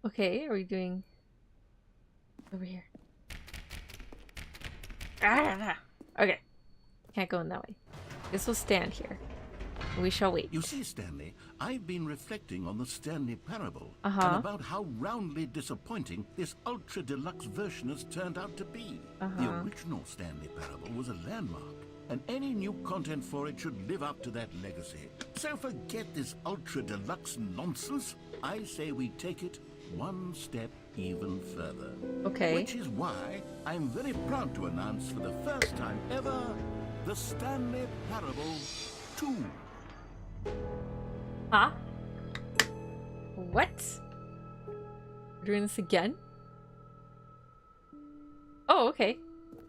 Speaker 1: Okay, are we doing over here? Ah, okay. Can't go in that way. Guess we'll stand here. We shall wait.
Speaker 2: You see, Stanley, I've been reflecting on the Stanley Parable
Speaker 1: Uh-huh.
Speaker 2: and about how roundly disappointing this ultra deluxe version has turned out to be. The original Stanley Parable was a landmark, and any new content for it should live up to that legacy. So forget this ultra deluxe nonsense. I say we take it one step even further.
Speaker 1: Okay.
Speaker 2: Which is why I'm very proud to announce for the first time ever the Stanley Parable 2.
Speaker 1: Huh? What? We're doing this again? Oh, okay.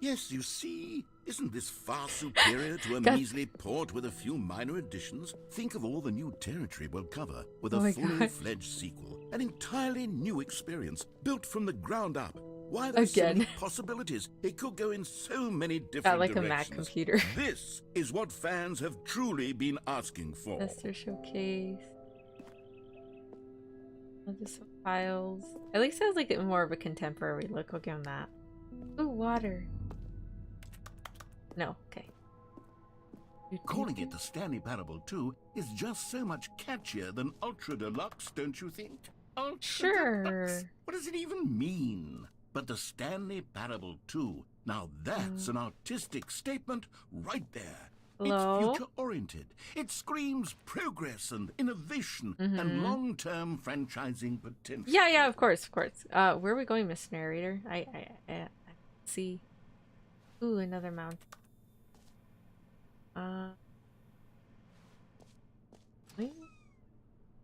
Speaker 2: Yes, you see, isn't this far superior to a
Speaker 1: God.
Speaker 2: measly port with a few minor additions? Think of all the new territory we'll cover with
Speaker 1: Oh
Speaker 2: a
Speaker 1: my
Speaker 2: fully
Speaker 1: God.
Speaker 2: fledged sequel. An entirely new experience, built from the ground up. Why, there's so
Speaker 1: Again.
Speaker 2: many possibilities. It could go in so many different
Speaker 1: Got like
Speaker 2: directions.
Speaker 1: a Mac computer.
Speaker 2: This is what fans have truly been asking for.
Speaker 1: Tester showcase. Oh, there's some files. At least it has like more of a contemporary look. I'll give him that. Ooh, water. No, okay.
Speaker 2: Calling it the Stanley Parable 2 is just so much catchier than Ultra Deluxe, don't you think? Ultra
Speaker 1: Sure.
Speaker 2: Deluxe? What does it even mean? But the Stanley Parable 2, now that's an artistic statement right there.
Speaker 1: Hello?
Speaker 2: It's future-oriented. It screams progress and innovation and long-term franchising potential.
Speaker 1: Yeah, of course, of course. Where are we going, Miss Narrator? I see. Ooh, another mount.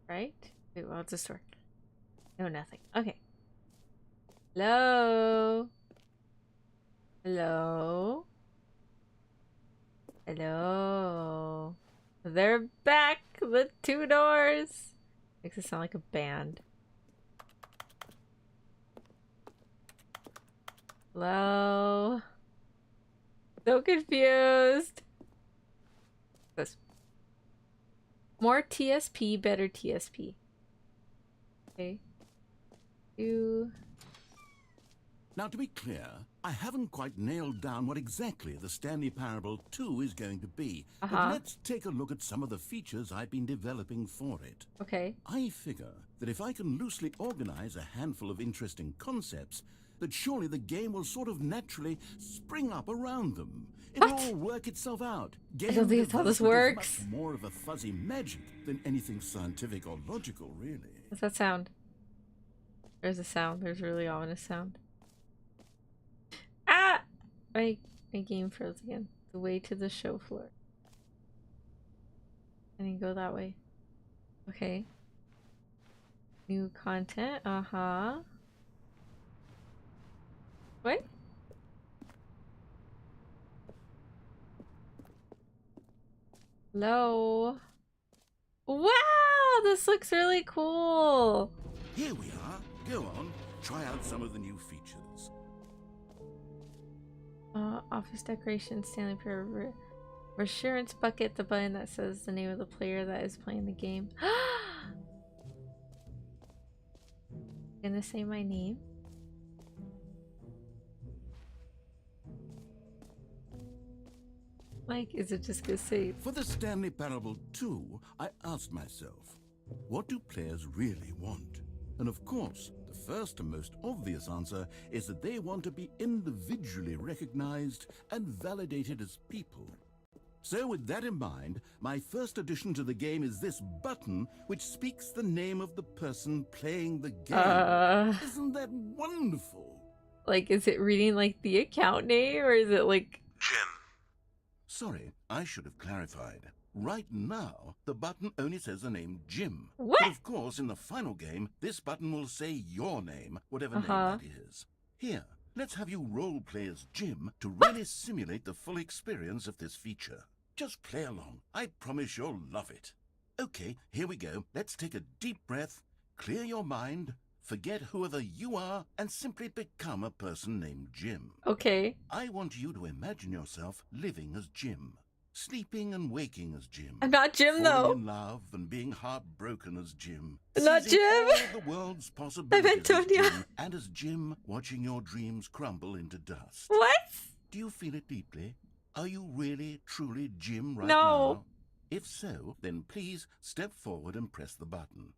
Speaker 1: Right? Wait, well, it's a store. No, nothing. Okay. Hello? Hello? Hello? They're back! The two doors! Makes it sound like a band. Hello? So confused. This. More TSP, better TSP. Okay.
Speaker 2: Now, to be clear, I haven't quite nailed down what exactly the Stanley Parable 2 is going to be. But let's take a look at some of the features I've been developing for it.
Speaker 1: Okay.
Speaker 2: I figure that if I can loosely organize a handful of interesting concepts, that surely the game will sort of naturally spring up around them. It'll all work itself out.
Speaker 1: I don't think that's how this
Speaker 2: Development
Speaker 1: works.
Speaker 2: is much more of a fuzzy magic than anything scientific or logical, really.
Speaker 1: What's that sound? There's a sound. There's a really ominous sound. Ah! My game froze again. The way to the show floor. I didn't go that way. Okay. New content. What? Hello? Wow! This looks really cool!
Speaker 2: Here we are. Go on, try out some of the new features.
Speaker 1: Office decoration, Stanley Parable. Reassurance bucket, the button that says the name of the player that is playing the game. Gonna say my name. Like, is it just gonna say?
Speaker 2: For the Stanley Parable 2, I asked myself, what do players really want? And of course, the first and most obvious answer is that they want to be individually recognized and validated as people. So with that in mind, my first addition to the game is this button which speaks the name of the person playing the game. Isn't that wonderful?
Speaker 1: Like, is it reading like the account name, or is it like
Speaker 2: Jim? Sorry, I should have clarified. Right now, the button only says the name Jim.
Speaker 1: What?
Speaker 2: But of course, in the final game, this button will say your name, whatever name that is. Here, let's have you role-play as Jim to really simulate the full experience of this feature. Just play along. I promise you'll love it. Okay, here we go. Let's take a deep breath, clear your mind, forget whoever you are, and simply become a person named Jim.
Speaker 1: Okay.
Speaker 2: I want you to imagine yourself living as Jim. Sleeping and waking as Jim.
Speaker 1: I'm not Jim, though.
Speaker 2: Falling in love and being heartbroken as Jim.
Speaker 1: I'm not
Speaker 2: Seizing
Speaker 1: Jim.
Speaker 2: all the world's possibilities
Speaker 1: I'm Antonia.
Speaker 2: as Jim, and as Jim, watching your dreams crumble into dust.
Speaker 1: What?
Speaker 2: Do you feel it deeply? Are you really, truly Jim right
Speaker 1: No.
Speaker 2: now? If so, then please step forward and press the button.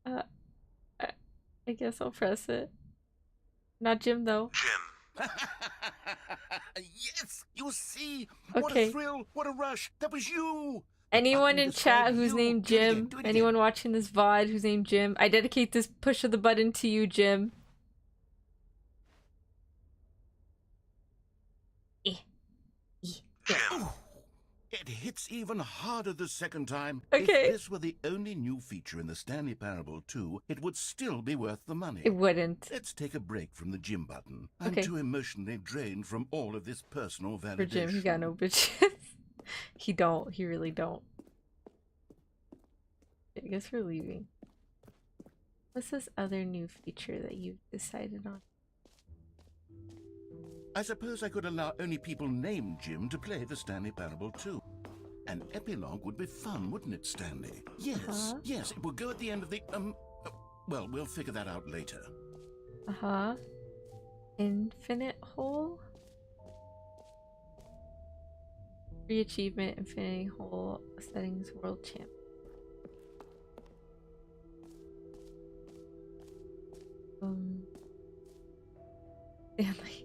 Speaker 1: I guess I'll press it. Not Jim, though.
Speaker 2: Jim. Yes, you see? What
Speaker 1: Okay.
Speaker 2: a thrill, what a rush. That was you.
Speaker 1: Anyone
Speaker 2: The
Speaker 1: in
Speaker 2: button
Speaker 1: chat
Speaker 2: described
Speaker 1: who's
Speaker 2: you.
Speaker 1: named
Speaker 2: Do it again,
Speaker 1: Jim,
Speaker 2: do it again.
Speaker 1: anyone watching this VOD who's named Jim, I dedicate this push of the button to you, Jim.
Speaker 2: Jim. It hits even harder the second time.
Speaker 1: Okay.
Speaker 2: If this were the only new feature in the Stanley Parable 2, it would still be worth the money.
Speaker 1: It wouldn't.
Speaker 2: Let's take a break from the Jim button. I'm
Speaker 1: Okay.
Speaker 2: too emotionally drained from all of this personal validation.
Speaker 1: For Jim, he got no bitches. He don't. He really don't. I guess we're leaving. What's this other new feature that you've decided on?
Speaker 2: I suppose I could allow only people named Jim to play the Stanley Parable 2. An epilogue would be fun, wouldn't it, Stanley? Yes, yes, it will go at the end of the, well, we'll figure that out later.
Speaker 1: Infinite hole? Free achievement, infinity hole, settings, world champ. Stanley.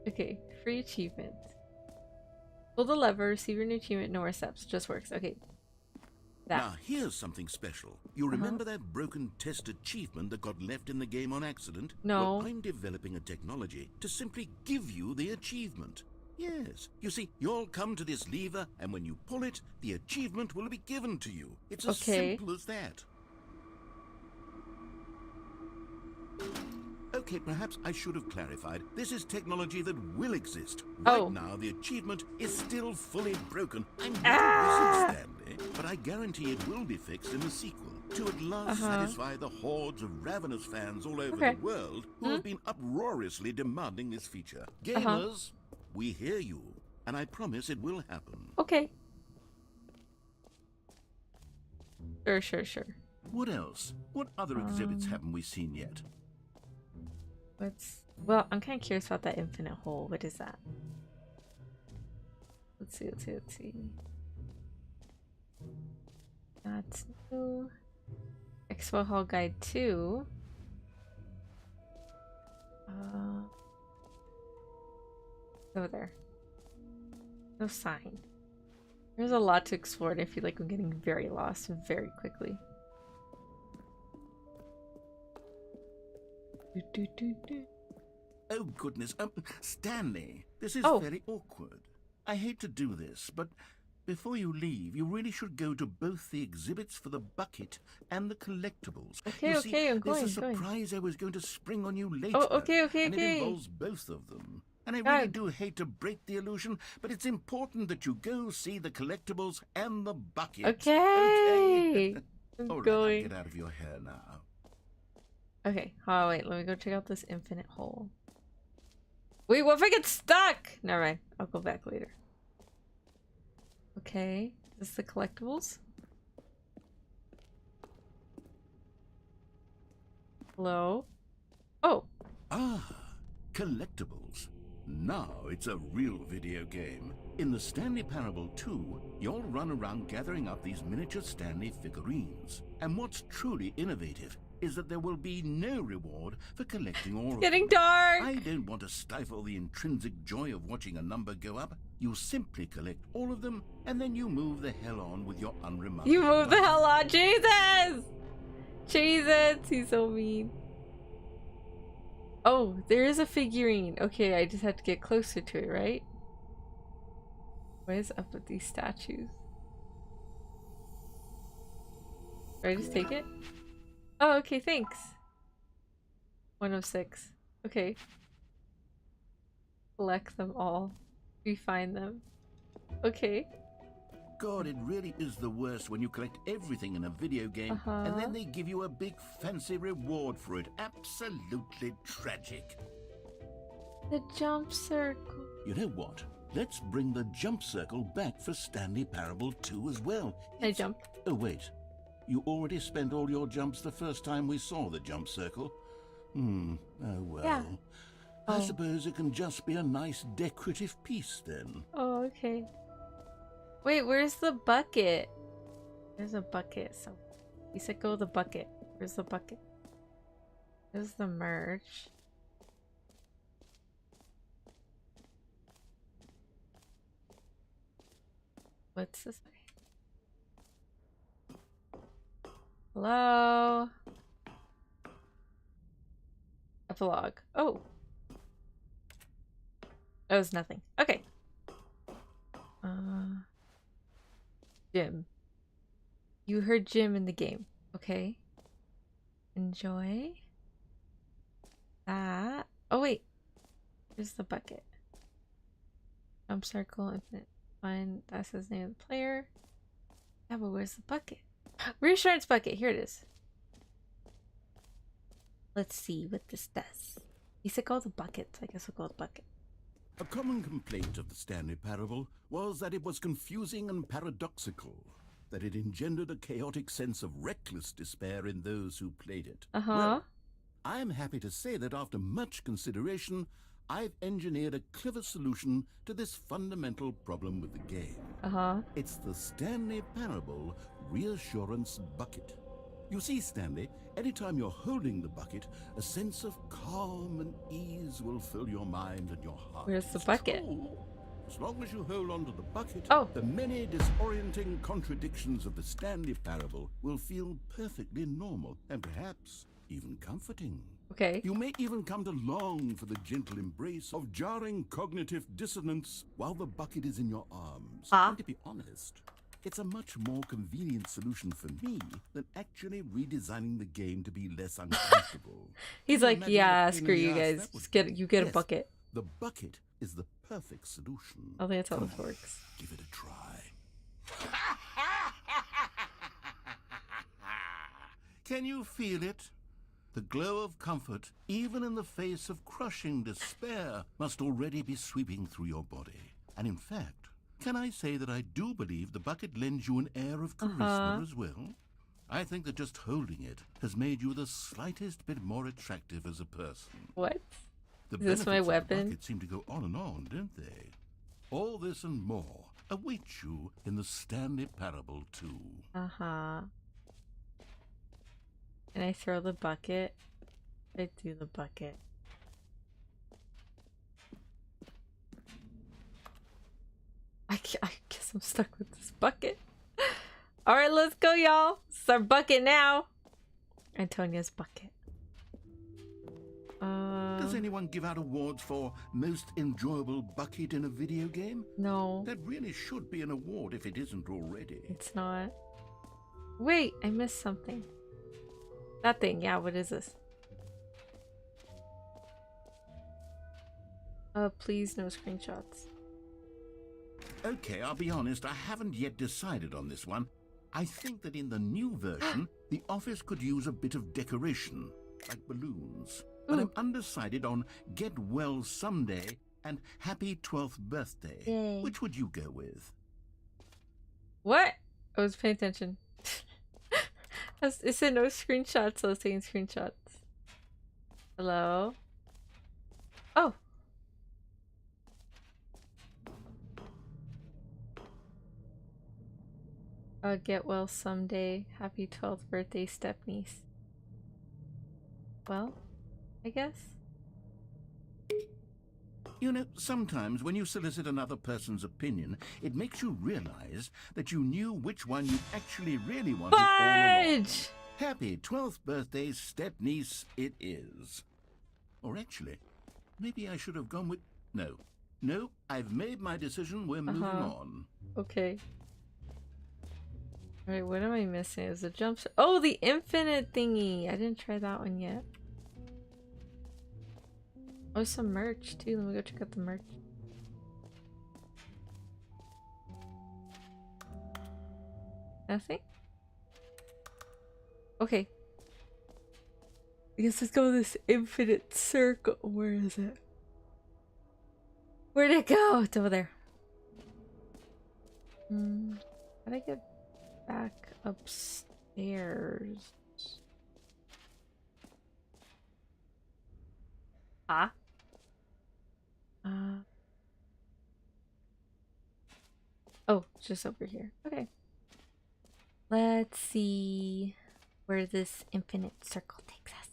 Speaker 1: Okay, free achievement. Pull the lever, receive your new achievement, no more steps. Just works. Okay. That.
Speaker 2: Now, here's something special. You remember that broken test achievement that got left in the game on accident?
Speaker 1: No.
Speaker 2: Well, I'm developing a technology to simply give you the achievement. Yes. You see, you'll come to this lever, and when you pull it, the achievement will be given to you. It's as simple as that. Okay, perhaps I should have clarified. This is technology that will exist. Right now, the achievement is still fully broken. I'm not Stanley, but I guarantee it will be fixed in the sequel to at last satisfy the hordes of ravenous fans all over the world who have been uproariously demanding this feature. Gamers, we hear you, and I promise it will happen.
Speaker 1: Okay. Sure.
Speaker 2: What else? What other exhibits haven't we seen yet?
Speaker 1: Well, I'm kind of curious about that infinite hole. What is that? Let's see. That's new. Expo Hall Guide 2. Over there. No sign. There's a lot to explore, and I feel like I'm getting very lost very quickly.
Speaker 2: Oh, goodness. Stanley, this is very awkward. I hate to do this, but before you leave, you really should go to both the exhibits for the bucket and the collectibles.
Speaker 1: Okay, I'm going.
Speaker 2: There's a surprise I was going to spring on you later.
Speaker 1: Oh, okay.
Speaker 2: And it involves both of them. And I really do hate to break the illusion, but it's important that you go see the collectibles and the bucket.
Speaker 1: Okay. I'm
Speaker 6: All right,
Speaker 1: going.
Speaker 6: I'll get out of your hair now.
Speaker 1: Okay, oh wait, let me go check out this infinite hole. Wait, what if I get stuck? Never mind, I'll go back later. Okay, is this the collectibles? Hello? Oh!
Speaker 6: Ah, collectibles. Now it's a real video game. In the Stanley Parable 2, you'll run around gathering up these miniature Stanley figurines. And what's truly innovative is that there will be no reward for collecting all of them.
Speaker 1: Getting dark!
Speaker 6: I don't want to stifle the intrinsic joy of watching a number go up. You simply collect all of them, and then you move the hell on with your unremarkable
Speaker 1: You move the
Speaker 6: life.
Speaker 1: hell on, Jesus! Jesus, he's so mean. Oh, there is a figurine. Okay, I just have to get closer to it, right? What is up with these statues? Should I just take it? Oh, okay, thanks. 106. Okay. Collect them all. Refine them. Okay.
Speaker 6: God, it really is the worst when you collect everything in a video game and then they give you a big fancy reward for it. Absolutely tragic.
Speaker 1: The jump circle.
Speaker 6: You know what? Let's bring the jump circle back for Stanley Parable 2 as well.
Speaker 1: I jump.
Speaker 6: Oh, wait. You already spent all your jumps the first time we saw the jump circle? Oh well.
Speaker 1: Yeah.
Speaker 6: I suppose it can just be a nice decorative piece then.
Speaker 1: Oh, okay. Wait, where's the bucket? There's a bucket. So you said go to the bucket. Where's the bucket? There's the merch. What's this way? Hello? Epilogue. Oh. That was nothing. Okay. Jim. You heard Jim in the game. Okay. Enjoy. That. Oh, wait. Here's the bucket. Jump circle, infinite fun. That's his name of the player. Yeah, but where's the bucket? Reassurance bucket. Here it is. Let's see what this does. He said go to the bucket, so I guess we'll go to the bucket.
Speaker 6: A common complaint of the Stanley Parable was that it was confusing and paradoxical, that it engendered a chaotic sense of reckless despair in those who played it. Well, I am happy to say that after much consideration, I've engineered a clever solution to this fundamental problem with the game. It's the Stanley Parable Reassurance Bucket. You see, Stanley, anytime you're holding the bucket, a sense of calm and ease will fill your mind and your heart.
Speaker 1: Where's the bucket?
Speaker 6: As long as you hold on to the bucket,
Speaker 1: Oh.
Speaker 6: the many disorienting contradictions of the Stanley Parable will feel perfectly normal and perhaps even comforting.
Speaker 1: Okay.
Speaker 6: You may even come to long for the gentle embrace of jarring cognitive dissonance while the bucket is in your arms. And to be honest, it's a much more convenient solution for me than actually redesigning the game to be less uncomfortable.
Speaker 1: He's like, yeah, screw you guys.
Speaker 6: Just
Speaker 1: Just get a bucket.
Speaker 6: The bucket is the perfect solution.
Speaker 1: I think that's how
Speaker 6: Come
Speaker 1: this
Speaker 6: on,
Speaker 1: works.
Speaker 6: Give it a try. Can you feel it? The glow of comfort, even in the face of crushing despair, must already be sweeping through your body. And in fact, can I say that I do believe the bucket lends you an air of charisma as well? I think that just holding it has made you the slightest bit more attractive as a person.
Speaker 1: What?
Speaker 6: The
Speaker 1: Is this my
Speaker 6: benefits of the
Speaker 1: weapon?
Speaker 6: bucket seem to go on, don't they? All this and more await you in the Stanley Parable 2.
Speaker 1: Can I throw the bucket? I do the bucket. I guess I'm stuck with this bucket. Alright, let's go, y'all. It's our bucket now. Antonia's bucket.
Speaker 6: Does anyone give out awards for most enjoyable bucket in a video game?
Speaker 1: No,
Speaker 6: That really should be an award if it isn't already.
Speaker 1: it's not. Wait, I missed something. That thing, yeah, what is this? Please no screenshots.
Speaker 6: Okay, I'll be honest, I haven't yet decided on this one. I think that in the new version, the office could use a bit of decoration, like balloons. But I'm undecided on Get Well Someday and Happy 12th Birthday.
Speaker 1: Yay.
Speaker 6: Which would you go with?
Speaker 1: What? I was paying attention. It said no screenshots, so I was taking screenshots. Hello? Oh! Get well someday. Happy 12th birthday, stepniece. Well, I guess.
Speaker 6: You know, sometimes when you solicit another person's opinion, it makes you realize that you knew which one you actually really wanted all along. Happy 12th birthday, stepniece it is. Or actually, maybe I should have gone with... No, I've made my decision. We're moving on.
Speaker 1: Okay. Alright, what am I missing? Is a jump... Oh, the infinite thingy! I didn't try that one yet. Oh, some merch too. Let me go check out the merch. Nothing? Okay. I guess let's go this infinite circle. Where is it? Where'd it go? It's over there. How'd I get back upstairs? Ah? Oh, it's just over here. Okay. Let's see where this infinite circle takes us.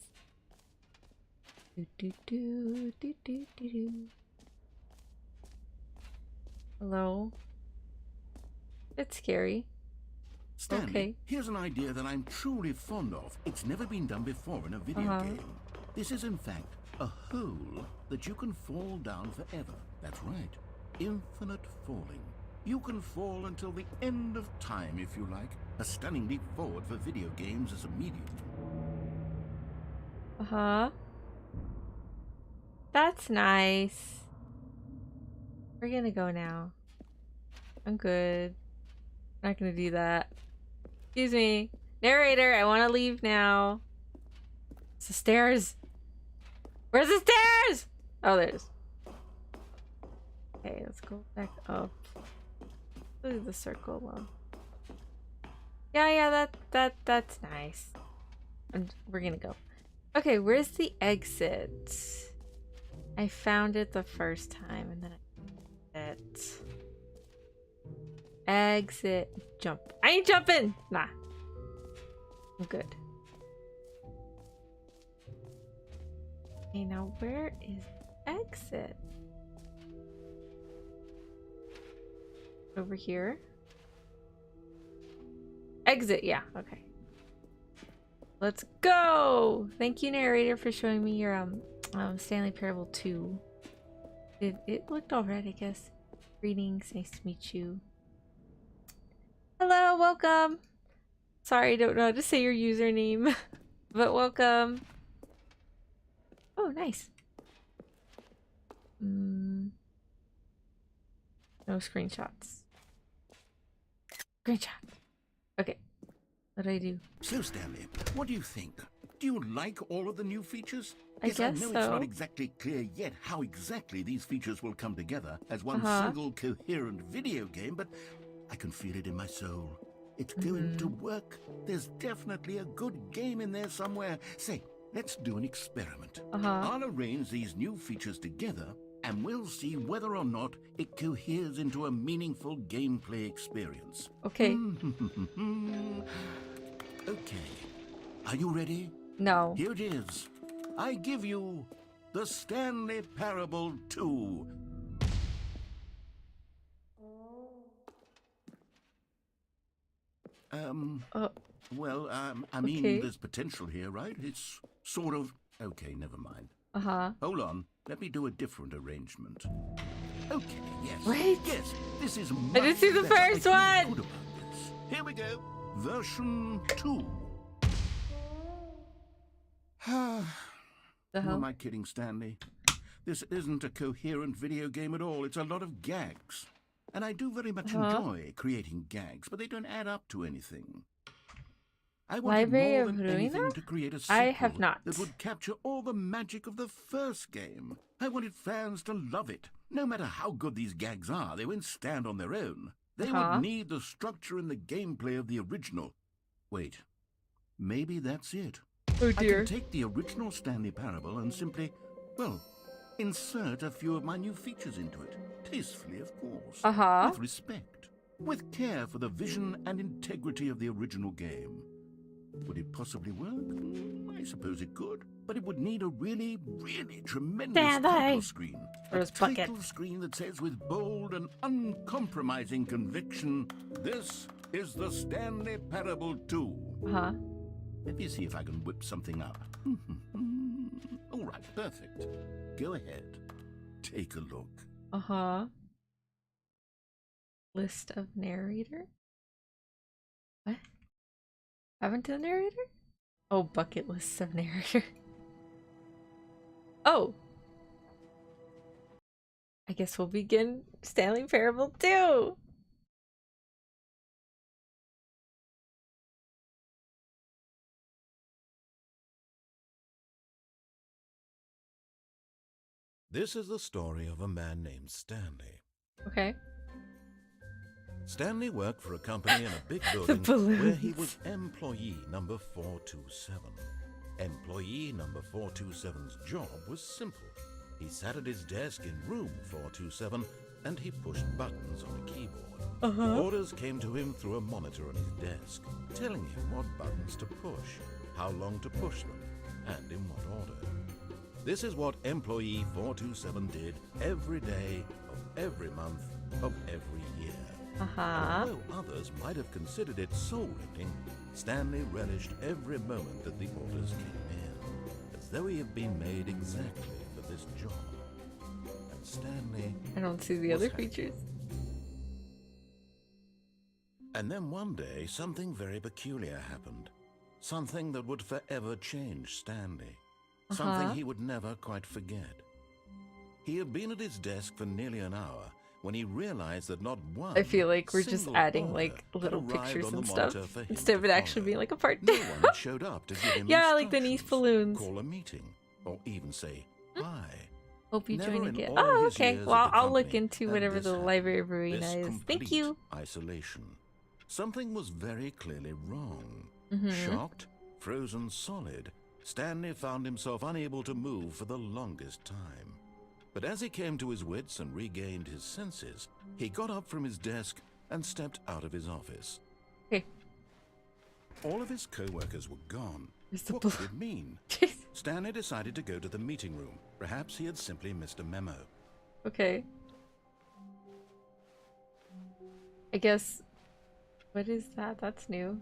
Speaker 1: Hello? It's scary.
Speaker 6: Stanley,
Speaker 1: okay.
Speaker 6: Here's an idea that I'm truly fond of. It's never been done before in a video game. This is in fact a hole that you can fall down forever. That's right. Infinite falling. You can fall until the end of time if you like. A stunning leap forward for video games as a medium.
Speaker 1: That's nice. We're gonna go now. I'm good. Not gonna do that. Excuse me. Narrator, I wanna leave now. It's the stairs. Where's the stairs? Oh, there's. Okay, let's go back up. Look at the circle one. Yeah, that's nice. And we're gonna go. Okay, where's the exit? I found it the first time and then I exit jump. I ain't jumping! Nah. I'm good. Okay, now where is exit? Over here? Exit, yeah, okay. Let's go! Thank you, narrator, for showing me your Stanley Parable 2. It looked alright, I guess. Greetings, nice to meet you. Hello, welcome! Sorry, I don't know how to say your username, but welcome. Oh, nice. No screenshots. Screenshot. Okay. What do I do?
Speaker 6: So, Stanley, what do you think? Do you like all of the new features?
Speaker 1: I guess
Speaker 6: I know
Speaker 1: so.
Speaker 6: It's not exactly clear yet how exactly these features will come together as one single coherent video game, but I can feel it in my soul. It's going to work. There's definitely a good game in there somewhere. Say, let's do an experiment. I'll arrange these new features together, and we'll see whether or not it coheres into a meaningful gameplay experience.
Speaker 1: Okay.
Speaker 6: Okay. Are you ready?
Speaker 1: No.
Speaker 6: Here it is. I give you the Stanley Parable 2. Well, I mean, there's potential here, right? It's sort of... Okay, never mind. Hold on. Let me do a different arrangement. Okay, yes.
Speaker 1: Wait.
Speaker 6: Yes, this is
Speaker 1: I didn't see the first one!
Speaker 6: Here we go. Version 2. Who am I kidding, Stanley? This isn't a coherent video game at all. It's a lot of gags. and I do very much enjoy creating gags, but they don't add up to anything. I wanted
Speaker 1: Library
Speaker 6: more
Speaker 1: of
Speaker 6: than
Speaker 1: Ruina?
Speaker 6: anything to create a
Speaker 1: I
Speaker 6: sequel
Speaker 1: have not.
Speaker 6: that would capture all the magic of the first game. I wanted fans to love it. No matter how good these gags are, they won't stand on their own. They would need the structure and the gameplay of the original. Wait, maybe that's it.
Speaker 1: Oh dear.
Speaker 6: I can take the original Stanley Parable and simply, well, insert a few of my new features into it. Tastefully, of course. With respect. With care for the vision and integrity of the original game. Would it possibly work? I suppose it could. But it would need a really, really tremendous title screen. A title screen that says with bold and uncompromising conviction, "This is the Stanley Parable 2. Let me see if I can whip something up. All right, perfect. Go ahead. Take a look.
Speaker 1: List of narrator? What? Haven't done narrator? Oh, bucket lists of narrator. Oh! I guess we'll begin Stanley Parable 2!
Speaker 2: This is the story of a man named Stanley.
Speaker 1: Okay.
Speaker 2: Stanley worked for a company in a big building where he was employee number 427. Employee number 427's job was simple. He sat at his desk in room 427 and he pushed buttons on a keyboard. Orders came to him through a monitor on his desk, telling him what buttons to push, how long to push them, and in what order. This is what employee 427 did every day of every month of every year. Although others might have considered it soul-rending, Stanley relished every moment that the orders came in, as though he had been made exactly for this job. And Stanley...
Speaker 1: I don't see the other features.
Speaker 2: And then one day, something very peculiar happened. Something that would forever change Stanley. Something he would never quite forget. He had been at his desk for nearly an hour when he realized that not one
Speaker 1: I feel like we're just adding like little pictures and stuff instead of it actually being like a part 2.
Speaker 2: No one showed up to give him
Speaker 1: yeah, like the Nice balloons.
Speaker 2: Call a meeting, or even say hi.
Speaker 1: Hope you
Speaker 2: Never
Speaker 1: join
Speaker 2: in
Speaker 1: again.
Speaker 2: all
Speaker 1: Oh,
Speaker 2: his
Speaker 1: okay.
Speaker 2: years
Speaker 1: Well,
Speaker 2: at the
Speaker 1: I'll look
Speaker 2: company
Speaker 1: into
Speaker 2: had
Speaker 1: whatever
Speaker 2: this
Speaker 1: the
Speaker 2: happened.
Speaker 1: Library of Ruina
Speaker 2: This
Speaker 1: is. Thank
Speaker 2: complete
Speaker 1: you.
Speaker 2: Isolation. Something was very clearly wrong. Shocked, frozen solid, Stanley found himself unable to move for the longest time. But as he came to his wits and regained his senses, he got up from his desk and stepped out of his office.
Speaker 1: Okay.
Speaker 2: All of his co-workers were gone.
Speaker 1: Mr.
Speaker 2: What could it mean? Stanley decided to go to the meeting room. Perhaps he had simply missed a memo.
Speaker 1: Okay. I guess... What is that? That's new.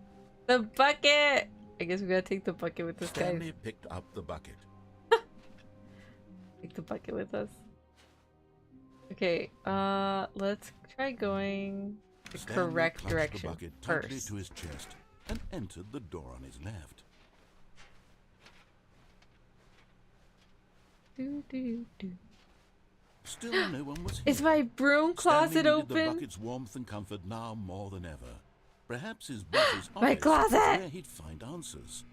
Speaker 1: The bucket! I guess we gotta take the bucket with this guy.
Speaker 2: Stanley picked up the bucket.
Speaker 1: Take the bucket with us. Okay, let's try going the
Speaker 2: Stanley
Speaker 1: correct
Speaker 2: clutched
Speaker 1: direction
Speaker 2: the bucket tightly
Speaker 1: first.
Speaker 2: to his chest and entered the door on his left. Still no one was here.
Speaker 1: Is my broom closet
Speaker 2: Stanley needed
Speaker 1: open?
Speaker 2: the bucket's warmth and comfort now more than ever. Perhaps his boss's
Speaker 1: My
Speaker 2: office
Speaker 1: closet!
Speaker 2: was where he'd find answers.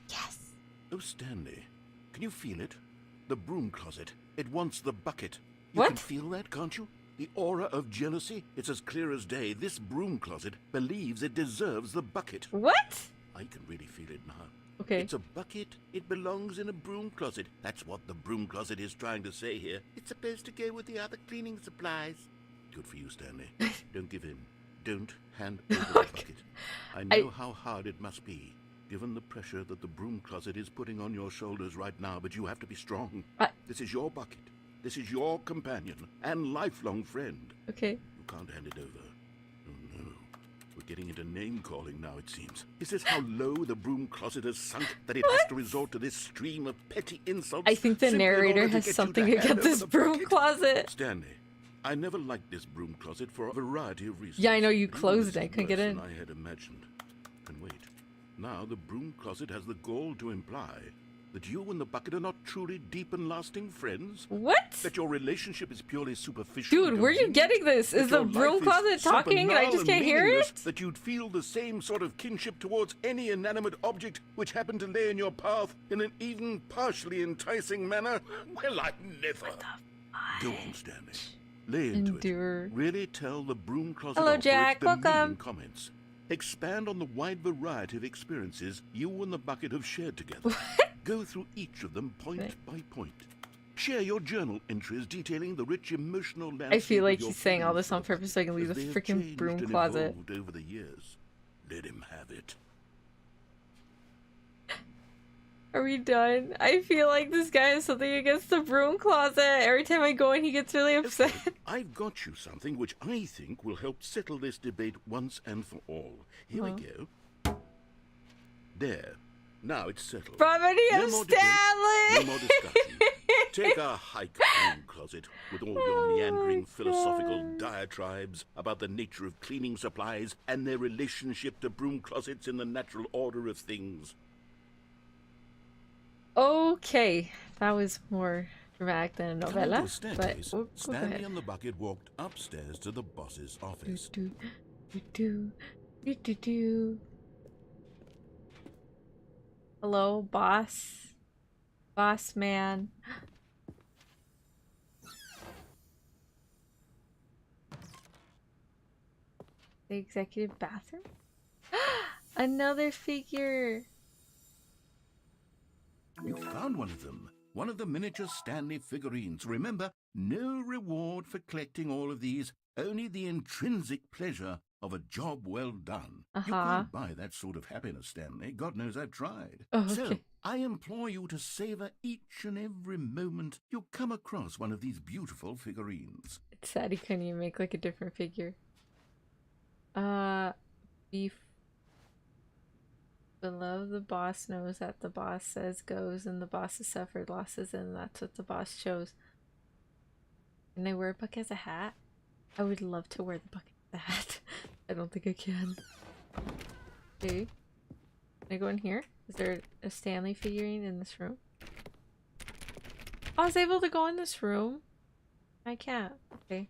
Speaker 1: Yes!
Speaker 6: Oh, Stanley, can you feel it? The broom closet. It wants the bucket. You
Speaker 1: What?
Speaker 6: can feel that, can't you? The aura of jealousy. It's as clear as day. This broom closet believes it deserves the bucket.
Speaker 1: What?
Speaker 6: I can really feel it now.
Speaker 1: Okay.
Speaker 6: It's a bucket. It belongs in a broom closet. That's what the broom closet is trying to say here. It's supposed to go with the other cleaning supplies. Good for you, Stanley. Don't give in. Don't hand over the bucket. I know how hard it must be, given the pressure that the broom closet is putting on your shoulders right now, but you have to be strong. This is your bucket. This is your companion and lifelong friend.
Speaker 1: Okay.
Speaker 6: You can't hand it over. Oh, no. We're getting into name-calling now, it seems. Is this how low the broom closet has sunk that it has to resort to this stream of petty insults?
Speaker 1: I think the
Speaker 6: simply in
Speaker 1: narrator
Speaker 6: order to
Speaker 1: has
Speaker 6: get you
Speaker 1: something
Speaker 6: to hand
Speaker 1: against
Speaker 6: over
Speaker 1: this
Speaker 6: the
Speaker 1: broom
Speaker 6: bucket?
Speaker 1: closet.
Speaker 6: Stanley, I never liked this broom closet for a variety of reasons.
Speaker 1: Yeah, I know you
Speaker 6: But
Speaker 1: closed
Speaker 6: were
Speaker 1: it. I couldn't get
Speaker 6: worse
Speaker 1: in.
Speaker 6: than I had imagined. And wait, now the broom closet has the gall to imply that you and the bucket are not truly deep and lasting friends?
Speaker 1: What?
Speaker 6: That your relationship is purely superficial?
Speaker 1: Dude, where are you getting this? Is the broom closet talking and I just can't hear it?
Speaker 6: That you'd feel the same sort of kinship towards any inanimate object which happened to lay in your path in an even partially enticing manner? Well, I never. Go on, Stanley. Lay into it. Really tell the broom closet
Speaker 1: Hello, Jack. Welcome.
Speaker 6: Comments. Expand on the wide variety of experiences you and the bucket have shared together.
Speaker 1: What?
Speaker 6: Go through each of them point by point. Share your journal entries detailing the rich emotional landscape.
Speaker 1: I feel like he's saying all this on purpose so I can leave the freaking broom closet.
Speaker 6: Over the years. Let him have it.
Speaker 1: Are we done? I feel like this guy has something against the broom closet. Every time I go in, he gets really upset.
Speaker 6: I've got you something which I think will help settle this debate once and for all. Here we go. There. Now it's settled.
Speaker 1: Property of Stanley!
Speaker 6: No more discussion. Take a hike, broom closet, with all your meandering philosophical diatribes about the nature of cleaning supplies and their relationship to broom closets in the natural order of things.
Speaker 1: Okay, that was more dramatic than a novella. But
Speaker 6: Stanley and the bucket walked upstairs to the boss's office.
Speaker 1: Hello, boss. Boss man. The executive bathroom? Another figure.
Speaker 6: You found one of them. One of the miniature Stanley figurines. Remember, no reward for collecting all of these, only the intrinsic pleasure of a job well done. You can't buy that sort of happiness, Stanley. God knows I've tried. So, I implore you to savor each and every moment you come across one of these beautiful figurines.
Speaker 1: It's sad he couldn't even make like a different figure. Beef. Below the boss knows that the boss says goes and the boss has suffered losses and that's what the boss chose. Can I wear a bucket as a hat? I would love to wear the bucket as a hat. I don't think I can. Okay. Can I go in here? Is there a Stanley figurine in this room? Oh, I was able to go in this room. I can't. Okay.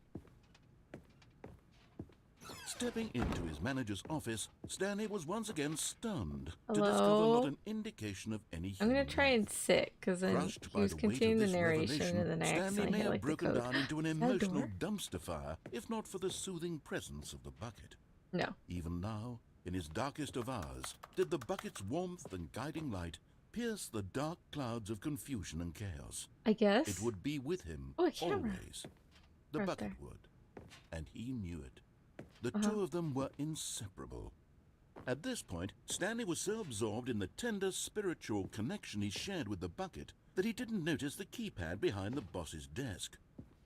Speaker 6: Stepping into his manager's office, Stanley was once again stunned
Speaker 1: to
Speaker 6: discover not an indication of any
Speaker 1: I'm gonna try and sit, because then he was continuing the narration and then I accidentally hit like the code.
Speaker 6: Down into an emotional dumpster fire, if not for the soothing presence of the bucket.
Speaker 1: No.
Speaker 6: Even now, in his darkest of hours, did the bucket's warmth and guiding light pierce the dark clouds of confusion and chaos.
Speaker 1: I guess.
Speaker 6: It would be with him always. The bucket would. And he knew it. The two of them were inseparable. At this point, Stanley was so absorbed in the tender spiritual connection he shared with the bucket that he didn't notice the keypad behind the boss's desk.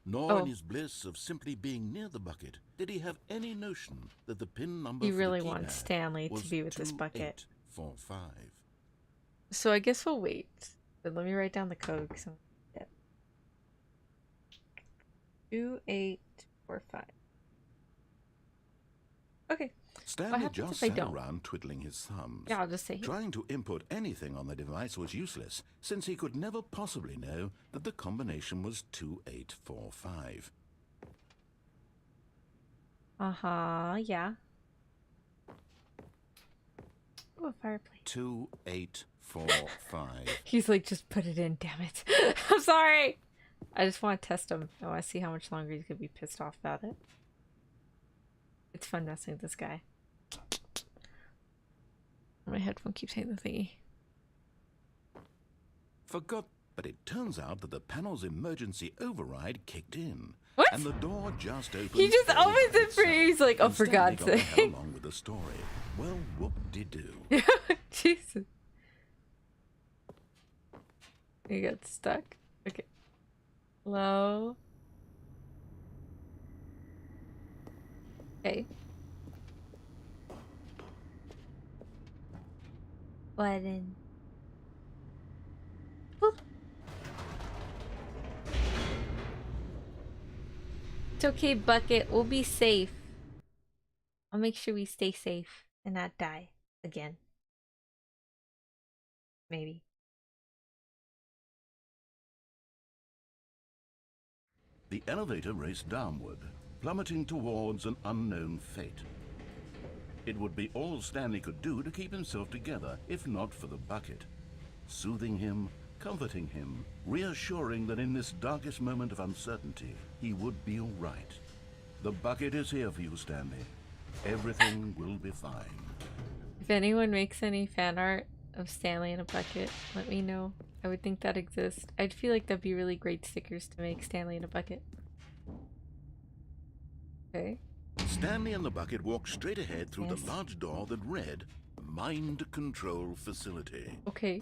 Speaker 6: Nor in his bliss of simply being near the bucket did he have any notion that the pin number
Speaker 1: he really wants Stanley to be with this bucket.
Speaker 6: 2845.
Speaker 1: So I guess we'll wait. But let me write down the code because I'm dead. 2845. Okay.
Speaker 6: Stanley just sat around twiddling his thumbs.
Speaker 1: Yeah, I'll just say
Speaker 6: trying to input anything on the device was useless, since he could never possibly know that the combination was 2845.
Speaker 1: Yeah. Oh, a fireplace.
Speaker 6: 2845.
Speaker 1: He's like, just put it in, damn it. I'm sorry. I just want to test him. I want to see how much longer he's going to be pissed off about it. It's fun messing with this guy. My headphone keeps hitting the thingy.
Speaker 6: Forgot, but it turns out that the panel's emergency override kicked in.
Speaker 1: What?
Speaker 6: And the door just opened.
Speaker 1: He just opens it for you. He's like, oh, for God's sake.
Speaker 6: Along with the story. Well, whoop-de-doo.
Speaker 1: Jesus. You got stuck? Okay. Hello? Okay. Button. Boop. It's okay, Bucket. We'll be safe. I'll make sure we stay safe and not die again. Maybe.
Speaker 6: The elevator raced downward, plummeting towards an unknown fate. It would be all Stanley could do to keep himself together, if not for the bucket. Soothing him, comforting him, reassuring that in this darkest moment of uncertainty, he would be all right. The bucket is here for you, Stanley. Everything will be fine.
Speaker 1: If anyone makes any fan art of Stanley in a bucket, let me know. I would think that exists. I'd feel like that'd be really great stickers to make Stanley in a bucket. Okay.
Speaker 6: Stanley and the bucket walked straight ahead through the large door that read, Mind Control Facility.
Speaker 1: Okay.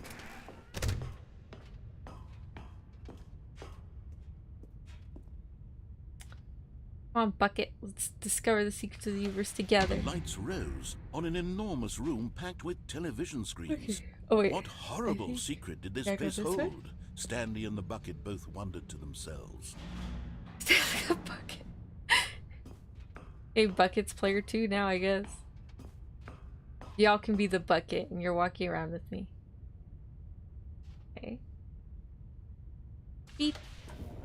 Speaker 1: Come on, bucket. Let's discover the secrets of the universe together.
Speaker 6: The lights rose on an enormous room packed with television screens.
Speaker 1: Okay. Oh, wait.
Speaker 6: What horrible secret did this place hold? Stanley and the bucket both wondered to themselves.
Speaker 1: Stanley the bucket. Hey, bucket's player 2 now, I guess. Y'all can be the bucket and you're walking around with me. Okay. Beep.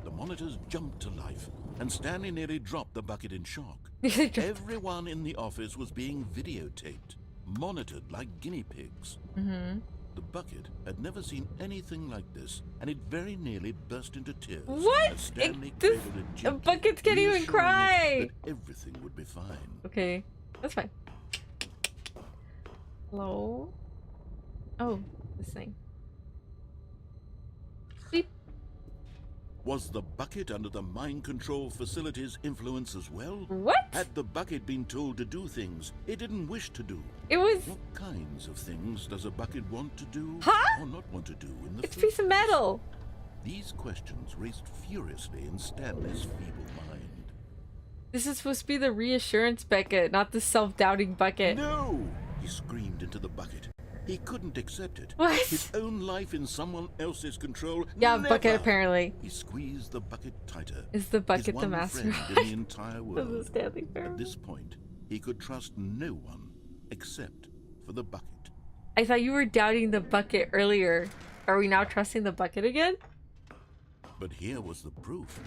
Speaker 6: The monitors jumped to life, and Stanley nearly dropped the bucket in shock. Everyone in the office was being videotaped, monitored like guinea pigs.
Speaker 1: Mm-hmm.
Speaker 6: The bucket had never seen anything like this, and it very nearly burst into tears.
Speaker 1: What?
Speaker 6: As Stanley cradled it
Speaker 1: A
Speaker 6: gently,
Speaker 1: bucket can't even
Speaker 6: reassuring
Speaker 1: cry!
Speaker 6: it that everything would be fine.
Speaker 1: Okay, that's fine. Hello? Oh, this thing. Beep.
Speaker 6: Was the bucket under the mind control facility's influence as well?
Speaker 1: What?
Speaker 6: Had the bucket been told to do things it didn't wish to do?
Speaker 1: It was...
Speaker 6: What kinds of things does a bucket want to do
Speaker 1: Huh?
Speaker 6: or not want to do in the
Speaker 1: It's a
Speaker 6: first
Speaker 1: piece of metal!
Speaker 6: These questions raced furiously in Stanley's feeble mind.
Speaker 1: This is supposed to be the reassurance bucket, not the self-doubting bucket.
Speaker 6: No! He screamed into the bucket. He couldn't accept it.
Speaker 1: What?
Speaker 6: His own life in someone else's control.
Speaker 1: Yeah,
Speaker 6: never.
Speaker 1: bucket apparently.
Speaker 6: He squeezed the bucket tighter.
Speaker 1: Is the bucket
Speaker 6: His
Speaker 1: the
Speaker 6: one
Speaker 1: master
Speaker 6: friend in the entire
Speaker 1: of
Speaker 6: world.
Speaker 1: the Stanley Parable?
Speaker 6: At this point, he could trust no one except for the bucket.
Speaker 1: I thought you were doubting the bucket earlier. Are we now trusting the bucket again?
Speaker 6: But here was the proof.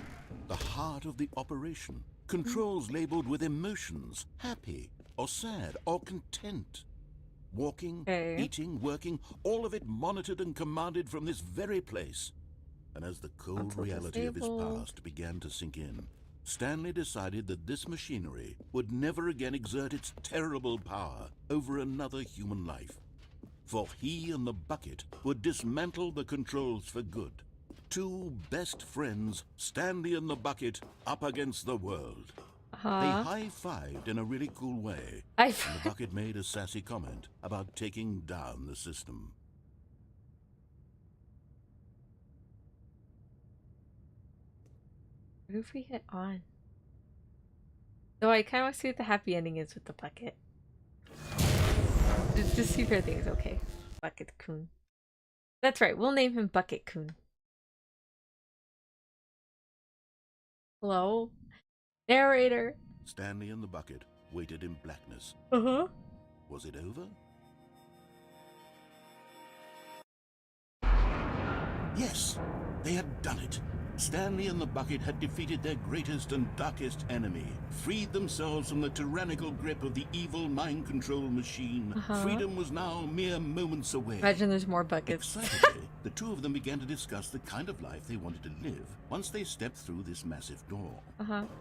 Speaker 6: The heart of the operation. Controls labeled with emotions, happy or sad or content. Walking, eating, working, all of it monitored and commanded from this very place. And as the cold reality of his past began to sink in, Stanley decided that this machinery would never again exert its terrible power over another human life. For he and the bucket would dismantle the controls for good. Two best friends, Stanley and the bucket, up against the world. They high-fived in a really cool way, and the bucket made a sassy comment about taking down the system.
Speaker 1: What if we hit on? Though I kind of want to see what the happy ending is with the bucket. Just see if everything's okay. Bucket-kun. That's right, we'll name him Bucket-kun. Hello? Narrator.
Speaker 6: Stanley and the bucket waited in blackness.
Speaker 1: Uh-huh.
Speaker 6: Was it over? Yes, they had done it. Stanley and the bucket had defeated their greatest and darkest enemy, freed themselves from the tyrannical grip of the evil mind control machine. Freedom was now mere moments away.
Speaker 1: Imagine there's more buckets.
Speaker 6: Excitedly, the two of them began to discuss the kind of life they wanted to live once they stepped through this massive door.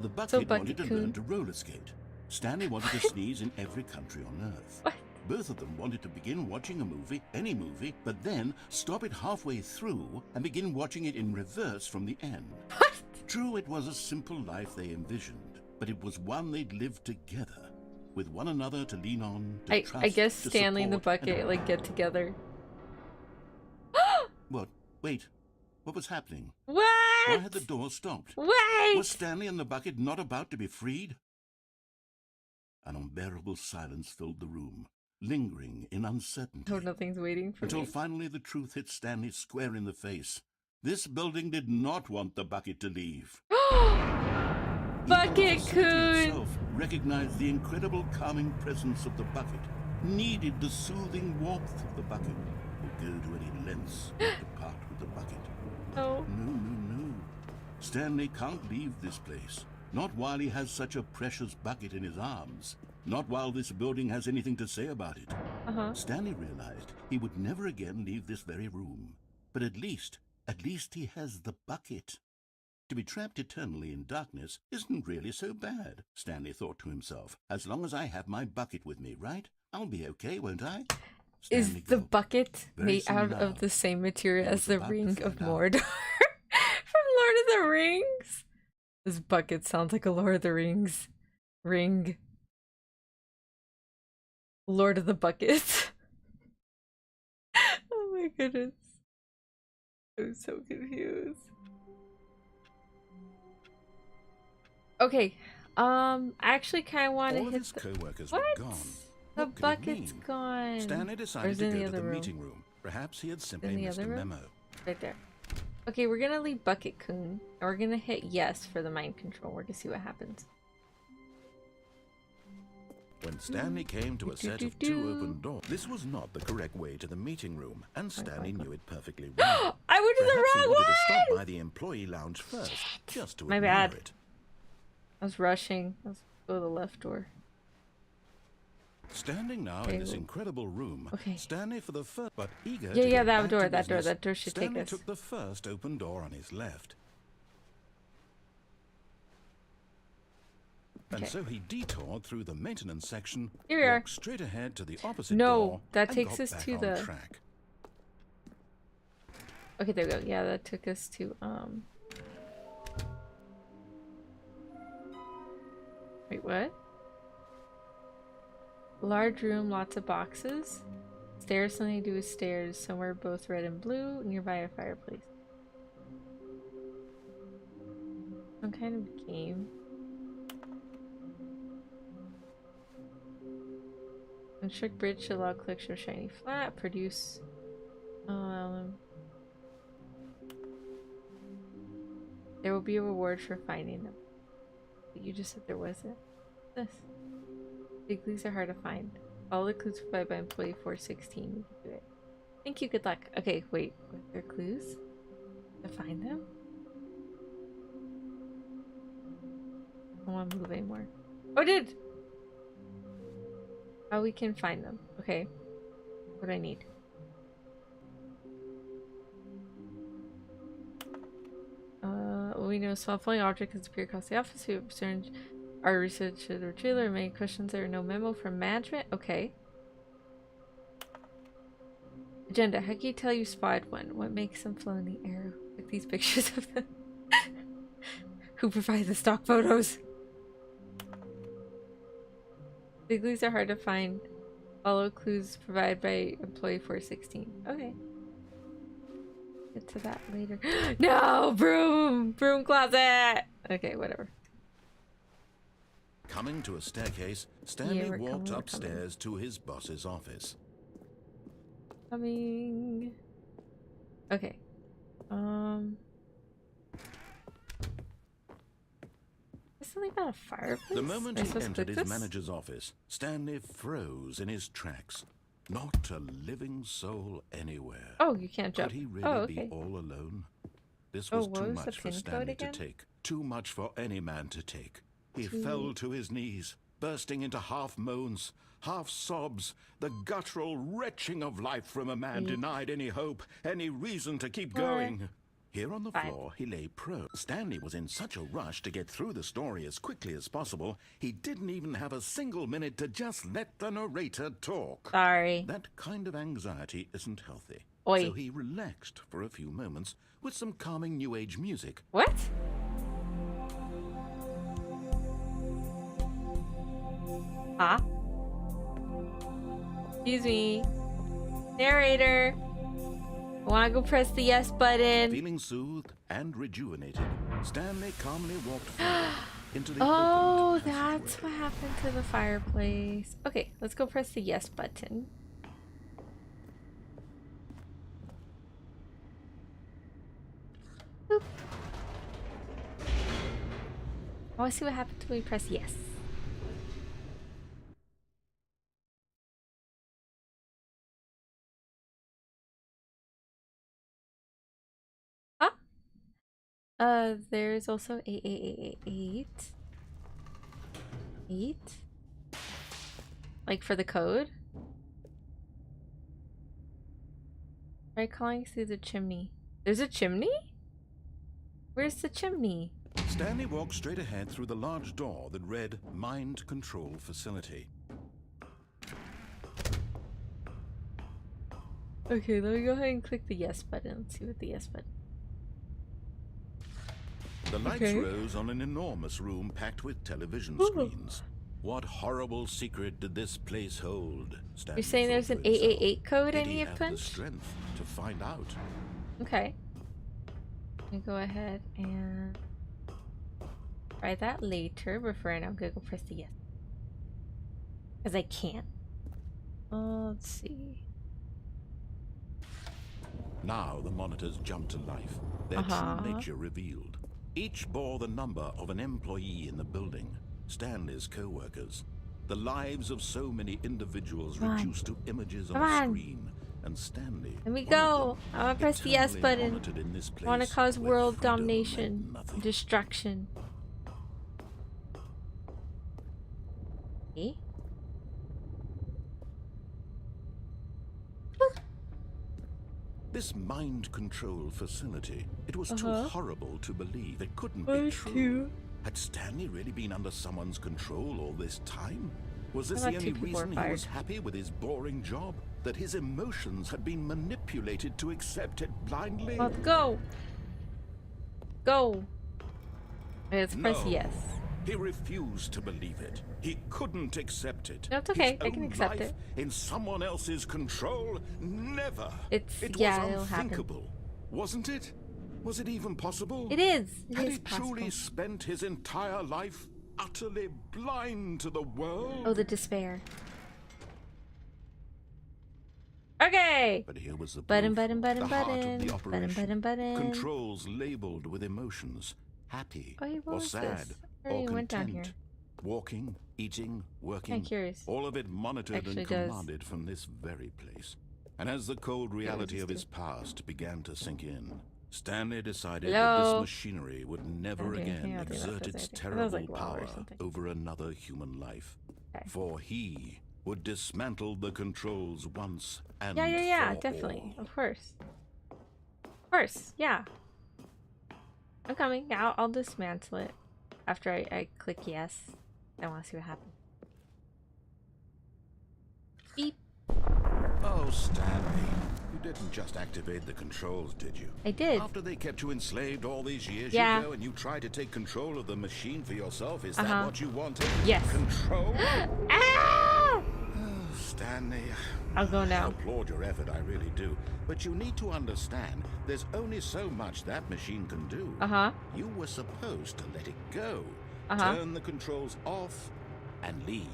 Speaker 6: The bucket wanted to learn to roller skate. Stanley wanted to sneeze in every country on Earth.
Speaker 1: What?
Speaker 6: Both of them wanted to begin watching a movie, any movie, but then stop it halfway through and begin watching it in reverse from the end.
Speaker 1: What?
Speaker 6: True, it was a simple life they envisioned, but it was one they'd lived together, with one another to lean on, to trust,
Speaker 1: I guess
Speaker 6: to
Speaker 1: Stanley and the
Speaker 6: support,
Speaker 1: bucket like get together.
Speaker 6: What? Wait. What was happening?
Speaker 1: What?
Speaker 6: Why had the door stopped?
Speaker 1: Wait!
Speaker 6: Was Stanley and the bucket not about to be freed? An unbearable silence filled the room, lingering in uncertainty.
Speaker 1: Oh, nothing's waiting for
Speaker 6: until
Speaker 1: me.
Speaker 6: finally the truth hit Stanley square in the face. This building did not want the bucket to leave.
Speaker 1: Bucket-kun!
Speaker 6: himself recognized the incredible calming presence of the bucket, needed the soothing warmth of the bucket, would go to any lengths to part with the bucket.
Speaker 1: No.
Speaker 6: No. Stanley can't leave this place. Not while he has such a precious bucket in his arms. Not while this building has anything to say about it. Stanley realized he would never again leave this very room. But at least he has the bucket. To be trapped eternally in darkness isn't really so bad, Stanley thought to himself. As long as I have my bucket with me, right? I'll be okay, won't I?
Speaker 1: Is the bucket made out of the same material as the Ring of Mordor from Lord of the Rings? This bucket sounds like a Lord of the Rings ring. Lord of the Bucket. Oh my goodness. I'm so confused. Okay. I actually kind of want to hit
Speaker 2: his co-workers were gone.
Speaker 1: The
Speaker 2: What could it
Speaker 1: bucket's
Speaker 2: mean?
Speaker 1: gone.
Speaker 2: Stanley decided to go to the meeting room. Perhaps he had simply missed a memo.
Speaker 1: Right there. Okay, we're gonna leave Bucket-kun, and we're gonna hit yes for the mind control. We're gonna see what happens.
Speaker 2: When Stanley came to a set of 2 open doors, this was not the correct way to the meeting room, and Stanley knew it perfectly well.
Speaker 1: I went to the
Speaker 2: Perhaps he
Speaker 1: wrong
Speaker 2: wanted
Speaker 1: one!
Speaker 2: to stop by the employee lounge first, just to
Speaker 1: My bad.
Speaker 2: admire it.
Speaker 1: I was rushing. Let's go to the left door.
Speaker 2: Standing now in this incredible room, Stanley for the first, but eager to
Speaker 1: Yeah,
Speaker 2: get
Speaker 1: that
Speaker 2: back
Speaker 1: door,
Speaker 2: to
Speaker 1: that door,
Speaker 2: business,
Speaker 1: that door should take
Speaker 2: Stanley
Speaker 1: us.
Speaker 2: took the first open door on his left. And so he detoured through the maintenance section, walked straight ahead to the opposite door,
Speaker 1: that
Speaker 2: and
Speaker 1: takes
Speaker 2: got
Speaker 1: us
Speaker 2: back
Speaker 1: to
Speaker 2: on
Speaker 1: the
Speaker 2: track.
Speaker 1: Okay, there we go. Yeah, that took us to wait, what? Large room, lots of boxes. Stairs, something to do with stairs. Somewhere both red and blue, nearby a fireplace. Some kind of game. Construct bridge to allow collection of shiny flat. Produce. There will be a reward for finding them. But you just said there wasn't. This. Big clues are hard to find. All the clues provided by employee 416. You can do it. Thank you. Good luck. Okay, wait. Were there clues to find them? I don't want to move anymore. Oh, I did! How we can find them. Okay. What do I need? We know a small floating object has appeared across the office. We have concerned our research of the retriever. Many questions. There are no memo from management. Okay. Agenda. How can you tell you spotted one? What makes them float in the air? Like these pictures of them. Who provides the stock photos? The clues are hard to find. Follow clues provided by employee 416. Okay. Get to that later. No! Broom! Broom closet! Okay, whatever.
Speaker 2: Coming to a staircase, Stanley walked upstairs to his boss's office.
Speaker 1: Coming. Okay. Is something about a fireplace?
Speaker 2: The moment he entered his manager's office, Stanley froze in his tracks. Not a living soul anywhere.
Speaker 1: Oh, you can't jump.
Speaker 2: Could he really be all alone? This was too much for Stanley to take. Too much for any man to take. He fell to his knees, bursting into half moans, half sobs, the guttural retching of life from a man denied any hope, any reason to keep going. Here on the floor, he lay prone. Stanley was in such a rush to get through the story as quickly as possible, he didn't even have a single minute to just let the narrator talk.
Speaker 1: Sorry.
Speaker 2: That kind of anxiety isn't healthy.
Speaker 1: Oi.
Speaker 2: So he relaxed for a few moments with some calming New Age music.
Speaker 1: What? Huh? Excuse me. Narrator. I want to go press the yes button.
Speaker 2: Feeling soothed and rejuvenated, Stanley calmly walked forward into the
Speaker 1: Oh, that's what happened to the fireplace. Okay, let's go press the yes button. Boop. I want to see what happens when we press yes. There's also 8888. 8? Like for the code? Try calling through the chimney. There's a chimney? Where's the chimney?
Speaker 2: Stanley walked straight ahead through the large door that read Mind Control Facility.
Speaker 1: Okay, let me go ahead and click the yes button. Let's see what the yes button.
Speaker 2: The lights rose on an enormous room packed with television screens. What horrible secret did this place hold? Stanley
Speaker 1: You're saying there's an 888 code I need to
Speaker 2: the
Speaker 1: punch?
Speaker 2: strength to find out.
Speaker 1: Okay. Let me go ahead and try that later, but for right now I'm gonna go press the yes. Because I can't. Let's see.
Speaker 2: Now the monitors jumped to life, their true nature revealed. Each bore the number of an employee in the building, Stanley's co-workers. The lives of so many individuals reduced to images on a screen. And Stanley.
Speaker 1: Let me go. I want to press the yes button. I want to cause world domination, destruction. Okay.
Speaker 2: This mind control facility, it was too horrible to believe. It couldn't be true. Had Stanley really been under someone's control all this time? Was this the only reason he was happy with his boring job? That his emotions had been manipulated to accept it blindly?
Speaker 1: Let's go. Go. Let's press yes.
Speaker 2: He refused to believe it. He couldn't accept it.
Speaker 1: That's okay. I can accept it.
Speaker 2: In someone else's control? Never.
Speaker 1: It was unthinkable,
Speaker 2: wasn't it? Was it even possible?
Speaker 1: It is.
Speaker 2: Had he truly spent his entire life utterly blind to the world?
Speaker 1: Oh, the despair. Okay.
Speaker 2: But here was the
Speaker 1: button.
Speaker 2: Controls labeled with emotions. Happy or sad or content. Walking, eating, working.
Speaker 1: I'm curious.
Speaker 2: All of it monitored and commanded from this very place. And as the cold reality of his past began to sink in, Stanley decided that this machinery would never again exert its terrible power over another human life. For he would dismantle the controls once and for
Speaker 1: definitely.
Speaker 2: all.
Speaker 1: Of course. Of course, yeah. I'm coming. Yeah, I'll dismantle it after I click yes. I want to see what happens. Beep.
Speaker 2: Oh, Stanley. You didn't just activate the controls, did you?
Speaker 1: I did.
Speaker 2: After they kept you enslaved all these years ago and you tried to take control of the machine for yourself, is that what you wanted?
Speaker 1: Yes.
Speaker 2: Control?
Speaker 1: Ah!
Speaker 2: Oh, Stanley.
Speaker 1: I'll go now.
Speaker 2: I applaud your effort, I really do. But you need to understand, there's only so much that machine can do. You were supposed to let it go. Turn the controls off and leave.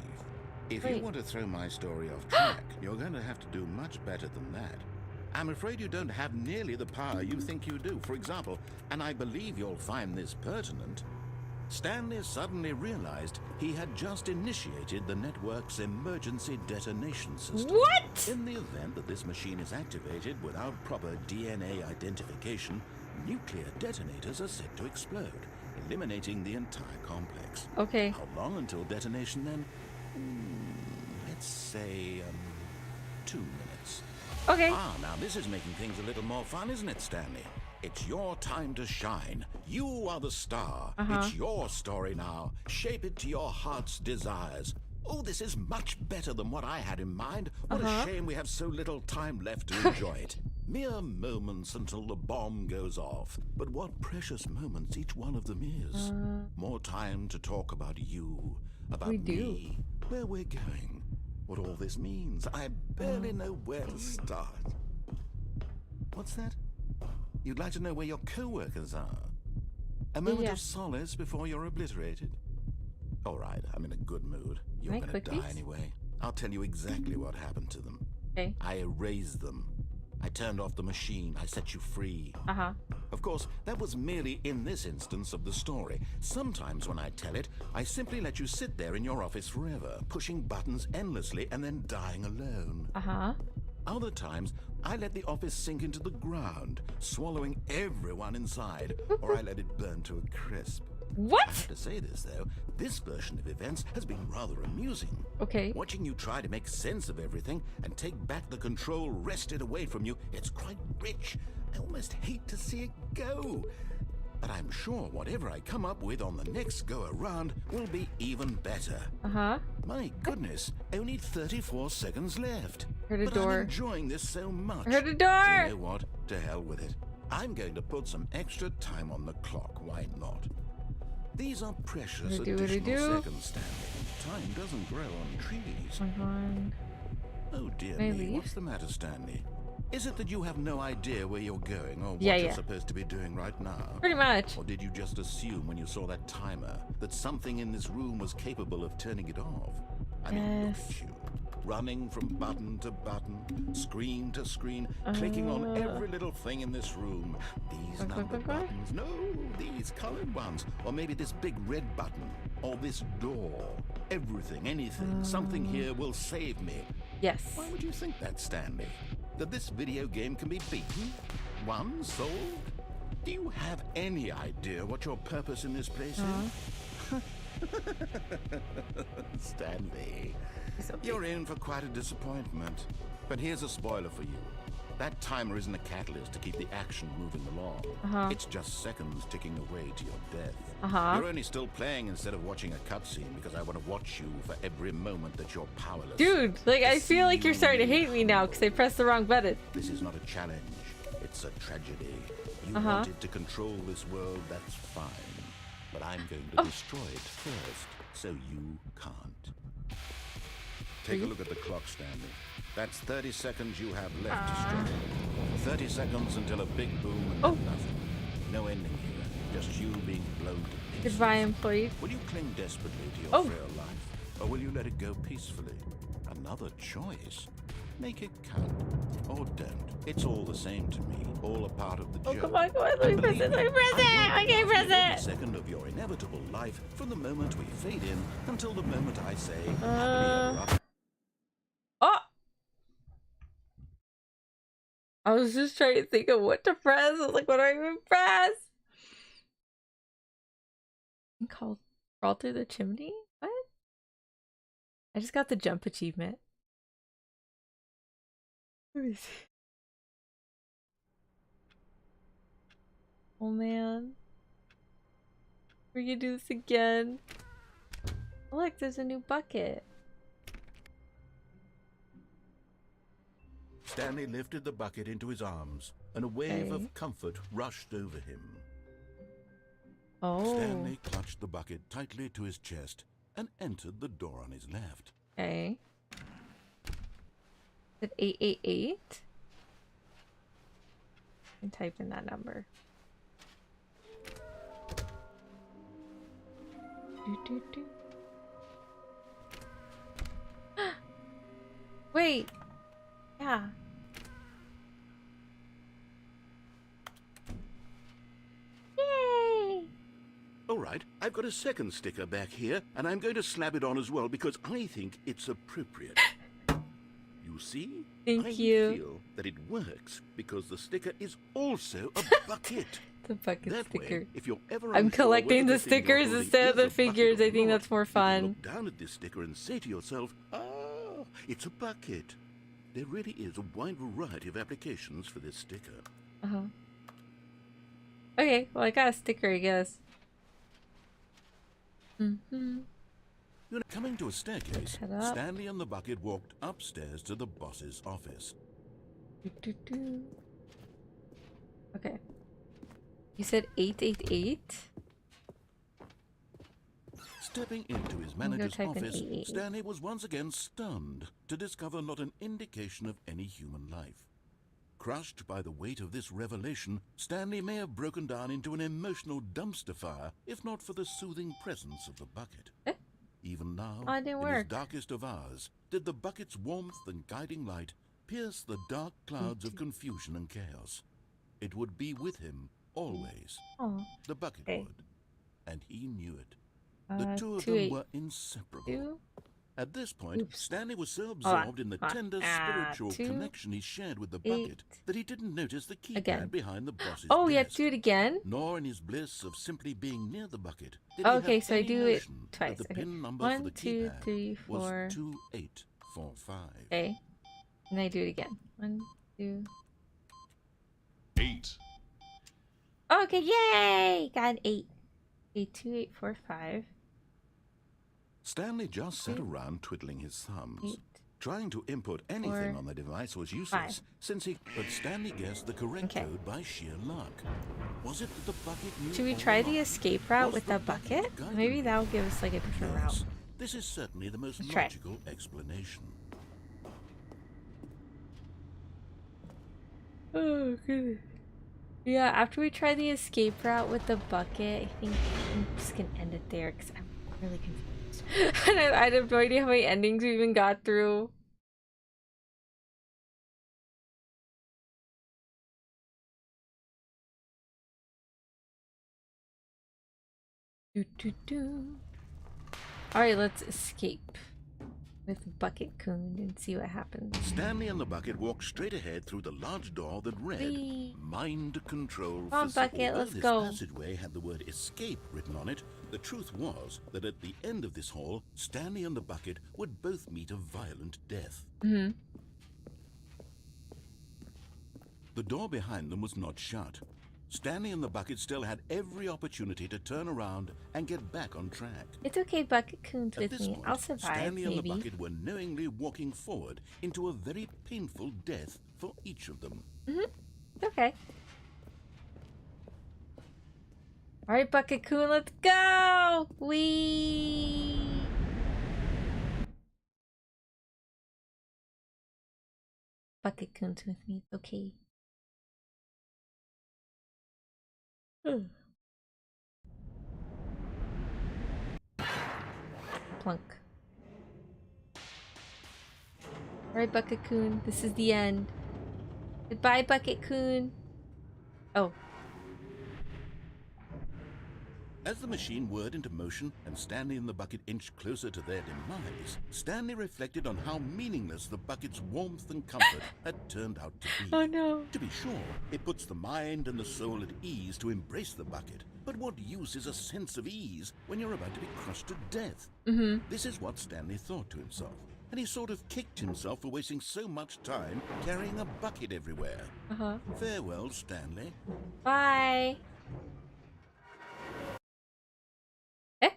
Speaker 2: If you want to throw my story off track, you're going to have to do much better than that. I'm afraid you don't have nearly the power you think you do. For example, and I believe you'll find this pertinent, Stanley suddenly realized he had just initiated the network's emergency detonation system.
Speaker 1: What?
Speaker 2: In the event that this machine is activated without proper DNA identification, nuclear detonators are set to explode, eliminating the entire complex.
Speaker 1: Okay.
Speaker 2: How long until detonation then? Let's say 2 minutes.
Speaker 1: Okay.
Speaker 2: Now this is making things a little more fun, isn't it, Stanley? It's your time to shine. You are the star. It's your story now. Shape it to your heart's desires. Oh, this is much better than what I had in mind. What a shame we have so little time left to enjoy it. Mere moments until the bomb goes off. But what precious moments each one of them is. More time to talk about you, about me, where we're going, what all this means. I barely know where to start. What's that? You'd like to know where your co-workers are? A moment of solace before you're obliterated? All right, I'm in a good mood. You're gonna die anyway. I'll tell you exactly what happened to them.
Speaker 1: Okay.
Speaker 2: I erased them. I turned off the machine. I set you free. Of course, that was merely in this instance of the story. Sometimes when I tell it, I simply let you sit there in your office forever, pushing buttons endlessly and then dying alone. Other times, I let the office sink into the ground, swallowing everyone inside, or I let it burn to a crisp.
Speaker 1: What?
Speaker 2: I have to say this, though. This version of events has been rather amusing.
Speaker 1: Okay.
Speaker 2: Watching you try to make sense of everything and take back the control wrested away from you, it's quite rich. I almost hate to see it go. But I'm sure whatever I come up with on the next go-around will be even better.
Speaker 1: Uh-huh.
Speaker 2: My goodness, only 34 seconds left.
Speaker 1: Heard a
Speaker 2: but
Speaker 1: door.
Speaker 2: I'm enjoying this so much.
Speaker 1: Heard a door!
Speaker 2: You know what? To hell with it. I'm going to put some extra time on the clock. Why not? These are precious additional seconds, Stanley. Time doesn't grow on trees. Oh dear me, what's the matter, Stanley? Is it that you have no idea where you're going or what you're supposed to be doing right now?
Speaker 1: Pretty much.
Speaker 2: Or did you just assume when you saw that timer that something in this room was capable of turning it off? I mean, look at you. Running from button to button, screen to screen, clicking on every little thing in this room. These numbered buttons, no, these colored ones. Or maybe this big red button, or this door. Everything, anything, something here will save me.
Speaker 1: Yes.
Speaker 2: Why would you think that, Stanley? That this video game can be beaten? Won? Solved? Do you have any idea what your purpose in this place is? Stanley, you're in for quite a disappointment. But here's a spoiler for you. That timer isn't a catalyst to keep the action moving along. It's just seconds ticking away to your death. You're only still playing instead of watching a cutscene because I want to watch you for every moment that you're powerless.
Speaker 1: Dude, like I feel like you're starting to hate me now because I pressed the wrong button.
Speaker 2: This is not a challenge. It's a tragedy. You wanted to control this world, that's fine. But I'm going to destroy it first, so you can't. Take a look at the clock, Stanley. That's 30 seconds you have left to struggle. 30 seconds until a big boom and then nothing. No ending here, just you being blown to pieces.
Speaker 1: Goodbye, employee.
Speaker 2: Will you cling desperately to your frail life, or will you let it go peacefully? Another choice. Make it count, or don't. It's all the same to me, all a part of the joke.
Speaker 1: Come on, let me press it, let me press it! Okay, press it!
Speaker 2: Every second of your inevitable life from the moment we fade in until the moment I say, happily ever after.
Speaker 1: I was just trying to think of what to press. I was like, what do I even press? Crawl through the chimney? What? I just got the jump achievement. Let me see. Oh man. We're gonna do this again. Oh, look, there's a new bucket.
Speaker 2: Stanley lifted the bucket into his arms, and a wave of comfort rushed over him. Stanley clutched the bucket tightly to his chest and entered the door on his left.
Speaker 1: Okay. Is it 888? And type in that number. Wait. Yeah. Yay!
Speaker 2: All right, I've got a second sticker back here, and I'm going to slap it on as well because I think it's appropriate. You see?
Speaker 1: Thank you.
Speaker 2: I feel that it works because the sticker is also a bucket.
Speaker 1: The bucket
Speaker 2: that
Speaker 1: sticker.
Speaker 2: Way, if you're ever
Speaker 1: I'm collecting the stickers instead of the figures. I think that's more fun.
Speaker 2: Look down at this sticker and say to yourself, "Ah, it's a bucket." There really is a wide variety of applications for this sticker.
Speaker 1: Okay, well I got a sticker, I guess.
Speaker 2: Coming to a staircase, Stanley and the bucket walked upstairs to the boss's office.
Speaker 1: Okay. You said 888?
Speaker 2: Stepping into his manager's office, Stanley was once again stunned to discover not an indication of any human life. Crushed by the weight of this revelation, Stanley may have broken down into an emotional dumpster fire if not for the soothing presence of the bucket. Even now, in his darkest of hours, did the bucket's warmth and guiding light pierce the dark clouds of confusion and chaos. It would be with him always. The bucket would, and he knew it. The two of them were inseparable.
Speaker 6: At this point,
Speaker 1: Oops.
Speaker 6: Stanley was so absorbed in the tender spiritual
Speaker 1: 2,
Speaker 6: connection he shared with the
Speaker 1: 8.
Speaker 6: bucket that he didn't notice the keypad
Speaker 1: Again.
Speaker 6: behind the boss's
Speaker 1: Oh, we have
Speaker 6: desk.
Speaker 1: to do it again?
Speaker 6: Nor in his bliss of simply being near the bucket did
Speaker 1: Okay,
Speaker 6: he have
Speaker 1: so I
Speaker 6: any
Speaker 1: do it
Speaker 6: notion
Speaker 1: twice.
Speaker 6: that the
Speaker 1: Okay.
Speaker 6: pin number
Speaker 1: 1,
Speaker 6: for the
Speaker 1: 2,
Speaker 6: keypad
Speaker 1: 3, 4.
Speaker 6: was 2845.
Speaker 1: Okay. And I do it again. 1, 2.
Speaker 7: 8.
Speaker 1: Okay, yay! Got an 8. Okay, 2, 8, 4, 5.
Speaker 2: Stanley just sat around twiddling his thumbs.
Speaker 1: 8.
Speaker 2: Trying to input anything
Speaker 1: 4,
Speaker 2: on the device was useless,
Speaker 1: 5.
Speaker 2: since he... But Stanley guessed the correct code by sheer luck. Was it that the bucket knew
Speaker 1: Should we
Speaker 2: all
Speaker 1: try the
Speaker 2: along?
Speaker 1: escape route
Speaker 2: Was
Speaker 1: with
Speaker 2: the
Speaker 1: the bucket?
Speaker 2: guiding
Speaker 1: Maybe
Speaker 2: him?
Speaker 1: that'll give us like a different
Speaker 2: Yes,
Speaker 1: route.
Speaker 2: this is certainly the most
Speaker 1: Let's try it.
Speaker 2: logical explanation.
Speaker 1: Oh, good. Yeah, after we try the escape route with the bucket, I think I'm just gonna end it there because I'm really confused. And I have no idea how many endings we even got through. Alright, let's escape with Bucket Coon and see what happens.
Speaker 2: Stanley and the bucket walked straight ahead through the large door that read
Speaker 1: Whee!
Speaker 2: Mind Control
Speaker 1: Come on,
Speaker 2: Facility.
Speaker 1: Bucket,
Speaker 2: Although
Speaker 1: let's
Speaker 2: this
Speaker 1: go.
Speaker 2: passageway had the word escape written on it, the truth was that at the end of this hall, Stanley and the bucket would both meet a violent death.
Speaker 1: Mm-hmm.
Speaker 2: The door behind them was not shut. Stanley and the bucket still had every opportunity to turn around and get back on track.
Speaker 1: It's okay, Bucket Coon's
Speaker 2: At
Speaker 1: with
Speaker 2: this
Speaker 1: me.
Speaker 2: point,
Speaker 1: I'll survive,
Speaker 2: Stanley and the
Speaker 1: maybe.
Speaker 2: bucket were knowingly walking forward into a very painful death for each of them.
Speaker 1: Mm-hmm. It's okay. Alright, Bucket Coon, let's go! Whee! Bucket Coon's with me. It's okay. Plunk. Alright, Bucket Coon. This is the end. Goodbye, Bucket Coon. Oh.
Speaker 2: As the machine whirred into motion and Stanley and the bucket inched closer to their demise, Stanley reflected on how meaningless the bucket's warmth and comfort had turned out to be.
Speaker 1: Oh no.
Speaker 2: To be sure, it puts the mind and the soul at ease to embrace the bucket. But what use is a sense of ease when you're about to be crushed to death?
Speaker 1: Mm-hmm.
Speaker 2: This is what Stanley thought to himself, and he sort of kicked himself for wasting so much time carrying a bucket everywhere.
Speaker 1: Uh-huh.
Speaker 2: Farewell, Stanley.
Speaker 1: Bye. Eh?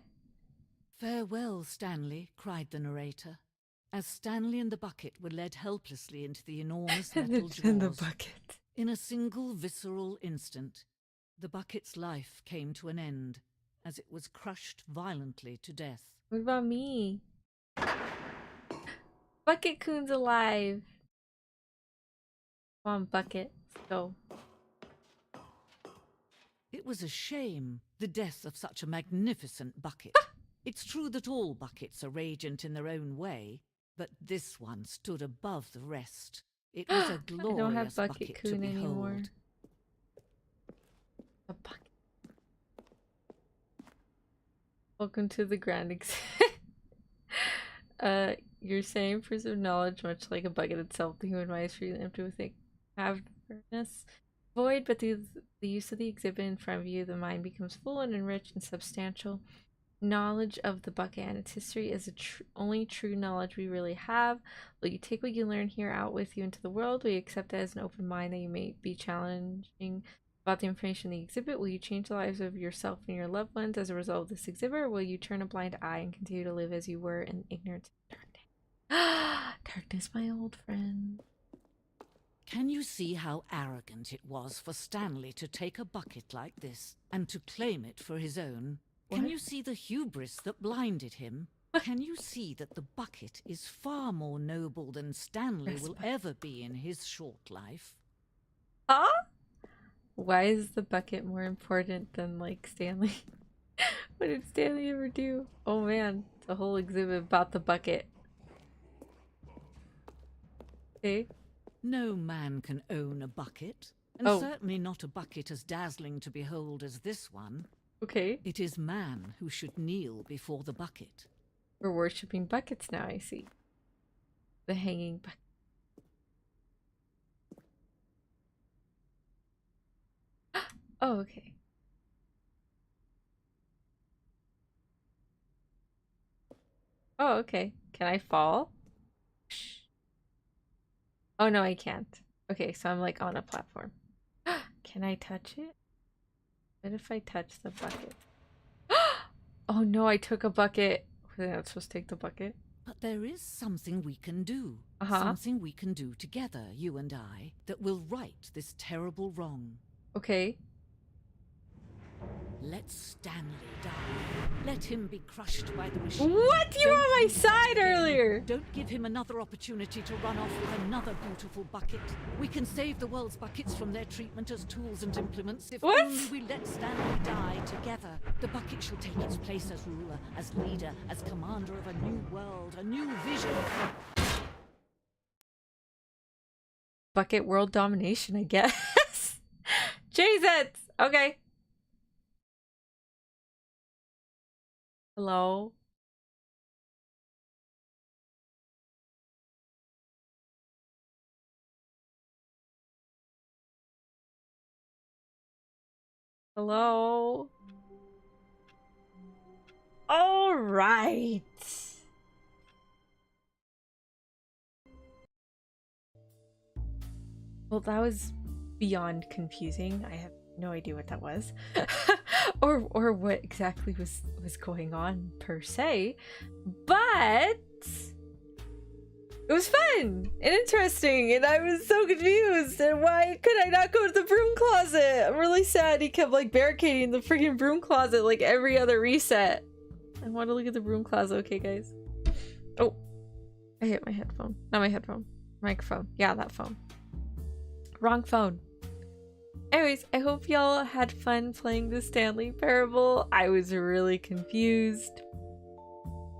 Speaker 3: Farewell, Stanley, cried the narrator, as Stanley and the bucket were led helplessly into the enormous metal
Speaker 1: It's in the
Speaker 3: jaws.
Speaker 1: bucket.
Speaker 3: In a single visceral instant, the bucket's life came to an end as it was crushed violently to death.
Speaker 1: What about me? Bucket Coon's alive. Come on, Bucket. Let's go.
Speaker 3: It was a shame, the death of such a magnificent bucket. It's true that all buckets are radiant in their own way, but this one stood above the rest. It was a glorious
Speaker 1: I don't have Bucket
Speaker 3: bucket
Speaker 1: Coon
Speaker 3: to behold.
Speaker 1: anymore. A bucket. Welcome to the grand exhibit. You're saying for some knowledge, much like a bucket itself, the human mind is freely empty with a cavernous void, but through the use of the exhibit in front of you, the mind becomes full and enriched and substantial. Knowledge of the bucket and its history is the only true knowledge we really have. Will you take what you learn here out with you into the world? Will you accept it as an open mind that you may be challenging about the information in the exhibit? Will you change the lives of yourself and your loved ones as a result of this exhibit, or will you turn a blind eye and continue to live as you were in ignorance and darkness? Darkness, my old friend.
Speaker 3: Can you see how arrogant it was for Stanley to take a bucket like this and to claim it for his own? Can
Speaker 1: What?
Speaker 3: you see the hubris that blinded him? Can you see that the bucket is far more noble than Stanley
Speaker 1: Yes,
Speaker 3: will
Speaker 1: but-
Speaker 3: ever be in his short life?
Speaker 1: Huh? Why is the bucket more important than, like, Stanley? What did Stanley ever do? Oh man, it's a whole exhibit about the bucket. Okay.
Speaker 3: No man can own a bucket, and
Speaker 1: Oh.
Speaker 3: certainly not a bucket as dazzling to behold as this one.
Speaker 1: Okay.
Speaker 3: It is man who should kneel before the bucket.
Speaker 1: We're worshipping buckets now, I see. The hanging bucket. Oh, okay. Oh, okay. Can I fall? Oh, no, I can't. Okay, so I'm like on a platform. Can I touch it? What if I touch the bucket? Oh no, I took a bucket. Was I not supposed to take the bucket?
Speaker 3: But there is something we can do.
Speaker 1: Uh-huh.
Speaker 3: Something we can do together, you and I, that will right this terrible wrong.
Speaker 1: Okay.
Speaker 3: Let Stanley die. Let him be crushed by the machine.
Speaker 1: What? You were on my side earlier!
Speaker 3: Don't give him another opportunity to run off with another beautiful bucket. We can save the world's buckets from their treatment as tools and implements if only we let Stanley die together. The bucket shall take its place as ruler, as leader, as commander of a new world, a new vision.
Speaker 1: Bucket world domination, I guess. Jesus! Okay. Hello? Hello? All right. Well, that was beyond confusing. I have no idea what that was. or what exactly was going on per se. But it was fun and interesting, and I was so confused. And why could I not go to the broom closet? I'm really sad he kept like barricading the freaking broom closet like every other reset. I want to look at the broom closet. Okay, guys. Oh, I hit my headphone. Not my headphone. Microphone. Yeah, that phone. Wrong phone. Anyways, I hope y'all had fun playing the Stanley Parable. I was really confused.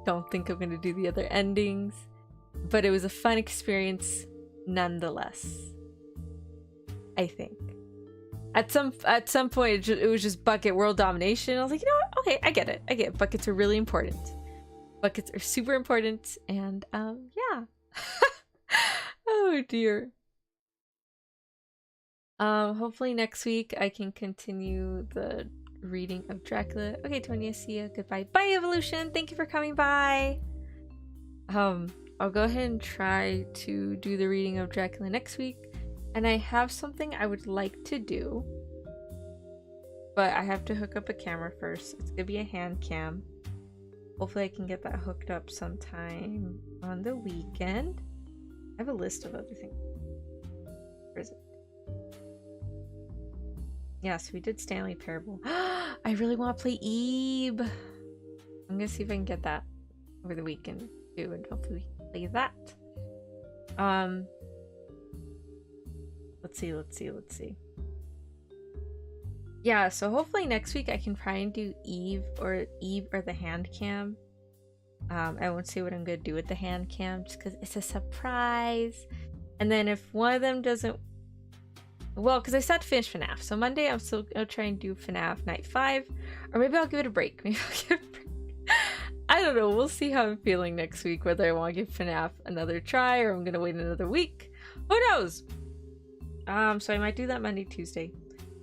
Speaker 1: Don't think I'm going to do the other endings. But it was a fun experience nonetheless. I think. At some point, it was just bucket world domination. I was like, you know what? Okay, I get it. I get it. Buckets are really important. Buckets are super important. And, yeah. Oh, dear. Hopefully next week I can continue the reading of Dracula. Okay, Tonya, see ya. Goodbye. Bye, Evolution. Thank you for coming by. I'll go ahead and try to do the reading of Dracula next week. And I have something I would like to do. But I have to hook up a camera first. It's gonna be a hand cam. Hopefully I can get that hooked up sometime on the weekend. I have a list of other things. Where is it? Yeah, so we did Stanley Parable. I really want to play Ebe. I'm gonna see if I can get that over the weekend too, and hopefully we can play that. Let's see. Yeah, so hopefully next week I can try and do Eve or the hand cam. I won't say what I'm gonna do with the hand cam just because it's a surprise. And then if one of them doesn't, well, because I still have to finish FNAF, so Monday I'm still gonna try and do FNAF Night 5, or maybe I'll give it a break. I don't know. We'll see how I'm feeling next week. Whether I want to give FNAF another try or I'm gonna wait another week. Who knows? So I might do that Monday, Tuesday.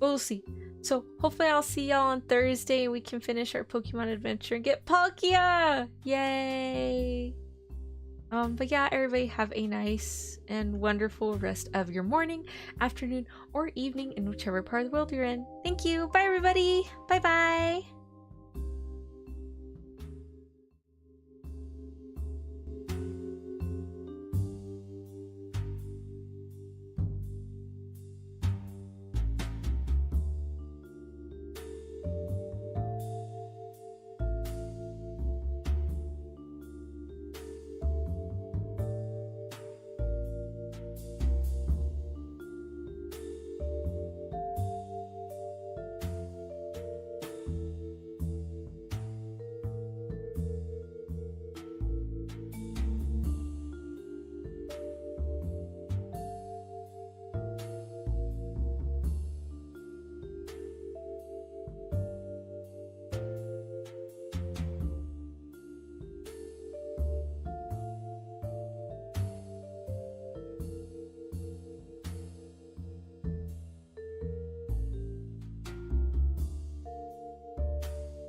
Speaker 1: We'll see. So hopefully I'll see y'all on Thursday and we can finish our Pokemon adventure and get Palkia! Yay! But yeah, everybody have a nice and wonderful rest of your morning, afternoon, or evening in whichever part of the world you're in. Thank you. Bye, everybody. Bye-bye.